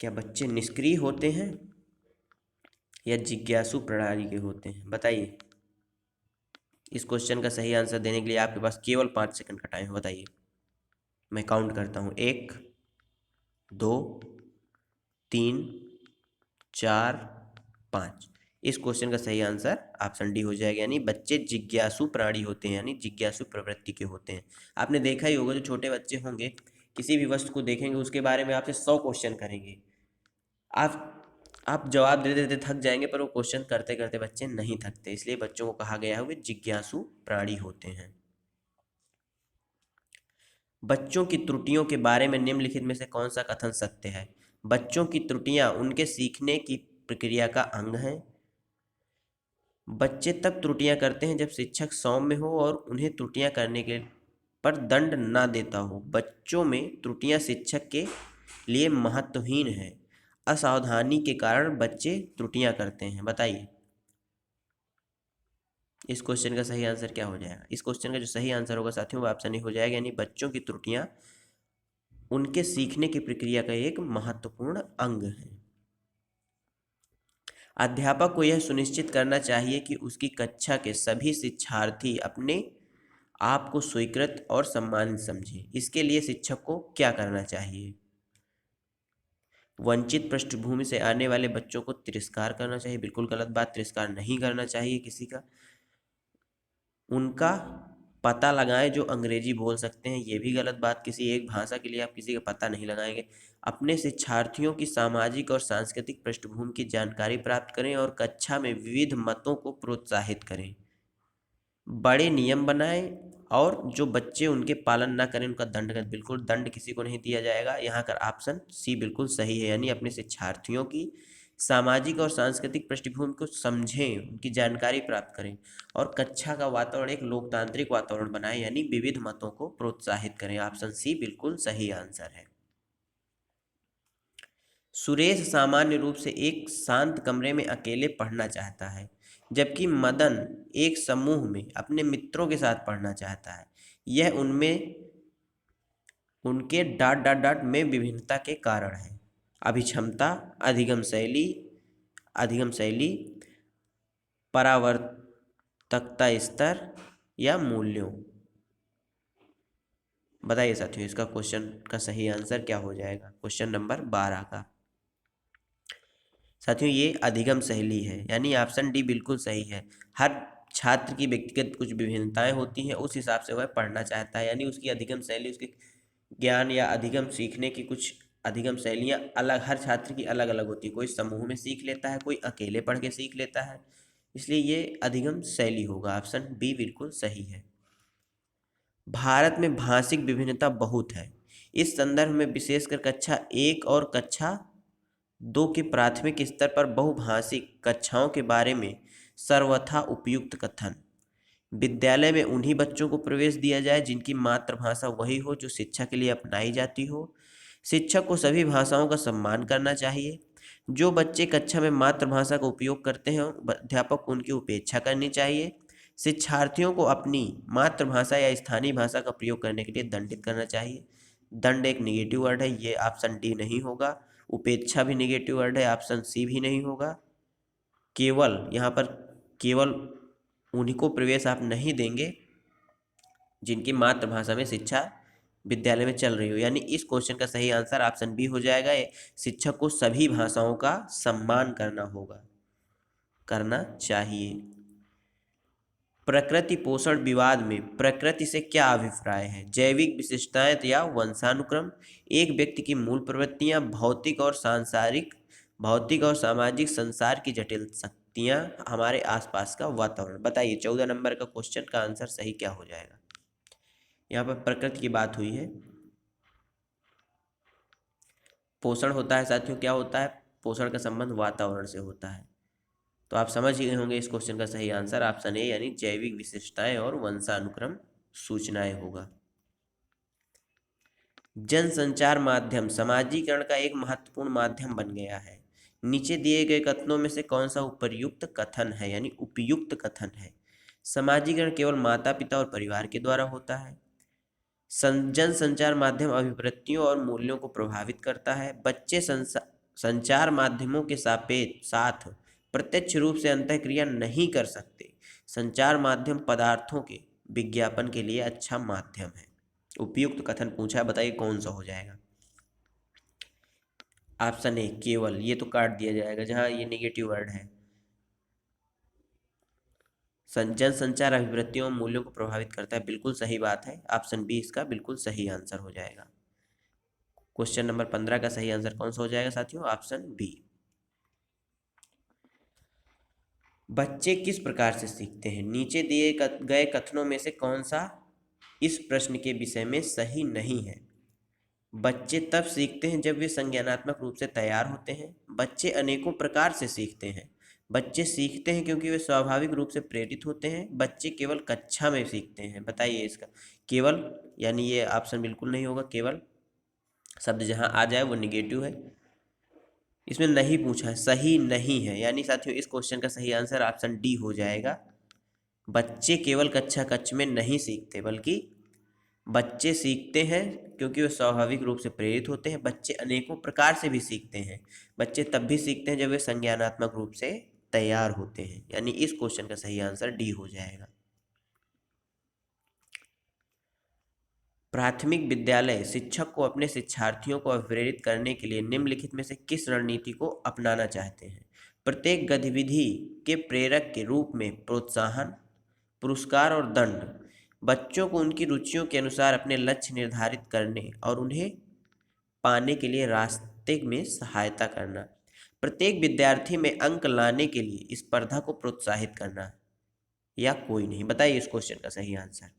क्या बच्चे निष्क्रिय होते हैं या जिज्ञासु प्रणाली के होते हैं? बताइए। इस क्वेश्चन का सही आंसर देने के लिए आपके पास केवल 5 सेकंड का टाइम है। बताइए, मैं काउंट करता हूँ। 1, 2, 3, 4, 5। इस क्वेश्चन का सही आंसर ऑप्शन डी हो जाएगा, यानी बच्चे जिज्ञासु प्राणी होते हैं, यानी जिज्ञासु प्रवृत्ति के होते हैं। आपने देखा ही होगा, जो छोटे बच्चे होंगे किसी भी वस्तु को देखेंगे उसके बारे में आपसे 100 क्वेश्चन करेंगे। आप जवाब दे देते थक जाएंगे, पर वो क्वेश्चन करते करते बच्चे नहीं थकते, इसलिए बच्चों को कहा गया है वे जिज्ञासु प्राणी होते हैं। बच्चों की त्रुटियों के बारे में निम्नलिखित में से कौन सा कथन सत्य है? बच्चों की त्रुटियां उनके सीखने की प्रक्रिया का अंग हैं। बच्चे तब त्रुटियां करते हैं जब शिक्षक सौम्य हो और उन्हें त्रुटियां करने के पर दंड ना देता हो। बच्चों में त्रुटियां शिक्षक के लिए महत्वहीन है। असावधानी के कारण बच्चे त्रुटियां करते हैं। बताइए, इस क्वेश्चन का सही आंसर क्या हो जाएगा? इस क्वेश्चन का जो सही आंसर होगा साथियों, वो ऑप्शन ही हो जाएगा, यानी बच्चों की त्रुटियां उनके सीखने की प्रक्रिया का एक महत्वपूर्ण अंग है। अध्यापक को यह सुनिश्चित करना चाहिए कि उसकी कक्षा के सभी शिक्षार्थी अपने आप को स्वीकृत और सम्मानित समझें। इसके लिए शिक्षक को क्या करना चाहिए? वंचित पृष्ठभूमि से आने वाले बच्चों को तिरस्कार करना चाहिए। बिल्कुल गलत बात, तिरस्कार नहीं करना चाहिए किसी का। उनका पता लगाएं जो अंग्रेजी बोल सकते हैं, ये भी गलत बात। किसी एक भाषा के लिए आप किसी का पता नहीं लगाएंगे। अपने शिक्षार्थियों की सामाजिक और सांस्कृतिक पृष्ठभूमि की जानकारी प्राप्त करें और कक्षा में विविध मतों को प्रोत्साहित करें। बड़े नियम बनाएं और जो बच्चे उनके पालन ना करें उनका दंड करें। बिल्कुल दंड किसी को नहीं दिया जाएगा। यहाँ का ऑप्शन सी बिल्कुल सही है, यानी अपने शिक्षार्थियों की सामाजिक और सांस्कृतिक पृष्ठभूमि को समझें, उनकी जानकारी प्राप्त करें और कक्षा का वातावरण एक लोकतांत्रिक वातावरण बनाएं, यानी विविध मतों को प्रोत्साहित करें। ऑप्शन सी बिल्कुल सही आंसर है। सुरेश सामान्य रूप से एक शांत कमरे में अकेले पढ़ना चाहता है, जबकि मदन एक समूह में अपने मित्रों के साथ पढ़ना चाहता है। यह उनमें उनके डाट डाट डाट में विभिन्नता के कारण है। अभिक्षमता, अधिगम शैली, परावर्तकता स्तर या मूल्यों? बताइए साथियों, इसका क्वेश्चन का सही आंसर क्या हो जाएगा? क्वेश्चन नंबर 12 का साथियों ये अधिगम शैली है, यानी ऑप्शन डी बिल्कुल सही है। हर छात्र की व्यक्तिगत कुछ विभिन्नताएं होती हैं, उस हिसाब से वह पढ़ना चाहता है, यानी उसकी अधिगम शैली, उसके ज्ञान या अधिगम सीखने की कुछ अधिगम शैलियाँ अलग, हर छात्र की अलग अलग होती है। कोई समूह में सीख लेता है, कोई अकेले पढ़ के सीख लेता है, इसलिए ये अधिगम शैली होगा। ऑप्शन बी बिल्कुल सही है। भारत में भाषिक विभिन्नता बहुत है। इस संदर्भ में विशेषकर कक्षा 1 और कक्षा 2 के प्राथमिक स्तर पर बहुभाषिक कक्षाओं के बारे में सर्वथा उपयुक्त कथन। विद्यालय में उन्हीं बच्चों को प्रवेश दिया जाए जिनकी मातृभाषा वही हो जो शिक्षा के लिए अपनाई जाती हो। शिक्षक को सभी भाषाओं का सम्मान करना चाहिए। जो बच्चे कक्षा में मातृभाषा का उपयोग करते हैं अध्यापक को उनकी उपेक्षा करनी चाहिए। शिक्षार्थियों को अपनी मातृभाषा या स्थानीय भाषा का प्रयोग करने के लिए दंडित करना चाहिए। दंड एक निगेटिव वर्ड है, ये ऑप्शन डी नहीं होगा। उपेक्षा भी निगेटिव वर्ड है, ऑप्शन सी भी नहीं होगा। केवल यहाँ पर केवल उन्हीं को प्रवेश आप नहीं देंगे जिनकी मातृभाषा में शिक्षा विद्यालय में चल रही हो, यानी इस क्वेश्चन का सही आंसर ऑप्शन बी हो जाएगा। शिक्षक को सभी भाषाओं का सम्मान करना होगा, करना चाहिए। प्रकृति पोषण विवाद में प्रकृति से क्या अभिप्राय है? जैविक विशिष्टताएं या वंशानुक्रम, एक व्यक्ति की मूल प्रवृत्तियां, भौतिक और सामाजिक संसार की जटिल शक्तियां, हमारे आसपास का वातावरण? बताइए 14 नंबर का क्वेश्चन का आंसर सही क्या हो जाएगा? यहाँ पर प्रकृति की बात हुई है। पोषण होता है साथियों, क्या होता है? पोषण का संबंध वातावरण से होता है। तो आप समझ ही गए होंगे इस क्वेश्चन का सही आंसर ऑप्शन ए यानी जैविक विशेषताएं और वंशानुक्रम सूचनाएं होगा। जनसंचार माध्यम समाजीकरण का एक महत्वपूर्ण माध्यम बन गया है। नीचे दिए गए कथनों में से कौन सा उपर्युक्त कथन है यानी उपयुक्त कथन है? समाजीकरण केवल माता पिता और परिवार के द्वारा होता है। जनसंचार माध्यम अभिवृत्तियों और मूल्यों को प्रभावित करता है। बच्चे संचार माध्यमों के साथ प्रत्यक्ष रूप से अंतःक्रिया नहीं कर सकते। संचार माध्यम पदार्थों के विज्ञापन के लिए अच्छा माध्यम है। उपयुक्त कथन पूछा है, बताइए कौन सा हो जाएगा? ऑप्शन ए केवल, ये तो काट दिया जाएगा जहां ये नेगेटिव वर्ड है। जन संचार अभिवृत्तियों और मूल्यों को प्रभावित करता है, बिल्कुल सही बात है। ऑप्शन बी इसका बिल्कुल सही आंसर हो जाएगा। क्वेश्चन नंबर 15 का सही आंसर कौन सा हो जाएगा साथियों? Option B. बच्चे किस प्रकार से सीखते हैं? नीचे दिए गए कथनों में से कौन सा इस प्रश्न के विषय में सही नहीं है? बच्चे तब सीखते हैं जब वे संज्ञानात्मक रूप से तैयार होते हैं। बच्चे अनेकों प्रकार से सीखते हैं। बच्चे सीखते हैं क्योंकि वे स्वाभाविक रूप से प्रेरित होते हैं। बच्चे केवल कक्षा में सीखते हैं। बताइए इसका केवल यानी ये ऑप्शन बिल्कुल नहीं होगा। केवल शब्द जहां आ जाए वो निगेटिव है। इसमें नहीं पूछा है, सही नहीं है, यानी साथियों इस क्वेश्चन का सही आंसर ऑप्शन डी हो जाएगा। बच्चे केवल कक्षा कक्ष में नहीं सीखते, बल्कि बच्चे सीखते हैं क्योंकि वे स्वाभाविक रूप से प्रेरित होते हैं। बच्चे अनेकों प्रकार से भी सीखते हैं। बच्चे तब भी सीखते हैं जब वे संज्ञानात्मक रूप से तैयार होते हैं, यानी इस क्वेश्चन का सही आंसर डी हो जाएगा। प्राथमिक विद्यालय शिक्षक को अपने शिक्षार्थियों को प्रेरित करने के लिए निम्नलिखित में से किस रणनीति को अपनाना चाहते हैं? प्रत्येक गतिविधि के प्रेरक के रूप में प्रोत्साहन, पुरस्कार और दंड। बच्चों को उनकी रुचियों के अनुसार अपने लक्ष्य निर्धारित करने और उन्हें पाने के लिए रास्ते में सहायता करना। प्रत्येक विद्यार्थी में अंक लाने के लिए स्पर्धा को प्रोत्साहित करना, या कोई नहीं? बताइए इस क्वेश्चन का सही आंसर।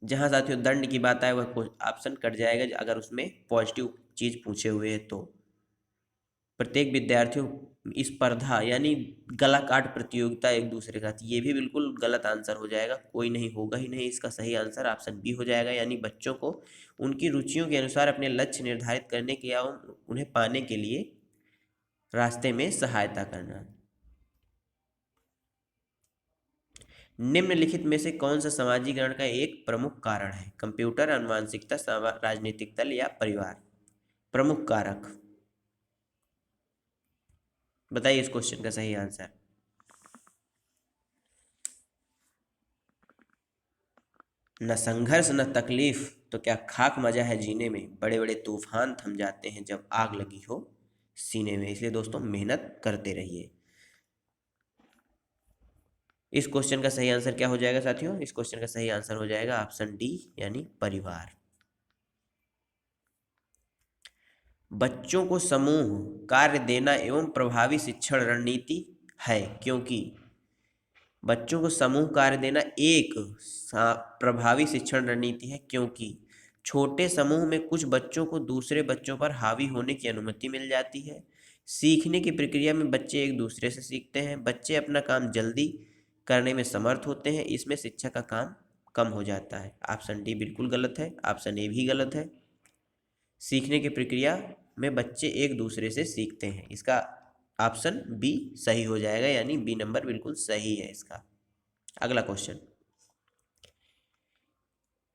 जहां साथियों दंड की बात आए वह ऑप्शन कट जाएगा अगर उसमें पॉजिटिव चीज पूछे हुए हैं तो। प्रत्येक विद्यार्थियों स्पर्धा यानी गला काट प्रतियोगिता एक दूसरे का, ये भी बिल्कुल गलत आंसर हो जाएगा। कोई नहीं होगा ही नहीं, इसका सही आंसर ऑप्शन बी हो जाएगा, यानी बच्चों को उनकी रुचियों के अनुसार अपने लक्ष्य निर्धारित करने के या उन्हें पाने के लिए रास्ते में सहायता करना। निम्नलिखित में से कौन सा समाजीकरण का एक प्रमुख कारण है? कंप्यूटर, आनुवंशिकता, राजनीतिक दल या परिवार? प्रमुख कारक बताइए इस क्वेश्चन का सही आंसर। न संघर्ष न तकलीफ तो क्या खाक मजा है जीने में, बड़े बड़े तूफान थम जाते हैं जब आग लगी हो सीने में। इसलिए दोस्तों मेहनत करते रहिए। इस क्वेश्चन का सही आंसर क्या हो जाएगा साथियों? इस क्वेश्चन का सही आंसर हो जाएगा ऑप्शन डी यानी परिवार। बच्चों को समूह कार्य देना एवं प्रभावी शिक्षण रणनीति है, क्योंकि बच्चों को समूह कार्य देना एक प्रभावी शिक्षण रणनीति है, क्योंकि छोटे समूह में कुछ बच्चों को दूसरे बच्चों पर हावी होने की अनुमति मिल जाती है। सीखने की प्रक्रिया में बच्चे एक दूसरे से सीखते हैं। बच्चे अपना काम जल्दी करने में समर्थ होते हैं। इसमें शिक्षक का काम कम हो जाता है। ऑप्शन डी बिल्कुल गलत है, ऑप्शन ए भी गलत है। सीखने की प्रक्रिया में बच्चे एक दूसरे से सीखते हैं, इसका ऑप्शन बी सही हो जाएगा, यानी बी नंबर बिल्कुल सही है इसका। अगला क्वेश्चन,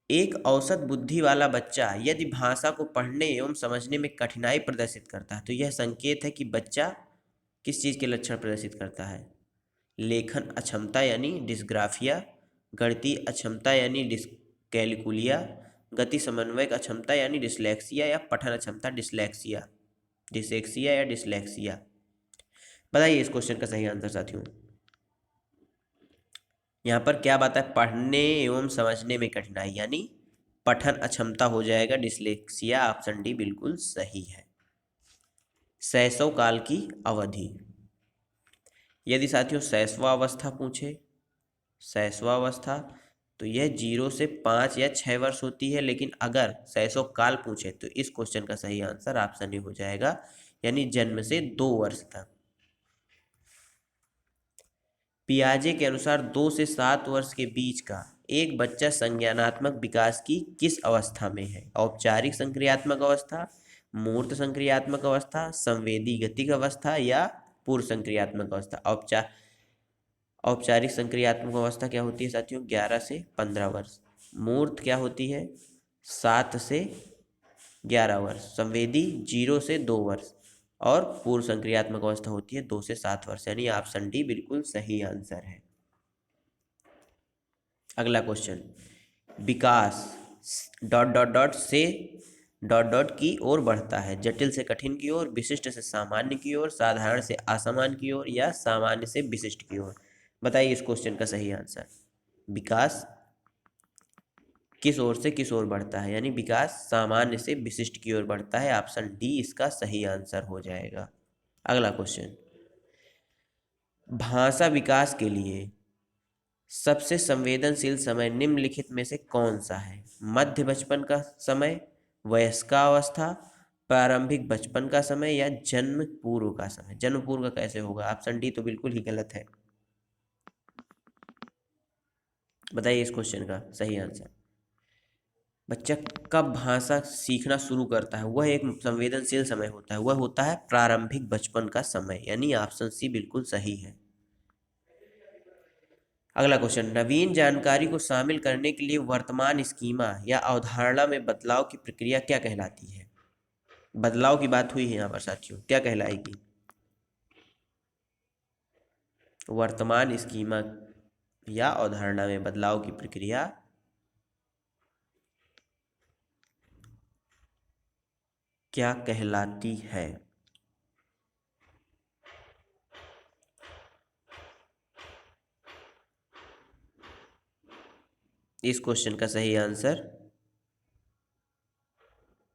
एक औसत बुद्धि वाला बच्चा यदि भाषा को पढ़ने एवं समझने में कठिनाई प्रदर्शित करता है तो यह संकेत है कि बच्चा किस चीज़ के लक्षण प्रदर्शित करता है? लेखन अक्षमता यानी डिस्ग्राफिया, गणितीय अक्षमता यानी डिस्कैलकुलिया, गति समन्वयक अक्षमता यानी डिसलेक्सिया, या पठन अक्षमता डिसेक्सिया या डिसलेक्सिया? बताइए इस क्वेश्चन का सही आंसर साथियों। यहाँ पर क्या बात है? पढ़ने एवं समझने में कठिनाई यानी पठन अक्षमता हो जाएगा, डिसलेक्सिया। ऑप्शन डी बिल्कुल सही है। शैशव काल की अवधि, यदि साथियों शैशवावस्था पूछे, शैशवावस्था तो यह 0 से 5 या 6 वर्ष होती है, लेकिन अगर शैशव काल पूछे तो इस क्वेश्चन का सही आंसर ऑप्शन ए हो जाएगा, यानी जन्म से 2 वर्ष तक। पियाजे के अनुसार 2 से 7 वर्ष के बीच का एक बच्चा संज्ञानात्मक विकास की किस अवस्था में है? औपचारिक संक्रियात्मक अवस्था, मूर्त संक्रियात्मक अवस्था, संवेदी गतिक अवस्था या पूर्व संक्रियात्मक अवस्था? औपचारिक संक्रियात्मक अवस्था क्या होती है साथियों? 11 से 15 वर्ष। मूर्त क्या होती है? 7 से 11 वर्ष। संवेदी 0 से 2 वर्ष। और पूर्व संक्रियात्मक अवस्था होती है 2 से 7 वर्ष। यानी ऑप्शन डी बिल्कुल सही आंसर है। अगला क्वेश्चन, विकास डॉट डॉट डॉट से डॉट डॉट की ओर बढ़ता है, जटिल से कठिन की ओर, विशिष्ट से सामान्य की ओर, साधारण से असामान्य की ओर या सामान्य से विशिष्ट की ओर? बताइए इस क्वेश्चन का सही आंसर। विकास किस ओर से किस ओर बढ़ता है? यानी विकास सामान्य से विशिष्ट की ओर बढ़ता है। ऑप्शन डी इसका सही आंसर हो जाएगा। अगला क्वेश्चन, भाषा विकास के लिए सबसे संवेदनशील समय निम्नलिखित में से कौन सा है? मध्य बचपन का समय, वयस्कावस्था, प्रारंभिक बचपन का समय या जन्म पूर्व का समय? जन्म पूर्व का कैसे होगा? ऑप्शन डी तो बिल्कुल ही गलत है। बताइए इस क्वेश्चन का सही आंसर। बच्चा कब भाषा सीखना शुरू करता है वह एक संवेदनशील समय होता है, वह होता है प्रारंभिक बचपन का समय। यानी ऑप्शन सी बिल्कुल सही है। अगला क्वेश्चन, नवीन जानकारी को शामिल करने के लिए वर्तमान स्कीमा या अवधारणा में बदलाव की प्रक्रिया क्या कहलाती है? बदलाव की बात हुई है यहाँ पर साथियों, क्या कहलाएगी? वर्तमान स्कीमा या अवधारणा में बदलाव की प्रक्रिया क्या कहलाती है? इस क्वेश्चन का सही आंसर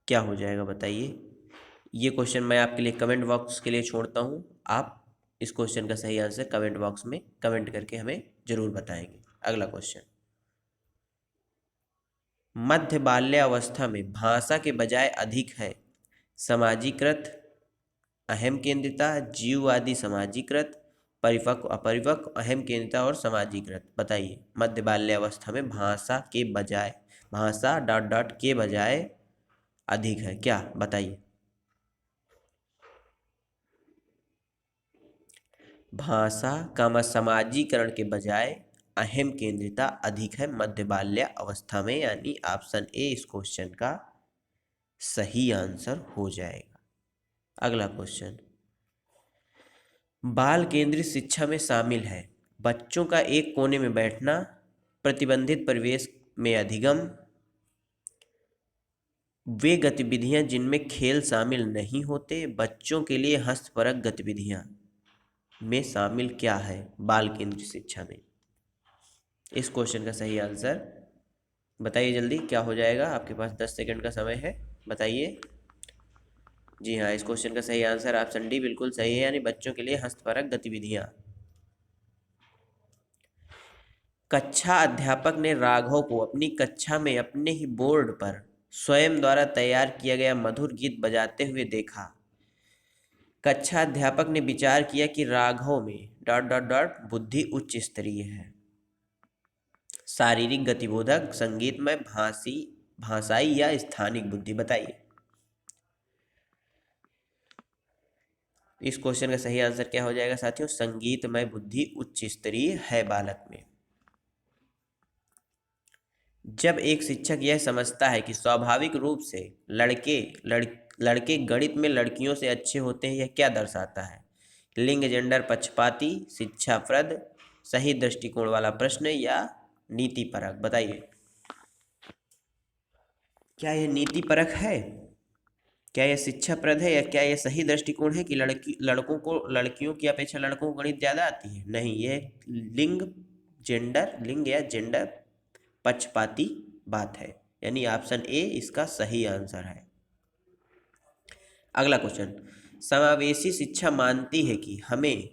क्या हो जाएगा बताइए। ये क्वेश्चन मैं आपके लिए कमेंट बॉक्स के लिए छोड़ता हूँ। आप इस क्वेश्चन का सही आंसर कमेंट बॉक्स में कमेंट करके हमें जरूर बताएंगे। अगला क्वेश्चन, मध्य बाल्यावस्था में भाषा के बजाय अधिक है समाजीकृत, अहम केंद्रिता, जीववादी समाजीकृत, परिपक्व अपरिपक्व, अहम केंद्रिता और समाजीकृत? बताइए मध्य बाल्यावस्था में भाषा डॉट डॉट के बजाय अधिक है क्या? बताइए। भाषा का समाजीकरण के बजाय अहम केंद्रिता अधिक है मध्य बाल्य अवस्था में। यानी ऑप्शन ए इस क्वेश्चन का सही आंसर हो जाएगा। अगला क्वेश्चन, बाल केंद्रित शिक्षा में शामिल है बच्चों का एक कोने में बैठना, प्रतिबंधित परिवेश में अधिगम, वे गतिविधियां जिनमें खेल शामिल नहीं होते, बच्चों के लिए हस्तपरक गतिविधियां में शामिल क्या है बाल केंद्रित शिक्षा में? इस क्वेश्चन का सही आंसर बताइए जल्दी, क्या हो जाएगा? आपके पास 10 सेकंड का समय है, बताइए। जी हाँ, इस क्वेश्चन का सही आंसर ऑप्शन डी बिल्कुल सही है, यानी बच्चों के लिए हस्तपरक गतिविधियां। कक्षा अध्यापक ने राघव को अपनी कक्षा में अपने ही बोर्ड पर स्वयं द्वारा तैयार किया गया मधुर गीत बजाते हुए देखा। कक्षा अध्यापक ने विचार किया कि राघव में डॉट डॉट डॉट बुद्धि उच्च स्तरीय है, शारीरिक गतिबोधक, संगीतमय, भाषाई या स्थानिक बुद्धि? बताइए। इस क्वेश्चन का सही आंसर क्या हो जाएगा साथियों? संगीतमय बुद्धि उच्च स्तरीय है बालक में। जब एक शिक्षक यह समझता है कि स्वाभाविक रूप से लड़के गणित में लड़कियों से अच्छे होते हैं, यह क्या दर्शाता है? लिंग, जेंडर, पक्षपाती, शिक्षाप्रद, सही दृष्टिकोण वाला प्रश्न या नीति परक? बताइए। क्या यह नीति परक है? क्या यह शिक्षाप्रद है? या क्या यह सही दृष्टिकोण है कि लड़कों को लड़कियों की अपेक्षा लड़कों को गणित ज़्यादा आती है? नहीं, यह लिंग या जेंडर पक्षपाती बात है। यानी ऑप्शन ए इसका सही आंसर है। अगला क्वेश्चन, समावेशी शिक्षा मानती है कि हमें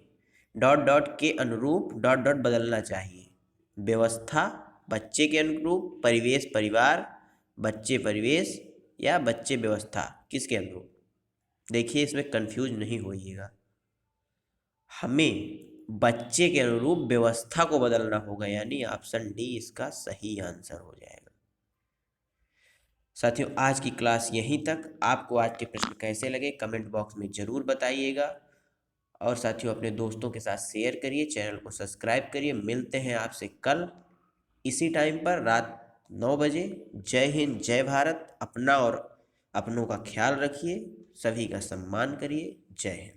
डॉट डॉट के अनुरूप डॉट डॉट बदलना चाहिए। व्यवस्था बच्चे के अनुरूप, परिवेश परिवार, बच्चे परिवेश या बच्चे व्यवस्था? किसके अनुरूप? देखिए इसमें कंफ्यूज नहीं होइएगा। हमें बच्चे के अनुरूप व्यवस्था को बदलना होगा, यानी ऑप्शन डी इसका सही आंसर हो जाएगा। साथियों आज की क्लास यहीं तक। आपको आज के प्रश्न कैसे लगे कमेंट बॉक्स में ज़रूर बताइएगा, और साथियों अपने दोस्तों के साथ शेयर करिए, चैनल को सब्सक्राइब करिए। मिलते हैं आपसे कल इसी टाइम पर रात 9 बजे। जय हिंद, जय भारत। अपना और अपनों का ख्याल रखिए, सभी का सम्मान करिए। जय हिंद।